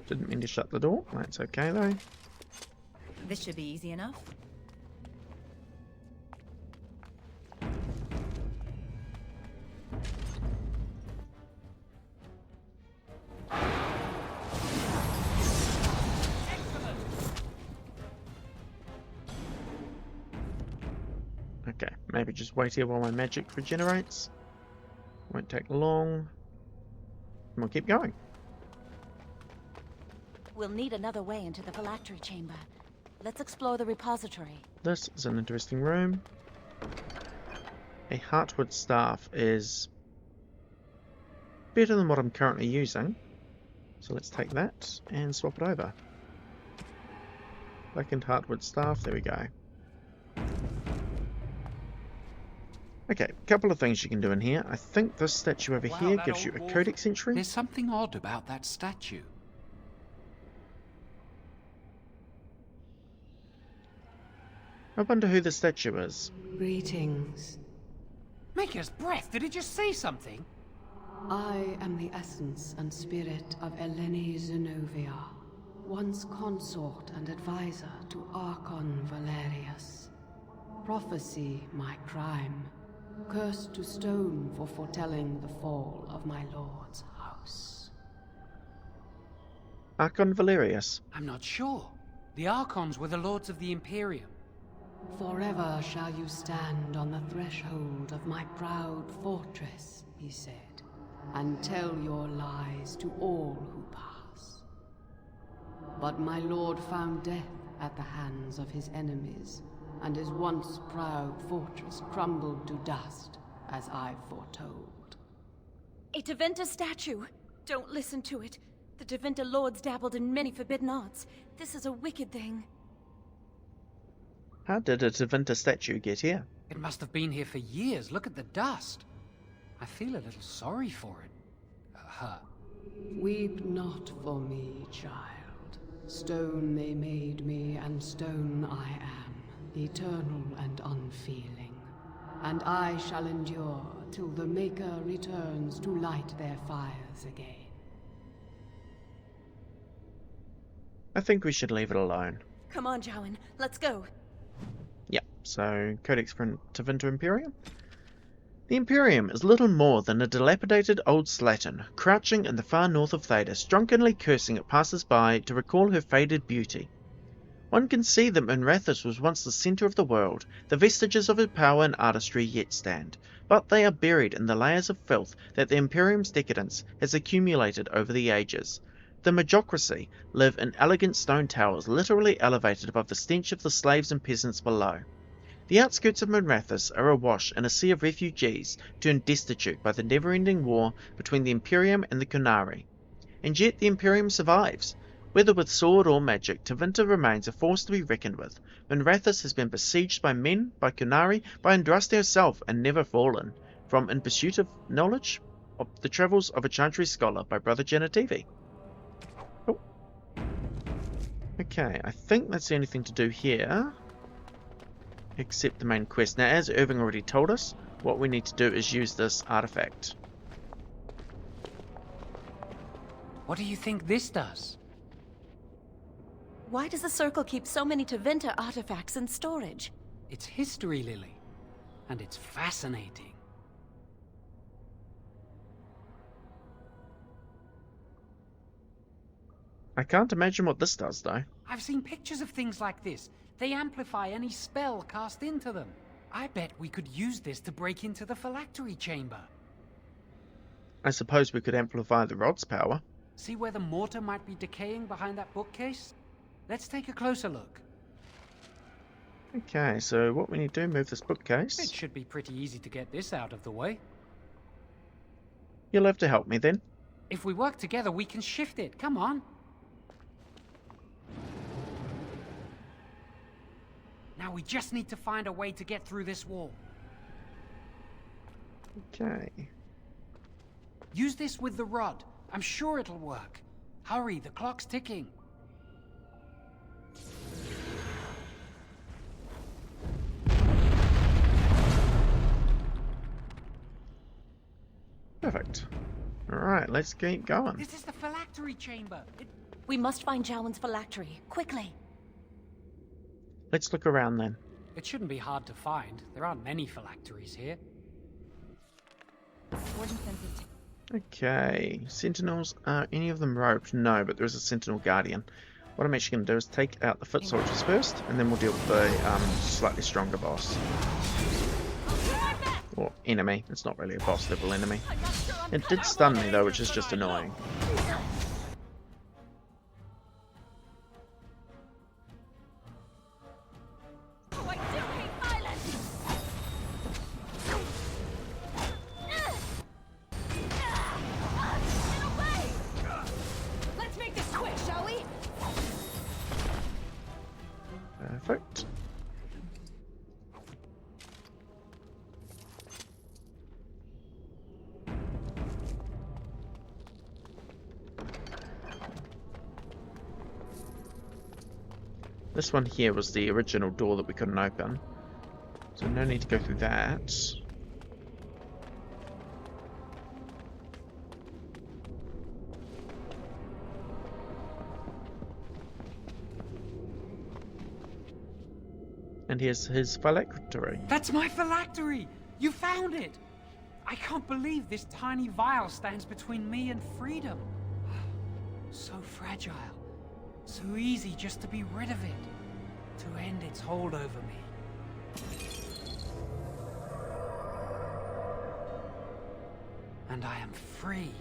Speaker 1: Didn't mean to shut the door. That's okay though.
Speaker 9: This should be easy enough.
Speaker 1: Okay, maybe just wait here while my magic regenerates. Won't take long. And we'll keep going.
Speaker 13: We'll need another way into the phylactery chamber. Let's explore the repository.
Speaker 1: This is an interesting room. A heartwood staff is better than what I'm currently using. So let's take that and swap it over. Blackened heartwood staff, there we go. Okay, a couple of things you can do in here. I think this statue over here gives you a codex entry.
Speaker 10: There's something odd about that statue.
Speaker 1: I wonder who the statue is.
Speaker 21: Greetings.
Speaker 10: Maker's breath, did it just say something?
Speaker 21: I am the essence and spirit of Eleni Zenobia, once consort and advisor to Archon Valerius. Prophecy my crime, cursed to stone for foretelling the fall of my lord's house.
Speaker 1: Archon Valerius?
Speaker 10: I'm not sure. The Archons were the lords of the Imperium.
Speaker 21: Forever shall you stand on the threshold of my proud fortress, he said, and tell your lies to all who pass. But my lord found death at the hands of his enemies, and his once proud fortress crumbled to dust, as I foretold.
Speaker 13: A Tevinter statue! Don't listen to it. The Tevinter lords dabbled in many forbidden arts. This is a wicked thing.
Speaker 1: How did a Tevinter statue get here?
Speaker 10: It must have been here for years. Look at the dust. I feel a little sorry for it. Her.
Speaker 21: Weep not for me, child. Stone they made me, and stone I am, eternal and unfeeling. And I shall endure till the Maker returns to light their fires again.
Speaker 1: I think we should leave it alone.
Speaker 13: Come on, Jowan, let's go.
Speaker 1: Yep, so Codex Tevinter Imperium. The Imperium is little more than a dilapidated old slattern, crouching in the far north of Thedas, drunkenly cursing at passers-by to recall her faded beauty. One can see that Minrathous was once the centre of the world. The vestiges of her power and artistry yet stand, but they are buried in the layers of filth that the Imperium's decadence has accumulated over the ages. The Magocracy live in elegant stone towers literally elevated above the stench of the slaves and peasants below. The outskirts of Minrathous are awash in a sea of refugees turned destitute by the never-ending war between the Imperium and the Qunari. And yet the Imperium survives. Whether with sword or magic, Tevinter remains a force to be reckoned with. Minrathous has been besieged by men, by Qunari, by Andraste herself, and never fallen. From In Pursuit of Knowledge, of the Travels of a Chantry Scholar by Brother Genitivi. Okay, I think that's the only thing to do here, except the main quest. Now, as Irving already told us, what we need to do is use this artifact.
Speaker 10: What do you think this does?
Speaker 13: Why does the Circle keep so many Tevinter artifacts in storage?
Speaker 10: It's history, Lily. And it's fascinating.
Speaker 1: I can't imagine what this does, though.
Speaker 10: I've seen pictures of things like this. They amplify any spell cast into them. I bet we could use this to break into the phylactery chamber.
Speaker 1: I suppose we could amplify the rod's power.
Speaker 10: See where the mortar might be decaying behind that bookcase? Let's take a closer look.
Speaker 1: Okay, so what we need to do, move this bookcase.
Speaker 10: It should be pretty easy to get this out of the way.
Speaker 1: You'll have to help me then.
Speaker 10: If we work together, we can shift it. Come on. Now we just need to find a way to get through this wall.
Speaker 1: Okay.
Speaker 10: Use this with the rod. I'm sure it'll work. Hurry, the clock's ticking.
Speaker 1: Perfect. Alright, let's keep going.
Speaker 10: This is the phylactery chamber.
Speaker 13: We must find Jowan's phylactery, quickly.
Speaker 1: Let's look around then.
Speaker 10: It shouldn't be hard to find. There aren't many phylacteries here.
Speaker 1: Okay, sentinels, are any of them roped? No, but there is a sentinel guardian. What I'm actually going to do is take out the foot soldiers first, and then we'll deal with the slightly stronger boss. Or enemy, it's not really a boss level enemy. It did stun me though, which is just annoying. Perfect. This one here was the original door that we couldn't open. So no need to go through that. And here's his phylactery.
Speaker 10: That's my phylactery! You found it! I can't believe this tiny vial stands between me and freedom. So fragile. So easy just to be rid of it. To end its hold over me. And I am free.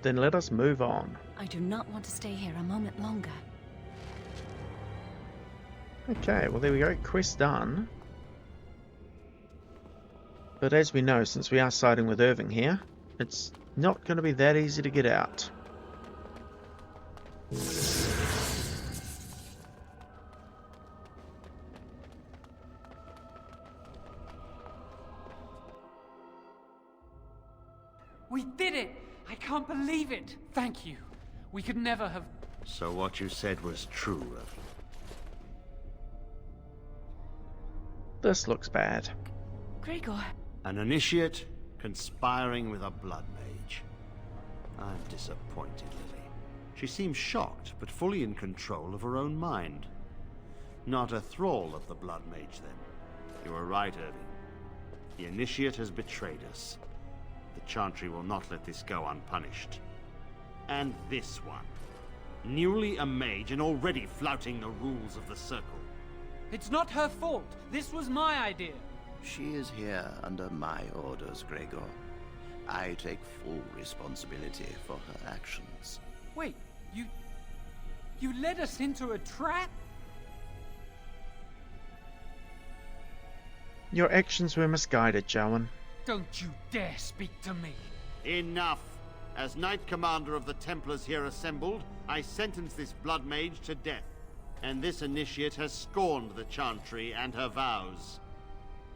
Speaker 1: Then let us move on.
Speaker 13: I do not want to stay here a moment longer.
Speaker 1: Okay, well there we go, quest done. But as we know, since we are siding with Irving here, it's not going to be that easy to get out.
Speaker 10: We did it! I can't believe it! Thank you. We could never have...
Speaker 3: So what you said was true, Irving.
Speaker 1: This looks bad.
Speaker 13: Gregor.
Speaker 3: An initiate conspiring with a blood mage. I'm disappointed, Lily. She seems shocked, but fully in control of her own mind. Not a thrall of the blood mage, then. You were right, Irving. The initiate has betrayed us. The Chantry will not let this go unpunished. And this one. Newly a mage and already flouting the rules of the Circle.
Speaker 10: It's not her fault. This was my idea.
Speaker 4: She is here under my orders, Gregor. I take full responsibility for her actions.
Speaker 10: Wait, you led us into a trap?
Speaker 1: Your actions were misguided, Jowan.
Speaker 10: Don't you dare speak to me.
Speaker 3: Enough. As Knight Commander of the Templars here assembled, I sentence this blood mage to death. And this initiate has scorned the Chantry and her vows.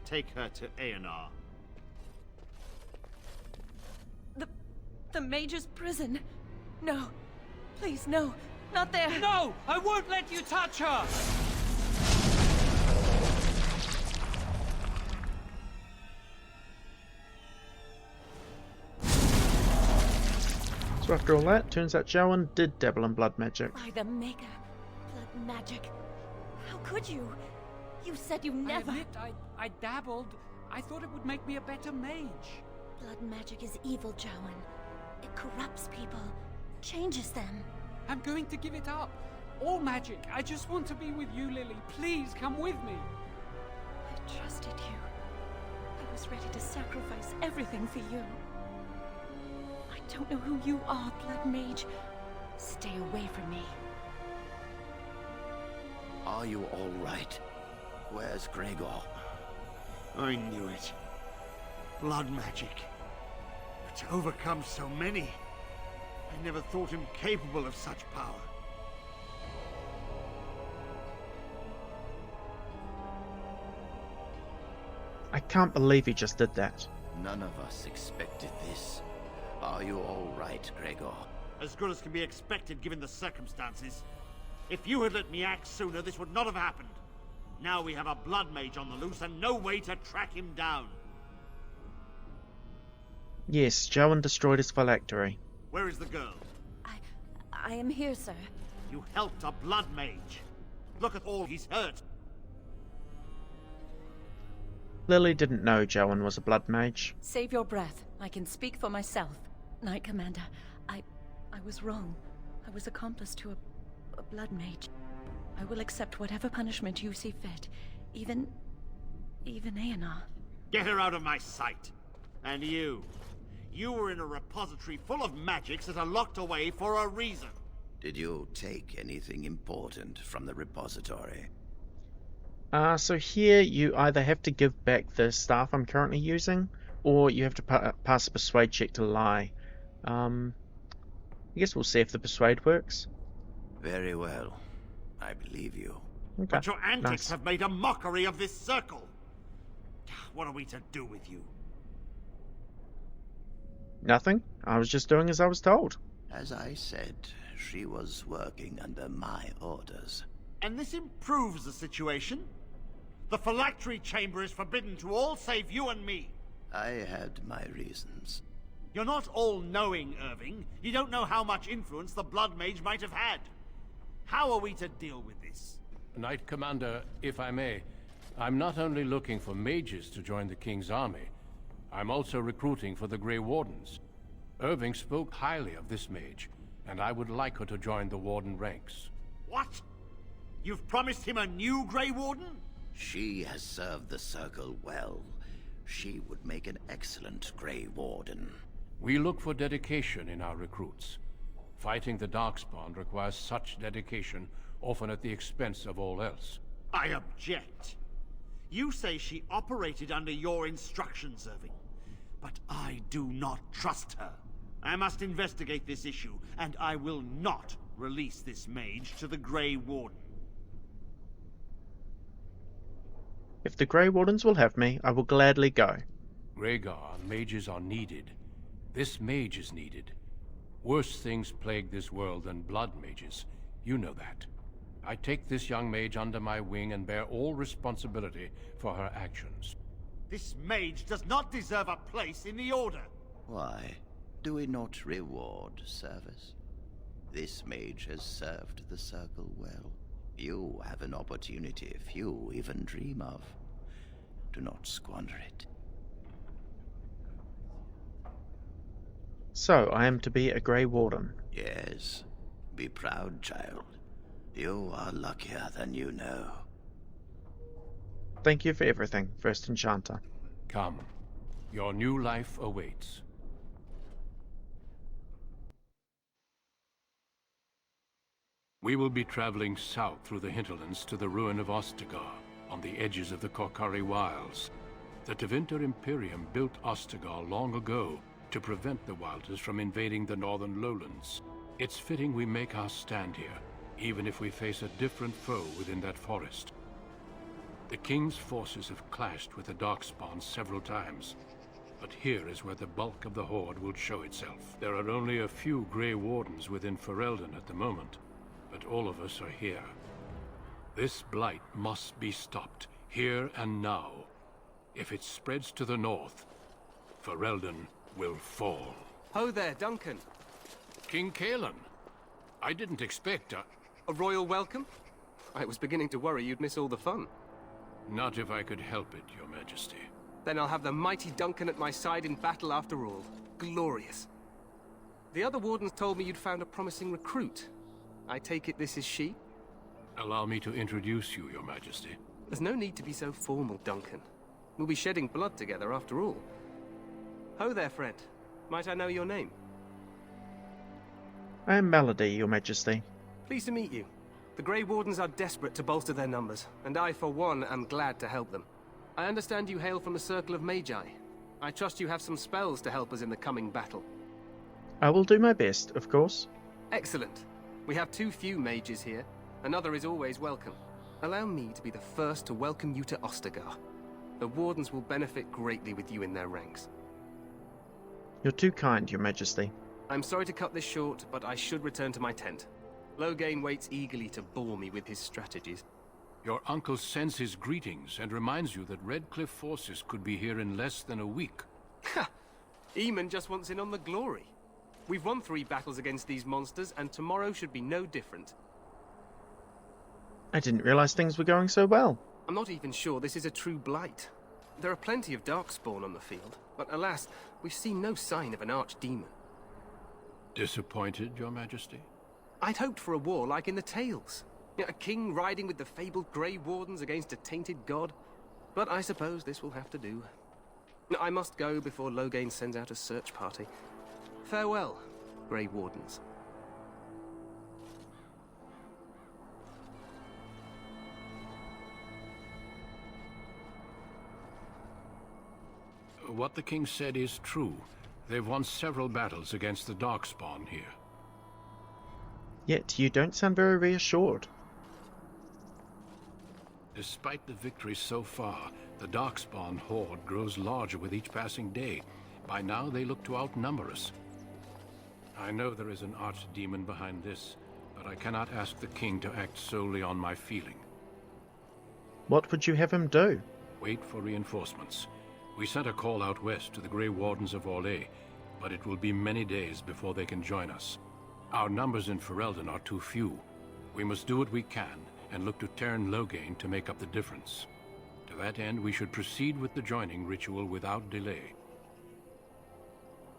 Speaker 3: Take her to Aenar.
Speaker 13: The Mage's prison. No. Please, no. Not there.
Speaker 10: No! I won't let you touch her!
Speaker 1: So after all that, turns out Jowan did dabble in blood magic.
Speaker 13: By the Maker. Blood magic. How could you? You said you never...
Speaker 10: I admit, I dabbled. I thought it would make me a better mage.
Speaker 13: Blood magic is evil, Jowan. It corrupts people. Changes them.
Speaker 10: I'm going to give it up. All magic. I just want to be with you, Lily. Please come with me.
Speaker 13: I trusted you. I was ready to sacrifice everything for you. I don't know who you are, Blood Mage. Stay away from me.
Speaker 4: Are you all right? Where's Gregor?
Speaker 3: I knew it. Blood magic. But to overcome so many, I never thought him capable of such power.
Speaker 1: I can't believe he just did that.
Speaker 4: None of us expected this. Are you all right, Gregor?
Speaker 3: As good as can be expected given the circumstances. If you had let me act sooner, this would not have happened. Now we have a blood mage on the loose and no way to track him down.
Speaker 1: Yes, Jowan destroyed his phylactery.
Speaker 3: Where is the girl?
Speaker 13: I am here, sir.
Speaker 3: You helped a blood mage. Look at all he's hurt.
Speaker 1: Lily didn't know Jowan was a blood mage.
Speaker 13: Save your breath. I can speak for myself. Knight Commander, I was wrong. I was accomplice to a blood mage. I will accept whatever punishment you see fit. Even Aenar.
Speaker 3: Get her out of my sight. And you. You were in a repository full of magics that are locked away for a reason.
Speaker 4: Did you take anything important from the repository?
Speaker 1: So here you either have to give back the staff I'm currently using, or you have to pass a persuade check to lie. I guess we'll see if the persuade works.
Speaker 4: Very well. I believe you.
Speaker 1: Okay.
Speaker 3: But your antics
Speaker 1: Nice.
Speaker 3: have made a mockery of this circle. What are we to do with you?
Speaker 1: Nothing. I was just doing as I was told.
Speaker 4: As I said, she was working under my orders.
Speaker 3: And this improves the situation? The phylactery chamber is forbidden to all save you and me.
Speaker 4: I had my reasons.
Speaker 3: You're not all-knowing, Irving. You don't know how much influence the Blood Mage might have had. How are we to deal with this?
Speaker 2: Knight Commander, if I may, I'm not only looking for mages to join the King's army, I'm also recruiting for the Grey Wardens. Irving spoke highly of this mage, and I would like her to join the Warden ranks.
Speaker 3: What? You've promised him a new Grey Warden?
Speaker 4: She has served the Circle well. She would make an excellent Grey Warden.
Speaker 2: We look for dedication in our recruits. Fighting the Darkspawn requires such dedication, often at the expense of all else.
Speaker 3: I object. You say she operated under your instructions, Irving. But I do not trust her. I must investigate this issue, and I will not release this mage to the Grey Warden.
Speaker 1: If the Grey Wardens will have me, I will gladly go.
Speaker 2: Rhaegar, mages are needed. This mage is needed. Worse things plague this world than blood mages. You know that. I take this young mage under my wing and bear all responsibility for her actions.
Speaker 3: This mage does not deserve a place in the Order.
Speaker 4: Why? Do we not reward service? This mage has served the Circle well. You have an opportunity few even dream of. Do not squander it.
Speaker 1: So, I am to be a Grey Warden.
Speaker 4: Yes. Be proud, child. You are luckier than you know.
Speaker 1: Thank you for everything, First Enchanter.
Speaker 2: Come. Your new life awaits. We will be traveling south through the hinterlands to the ruin of Ostagar, on the edges of the Korkari Wilds. The Tevinter Imperium built Ostagar long ago to prevent the Wilders from invading the northern lowlands. It's fitting we make our stand here, even if we face a different foe within that forest. The King's forces have clashed with the Darkspawn several times, but here is where the bulk of the Horde will show itself. There are only a few Grey Wardens within Ferelden at the moment, but all of us are here. This blight must be stopped, here and now. If it spreads to the north, Ferelden will fall.
Speaker 11: Ho there, Duncan.
Speaker 2: King Kaelin. I didn't expect
Speaker 11: a royal welcome? I was beginning to worry you'd miss all the fun.
Speaker 2: Not if I could help it, Your Majesty.
Speaker 11: Then I'll have the mighty Duncan at my side in battle after all. Glorious. The other wardens told me you'd found a promising recruit. I take it this is she?
Speaker 2: Allow me to introduce you, Your Majesty.
Speaker 11: There's no need to be so formal, Duncan. We'll be shedding blood together after all. Ho there, friend. Might I know your name?
Speaker 1: I am Melody, Your Majesty.
Speaker 11: Pleased to meet you. The Grey Wardens are desperate to bolster their numbers, and I, for one, am glad to help them. I understand you hail from the Circle of Magi. I trust you have some spells to help us in the coming battle.
Speaker 1: I will do my best, of course.
Speaker 11: Excellent. We have too few mages here. Another is always welcome. Allow me to be the first to welcome you to Ostagar. The Wardens will benefit greatly with you in their ranks.
Speaker 1: You're too kind, Your Majesty.
Speaker 11: I'm sorry to cut this short, but I should return to my tent. Loghain waits eagerly to bore me with his strategies.
Speaker 2: Your uncle sends his greetings and reminds you that Redcliffe forces could be here in less than a week.
Speaker 11: Ha! Eamon just wants in on the glory. We've won 3 battles against these monsters, and tomorrow should be no different.
Speaker 1: I didn't realize things were going so well.
Speaker 11: I'm not even sure this is a true blight. There are plenty of Darkspawn on the field, but alas, we've seen no sign of an archdemon.
Speaker 2: Disappointed, Your Majesty?
Speaker 11: I'd hoped for a war like in the tales. A king riding with the fabled Grey Wardens against a tainted god. But I suppose this will have to do. I must go before Loghain sends out a search party. Farewell, Grey Wardens.
Speaker 2: What the king said is true. They've won several battles against the Darkspawn here.
Speaker 1: Yet you don't sound very reassured.
Speaker 2: Despite the victories so far, the Darkspawn horde grows larger with each passing day. By now they look to outnumber us. I know there is an archdemon behind this, but I cannot ask the king to act solely on my feeling.
Speaker 1: What would you have him do?
Speaker 2: Wait for reinforcements. We sent a call out west to the Grey Wardens of Orlais, but it will be many days before they can join us. Our numbers in Ferelden are too few. We must do what we can, and look to Teyrn Loghain to make up the difference. To that end, we should proceed with the joining ritual without delay.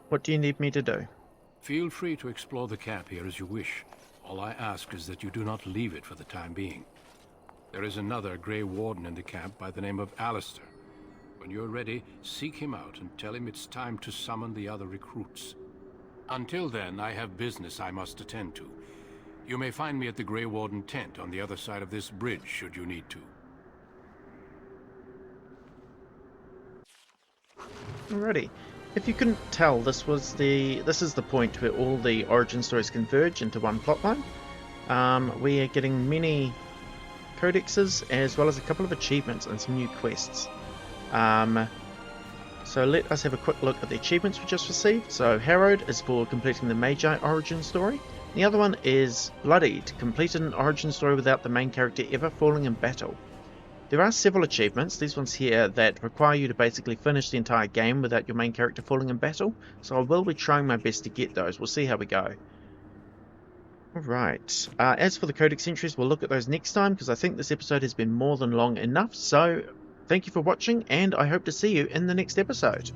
Speaker 1: What do you need me to do?
Speaker 2: Feel free to explore the camp here as you wish. All I ask is that you do not leave it for the time being. There is another Grey Warden in the camp by the name of Alistair. When you're ready, seek him out and tell him it's time to summon the other recruits. Until then, I have business I must attend to. You may find me at the Grey Warden tent on the other side of this bridge, should you need to.
Speaker 1: Alrighty. If you couldn't tell, this is the point where all the origin stories converge into one plotline. We are getting many codexes as well as a couple of achievements and some new quests. So let us have a quick look at the achievements we just received. So Harrowed is for completing the Mage origin story. The other one is Bloodied, completed an origin story without the main character ever falling in battle. There are several achievements, these ones here, that require you to basically finish the entire game without your main character falling in battle, so I will be trying my best to get those. We'll see how we go. Alright, as for the codex entries, we'll look at those next time, because I think this episode has been more than long enough, so thank you for watching, and I hope to see you in the next episode.